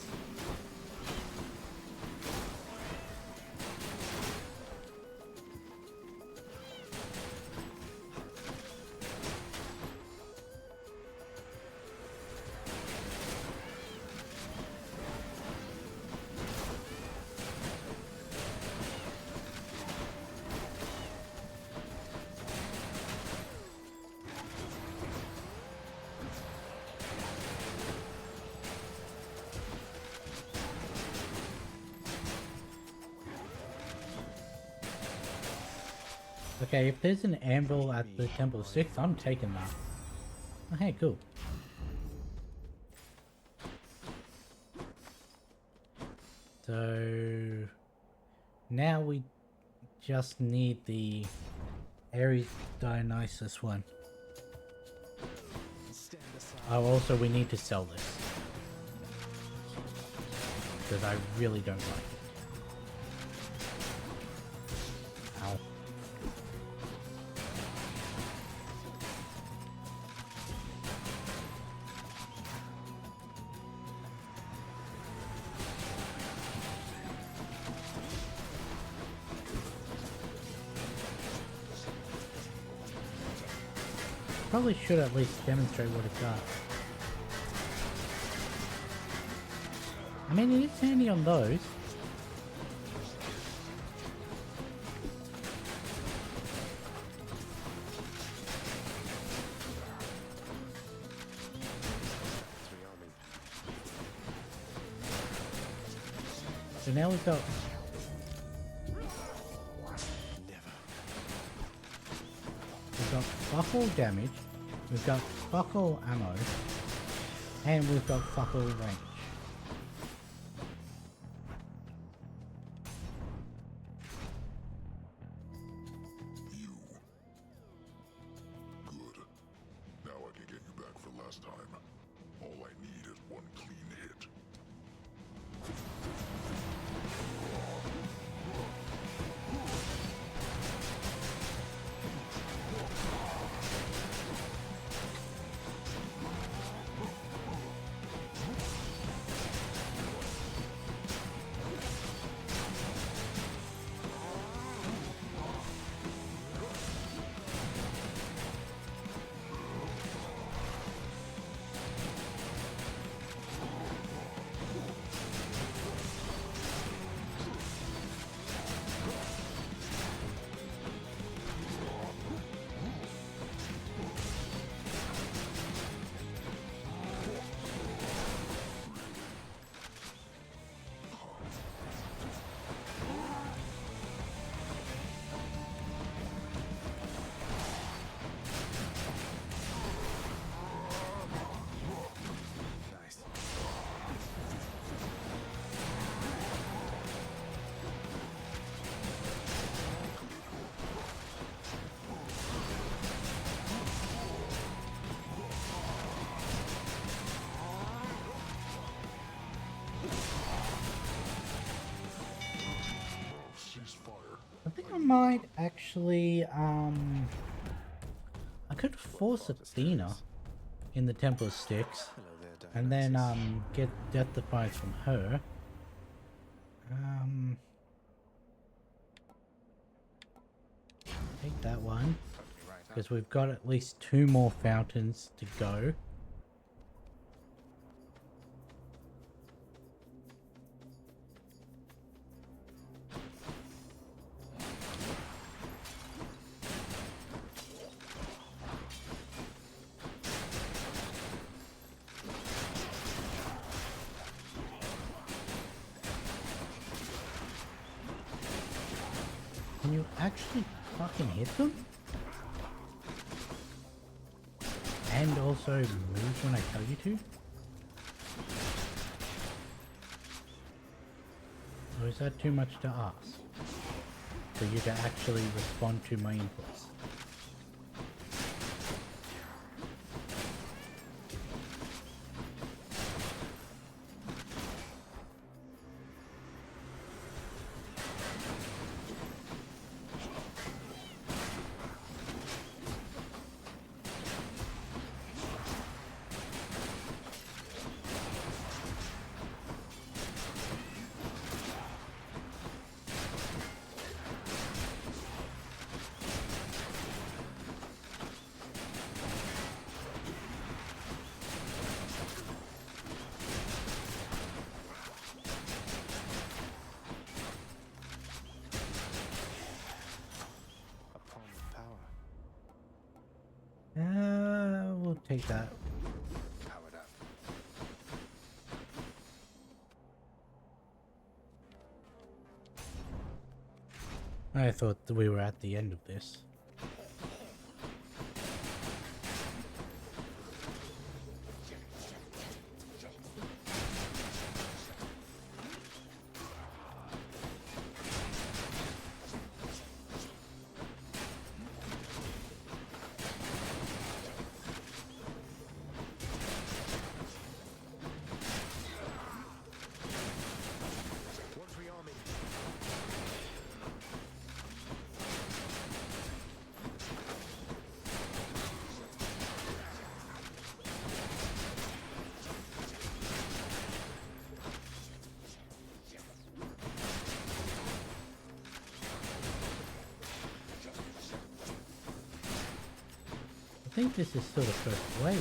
Okay, if there's an anvil at the Temple of Six, I'm taking that. Oh, hey, cool. So now we just need the Ares Dionysus one. Oh, also we need to sell this. Because I really don't like it. Ow. Probably should at least demonstrate what it does. I mean, it is handy on those. So now we've got... We've got fuck all damage, we've got fuck all ammo, and we've got fuck all range. Good. Now I can get you back for last time. All I need is one clean hit. might actually, I could force Athena in the Temple of Styx, and then, get Death Defiance from her. Take that one, because we've got at least 2 more fountains to go. Can you actually fucking hit them? And also move when I tell you to? Or is that too much to ask? For you to actually respond to my inputs? We'll take that. Powered up. I thought that we were at the end of this. I think this is still the first wave.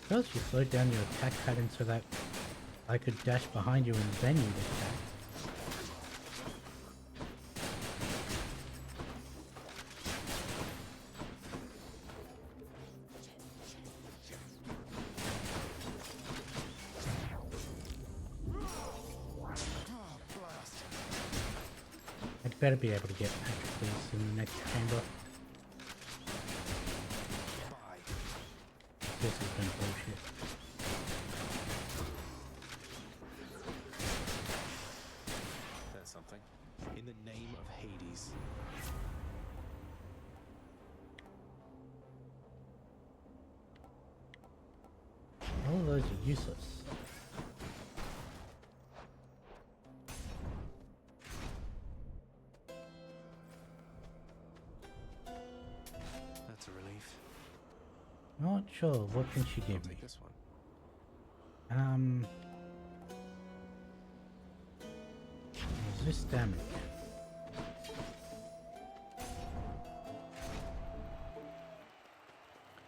Suppose you slowed down your attack pattern so that I could dash behind you and then you'd attack. I'd better be able to get Patroclus in the next chamber. This has been bullshit. There's something. In the name of Hades. All of those are useless. That's a relief. Not sure. What can she give me? Take this one. Resist damage.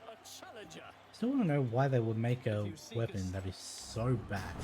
A challenger. Still want to know why they would make a weapon that is so bad.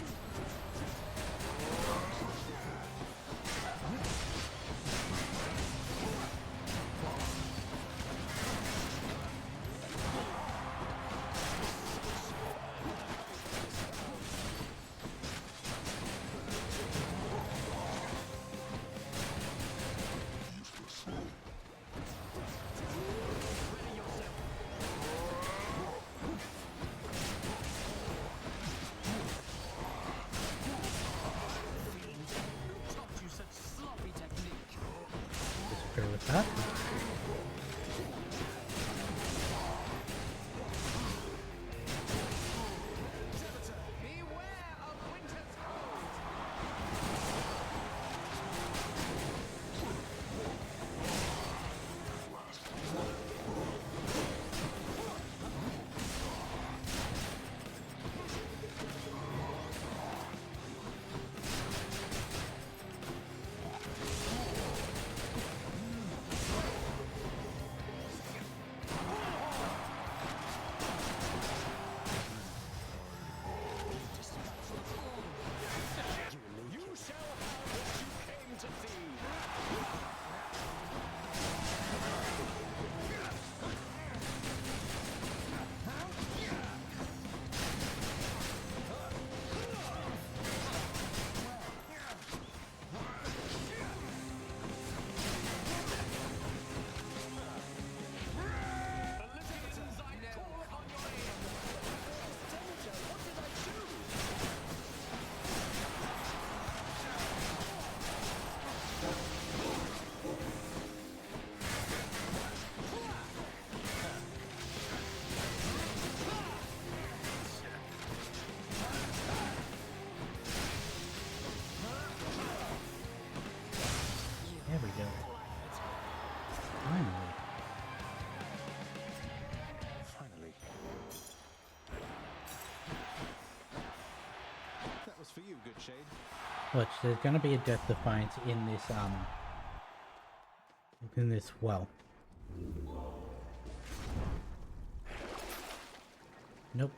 agree with that. There we go. Finally. Finally. That was for you, good shade. Watch, there's gonna be a Death Defiance in this well. Nope.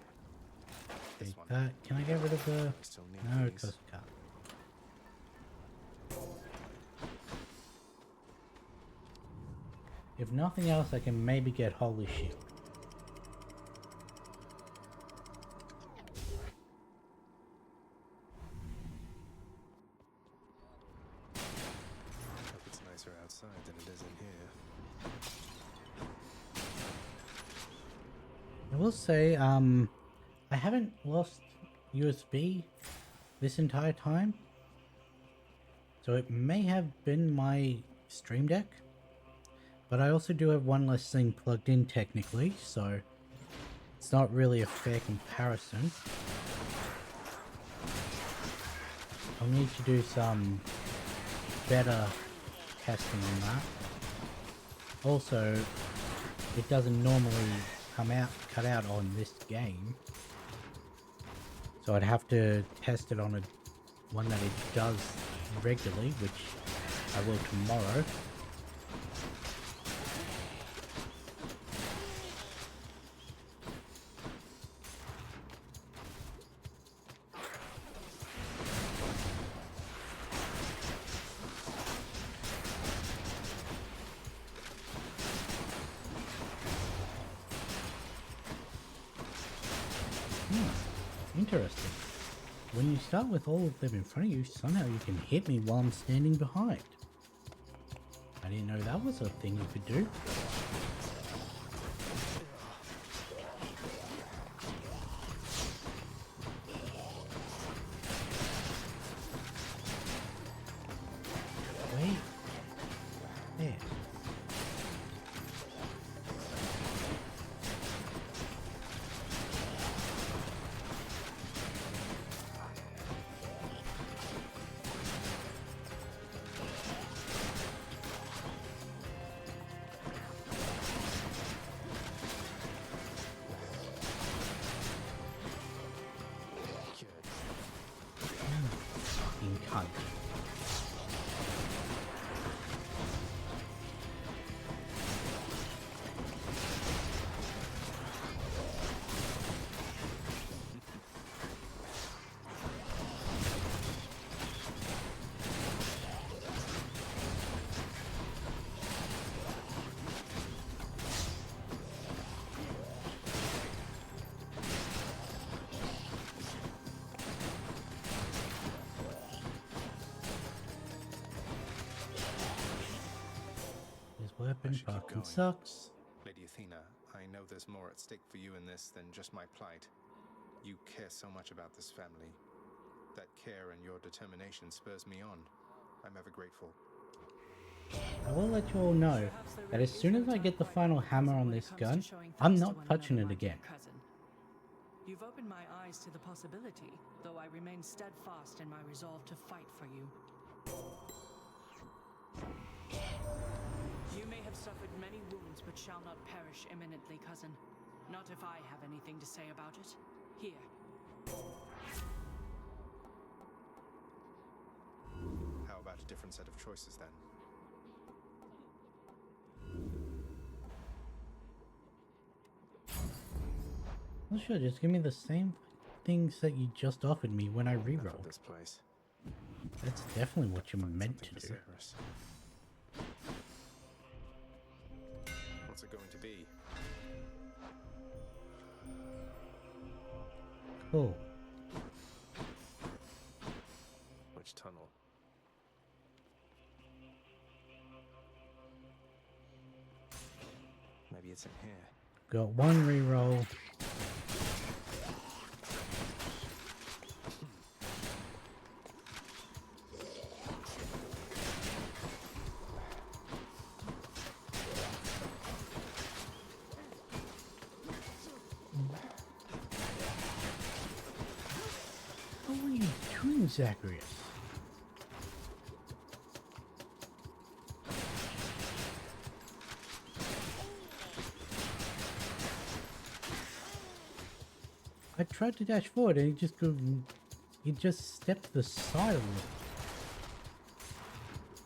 Take that. Can I get rid of the... No, of course I can't. If nothing else, I can maybe get Holy Shield. Hope it's nicer outside than it is in here. I will say, I haven't lost USB this entire time. So it may have been my Stream Deck. But I also do have one less thing plugged in technically, so it's not really a fair comparison. I'll need to do some better testing on that. Also, it doesn't normally cut out on this game. So I'd have to test it on one that it does regularly, which I will tomorrow. Interesting. When you start with all of them in front of you, somehow you can hit me while I'm standing behind. I didn't know that was a thing you could do. Wait. There. Cunt. Weapon fucking sucks. Lady Athena, I know there's more at stake for you in this than just my plight. You care so much about this family. That care and your determination spurs me on. I'm ever grateful. I will let you all know that as soon as I get the final hammer on this gun, I'm not touching it again. You've opened my eyes to the possibility, though I remain steadfast in my resolve to fight for you. You may have suffered many wounds, but shall not perish imminently, cousin. Not if I have anything to say about it. Here. How about a different set of choices then? Well, sure, just give me the same things that you just offered me when I rerolled. This place. That's definitely what you meant to do. What's it going to be? Cool. Which tunnel? Maybe it's in here. Got one reroll. What are you doing, Zacharias? I tried to dash forward and he just stepped to the side of it.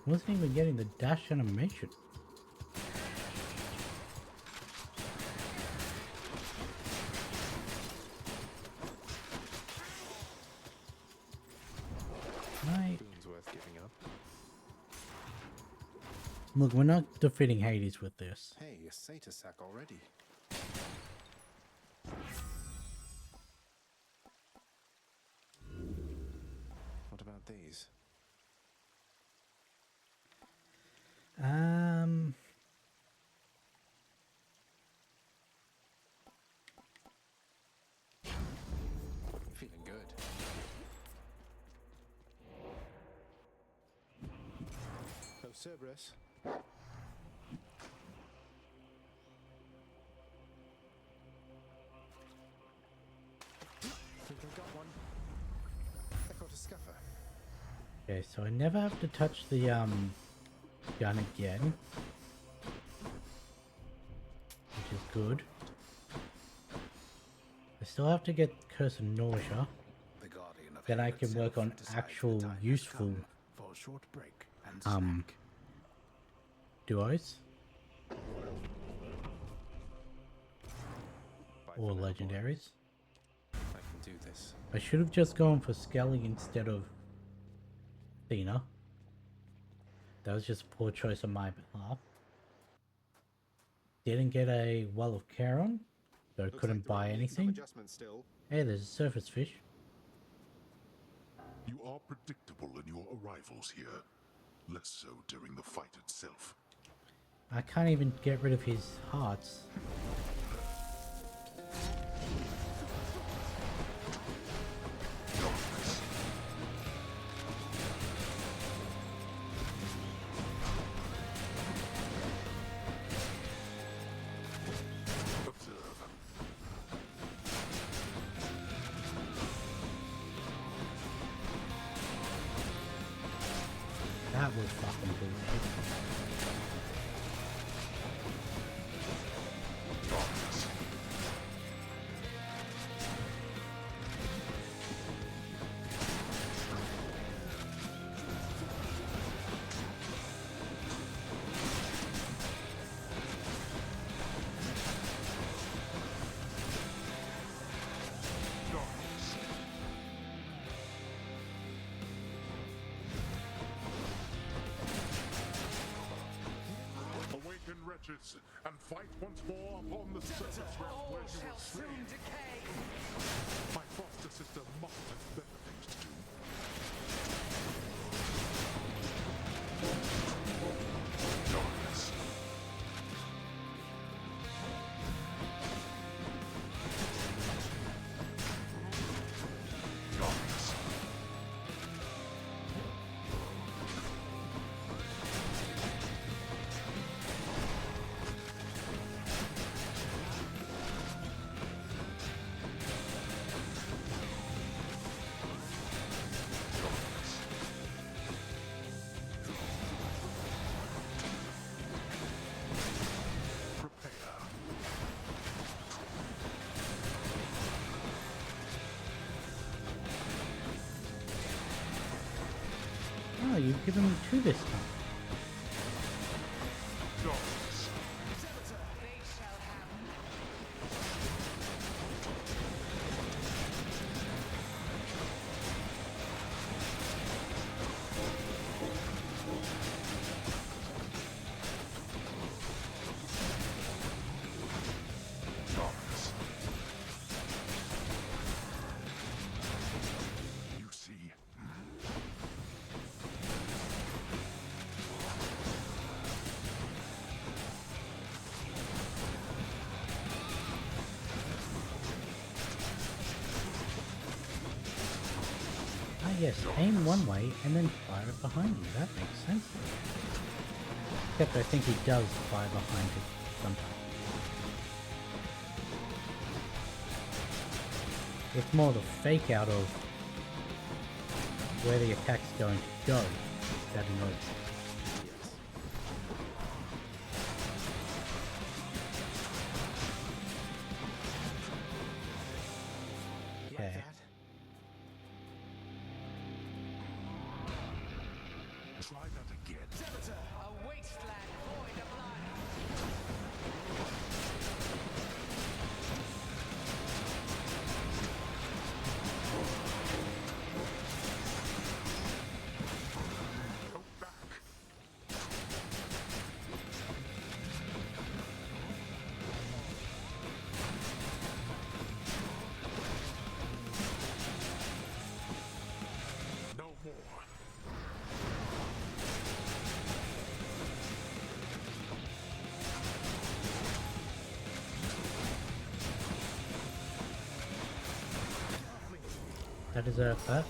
Wasn't even getting the dash animation. Boon's worth giving up. Look, we're not defeating Hades with this. Hey, a Satyr sack already. What about these? Feeling good. Oh, Cerberus. Think I got one. I got a scuffer. Okay, so I never have to touch the gun again, which is good. I still have to get Curse of Nausea. Then I can work on actual useful for a short break and duos or legendaries. I can do this. I should have just gone for Skelly instead of Athena. That was just a poor choice on my behalf. Didn't get a Well of Charon, so I couldn't buy anything. Hey, there's a surface fish. You are predictable in your arrivals here. Less so during the fight itself. I can't even get rid of his hearts. That was fucking bullshit. Awaken, wretches, and fight once more upon the surface realm where you will soon decay. My foster sister must have better things to do. Darkness. Darkness. Oh, you've given me 2 this time. Yes, aim one way and then fire it behind you. That makes sense. Except I think he does fire behind it sometimes. It's more the fake out of where the attack's going to go that annoys me. I deserve that.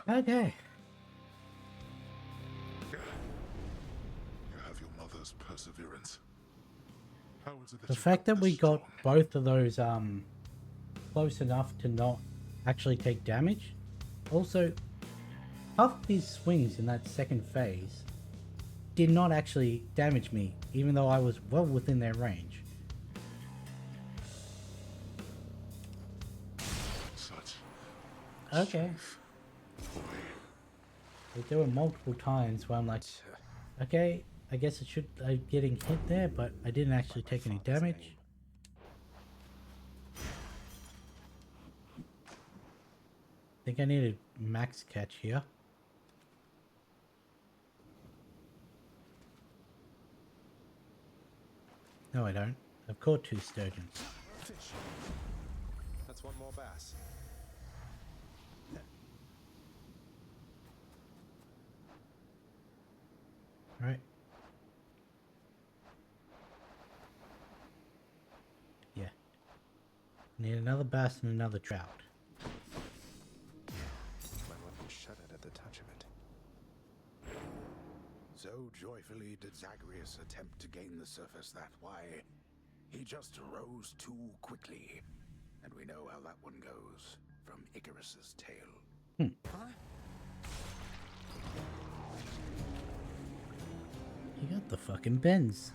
Okay. You have your mother's perseverance. How is it that The you fact got that we this got both of those close enough to not actually take damage. Also, half of these swings in that second phase did not actually damage me, even though I was well within their range. Okay. Like, there were multiple times where I'm like, okay, I guess it should getting hit there, but I didn't actually take any damage. I think I needed max catch here. No, I don't. I've caught 2 sturgeons. Fish. That's one more bass. Right. Yeah. Need another bass and another trout. My weapon shuddered at the touch of it. So joyfully did Zagreus attempt to gain the surface that why he just rose too quickly. And we know how that one goes from Icarus's tale. Huh? You got the fucking bends.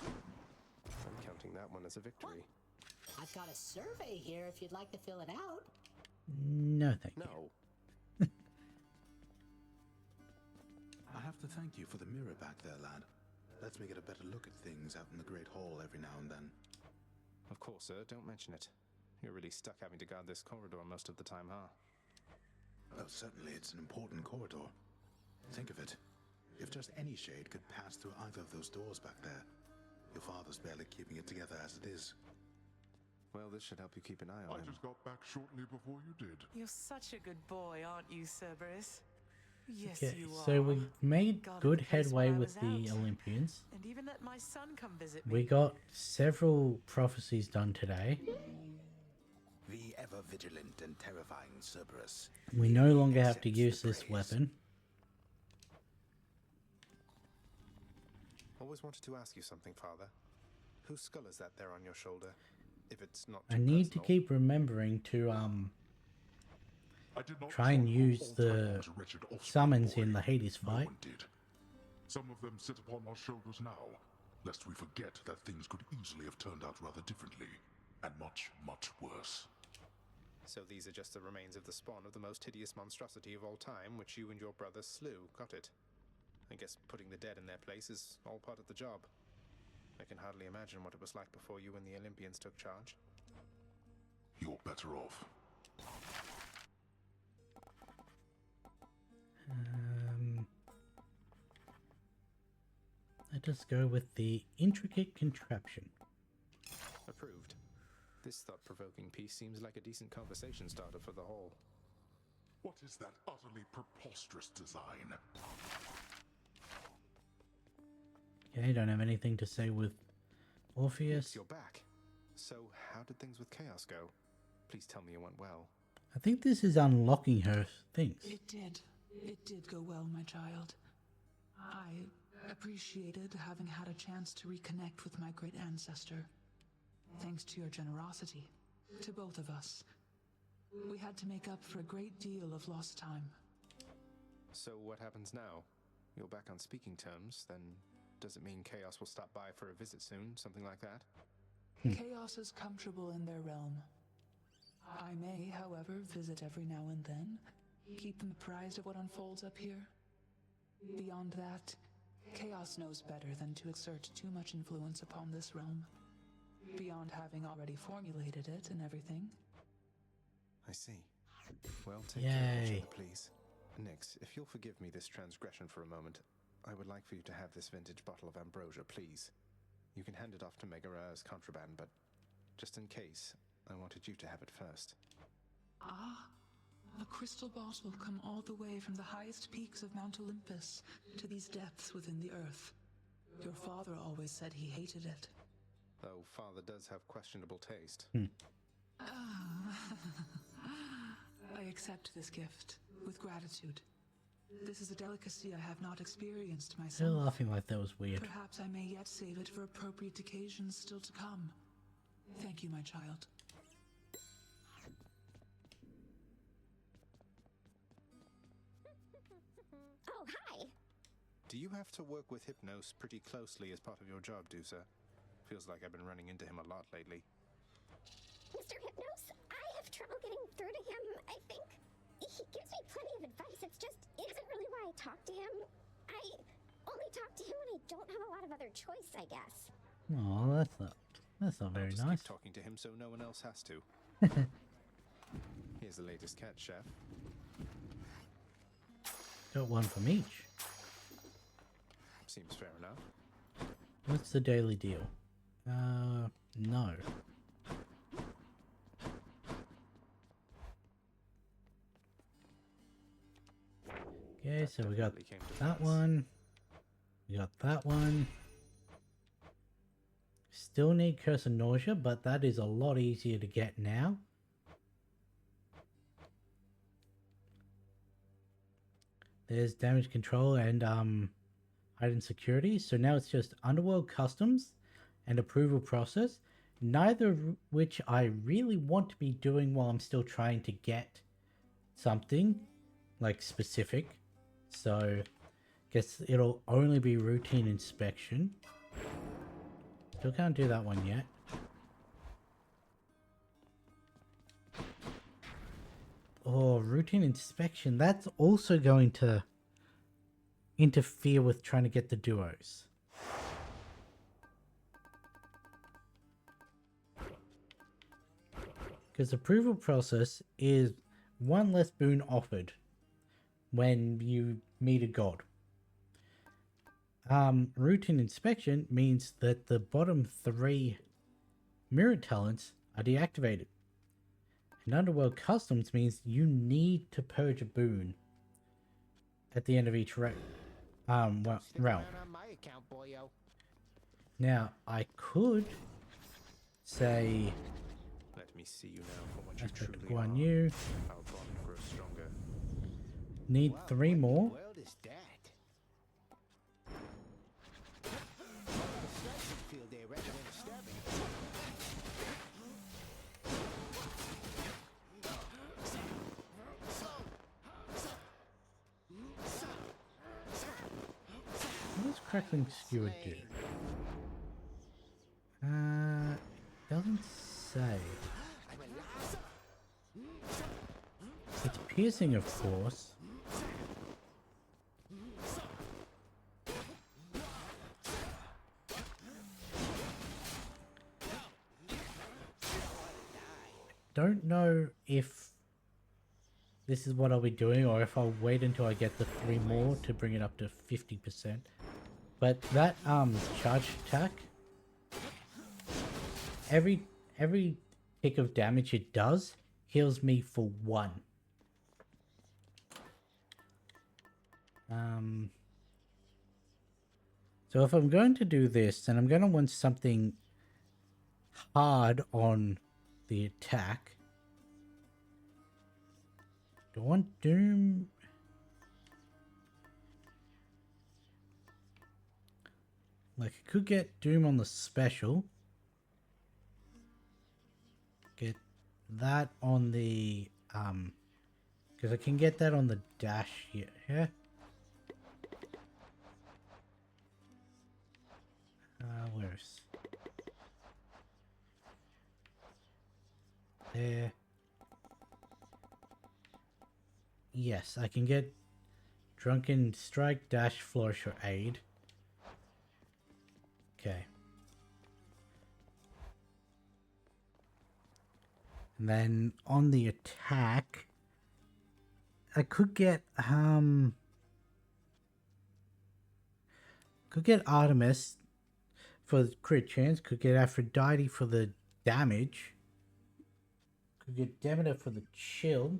I'm counting that one as a victory. I've got a survey here if you'd like to fill it out. No, thank you. No. I have to thank you for the mirror back there, lad. Lets me get a better look at things out in the Great Hall every now and then. Of course, sir. Don't mention it. You're really stuck having to guard this corridor most of the time, huh? Oh, certainly it's an important corridor. Think of it. If just any shade could pass through either of those doors back there, your father's barely keeping it together as it is. Well, this should help you keep an eye on I him. just got back shortly before you did. You're such a good boy, aren't you, Cerberus? Yes, Okay, you so are. we made Guarded good the place headway while I with was the out. Olympians. And even let my son come visit me. We got several prophecies done today. The ever vigilant and terrifying Cerberus. We no longer have to use this weapon. Always wanted to ask you something, Father. Whose skull is that there on your shoulder? If it's not I too need to personal. keep remembering to I did not try and try use all the times, wretched offspring summons boy. in the Hades No fight. one did. Some of them sit upon our shoulders now, lest we forget that things could easily have turned out rather differently, and much, much worse. So these are just the remains of the spawn of the most hideous monstrosity of all time, which you and your brother slew, got it? I guess putting the dead in their place is all part of the job. I can hardly imagine what it was like before you and the Olympians took charge. You're better off. Let us go with the intricate contraption. Approved. This thought-provoking piece seems like a decent conversation starter for the hall. What is that utterly preposterous design? Okay, don't have anything to say with Orpheus. You're back. So, how did things with Chaos go? Please tell me it went well. I think this is unlocking her things. It did. It did go well, my child. I appreciated having had a chance to reconnect with my great ancestor. Thanks to your generosity, to both of us. We had to make up for a great deal of lost time. So what happens now? You're back on speaking terms, then does it mean Chaos will stop by for a visit soon? Something like that? Chaos is comfortable in their realm. I may, however, visit every now and then, keep them apprised of what unfolds up here. Beyond that, Chaos knows better than to exert too much influence upon this realm. Beyond having already formulated it and everything. I see. Well, take care of each Yay. other, please. Nix, if you'll forgive me this transgression for a moment, I would like for you to have this vintage bottle of ambrosia, please. You can hand it off to Megara as contraband, but just in case, I wanted you to have it first. Ah, a crystal bottle come all the way from the highest peaks of Mount Olympus to these depths within the earth. Your father always said he hated it. Though Father does have questionable taste. I accept this gift with gratitude. This is a delicacy I have not experienced They're myself. laughing like that was weird. Perhaps I may yet save it for appropriate occasions still to come. Thank you, my child. Oh, hi. Do you have to work with Hypnos pretty closely as part of your job, Dusa? Feels like I've been running into him a lot lately. Mr. Hypnos, I have trouble getting through to him, I think. He gives me plenty of advice. It isn't really why I talk to him. I only talk to him when I don't have a lot of other choice, I guess. Oh, that's not very Just nice. keep talking to him so no one else has to. Here's the latest cat, Chef. Got one from each. Seems fair enough. What's the daily deal? No. Okay, so we got that one. We got that one. Still need Curse of Nausea, but that is a lot easier to get now. There's damage control and heightened security. So now it's just Underworld Customs and approval process. Neither of which I really want to be doing while I'm still trying to get something like specific. So guess it'll only be routine inspection. Still can't do that one yet. Oh, routine inspection. That's also going to interfere with trying to get the duos. Because approval process is one less boon offered when you meet a god. Routine inspection means that the bottom 3 mirror talents are deactivated. And Underworld Customs means you need to purge a boon at the end of each realm. On my account, boyo. Now, I could say... Let me see you now for what you Aspect truly of Guan are. Yu. Our bond grows stronger. Need 3 more. What is that? Slicing field there rather than a stabbing. What does Crackling Skewer do? Doesn't say. It's piercing, of course. Don't know if this is what I'll be doing or if I'll wait until I get the 3 more to bring it up to 50%. But that charge attack, every tick of damage it does heals me for 1. So if I'm going to do this, then I'm going to want something hard on the attack. Do I want Doom? Like, I could get Doom on the special. Get that on the, because I can get that on the dash here. Yeah. Where's there? Yes, I can get Drunken Strike, Dash, Flourish, or Aid. Okay. And then on the attack, I could get Artemis for the crit chance, could get Aphrodite for the damage, could get Demeter for the chill.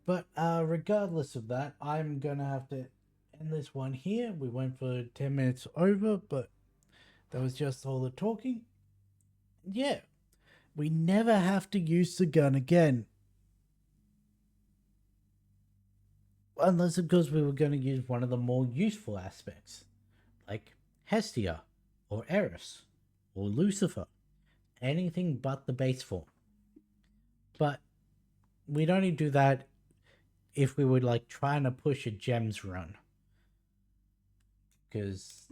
But regardless of that, I'm gonna have to end this one here. We went for 10 minutes over, but that was just all the talking. Yeah, we never have to use the gun again. Unless, of course, we were going to use one of the more useful aspects, like Hestia, or Eris, or Lucifer. Anything but the base form. But we'd only do that if we were like trying to push a gems run. Because,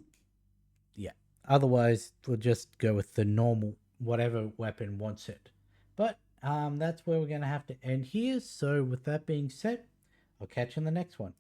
yeah, otherwise we'll just go with the normal, whatever weapon wants it. But that's where we're going to have to end here. So with that being said, I'll catch you in the next one.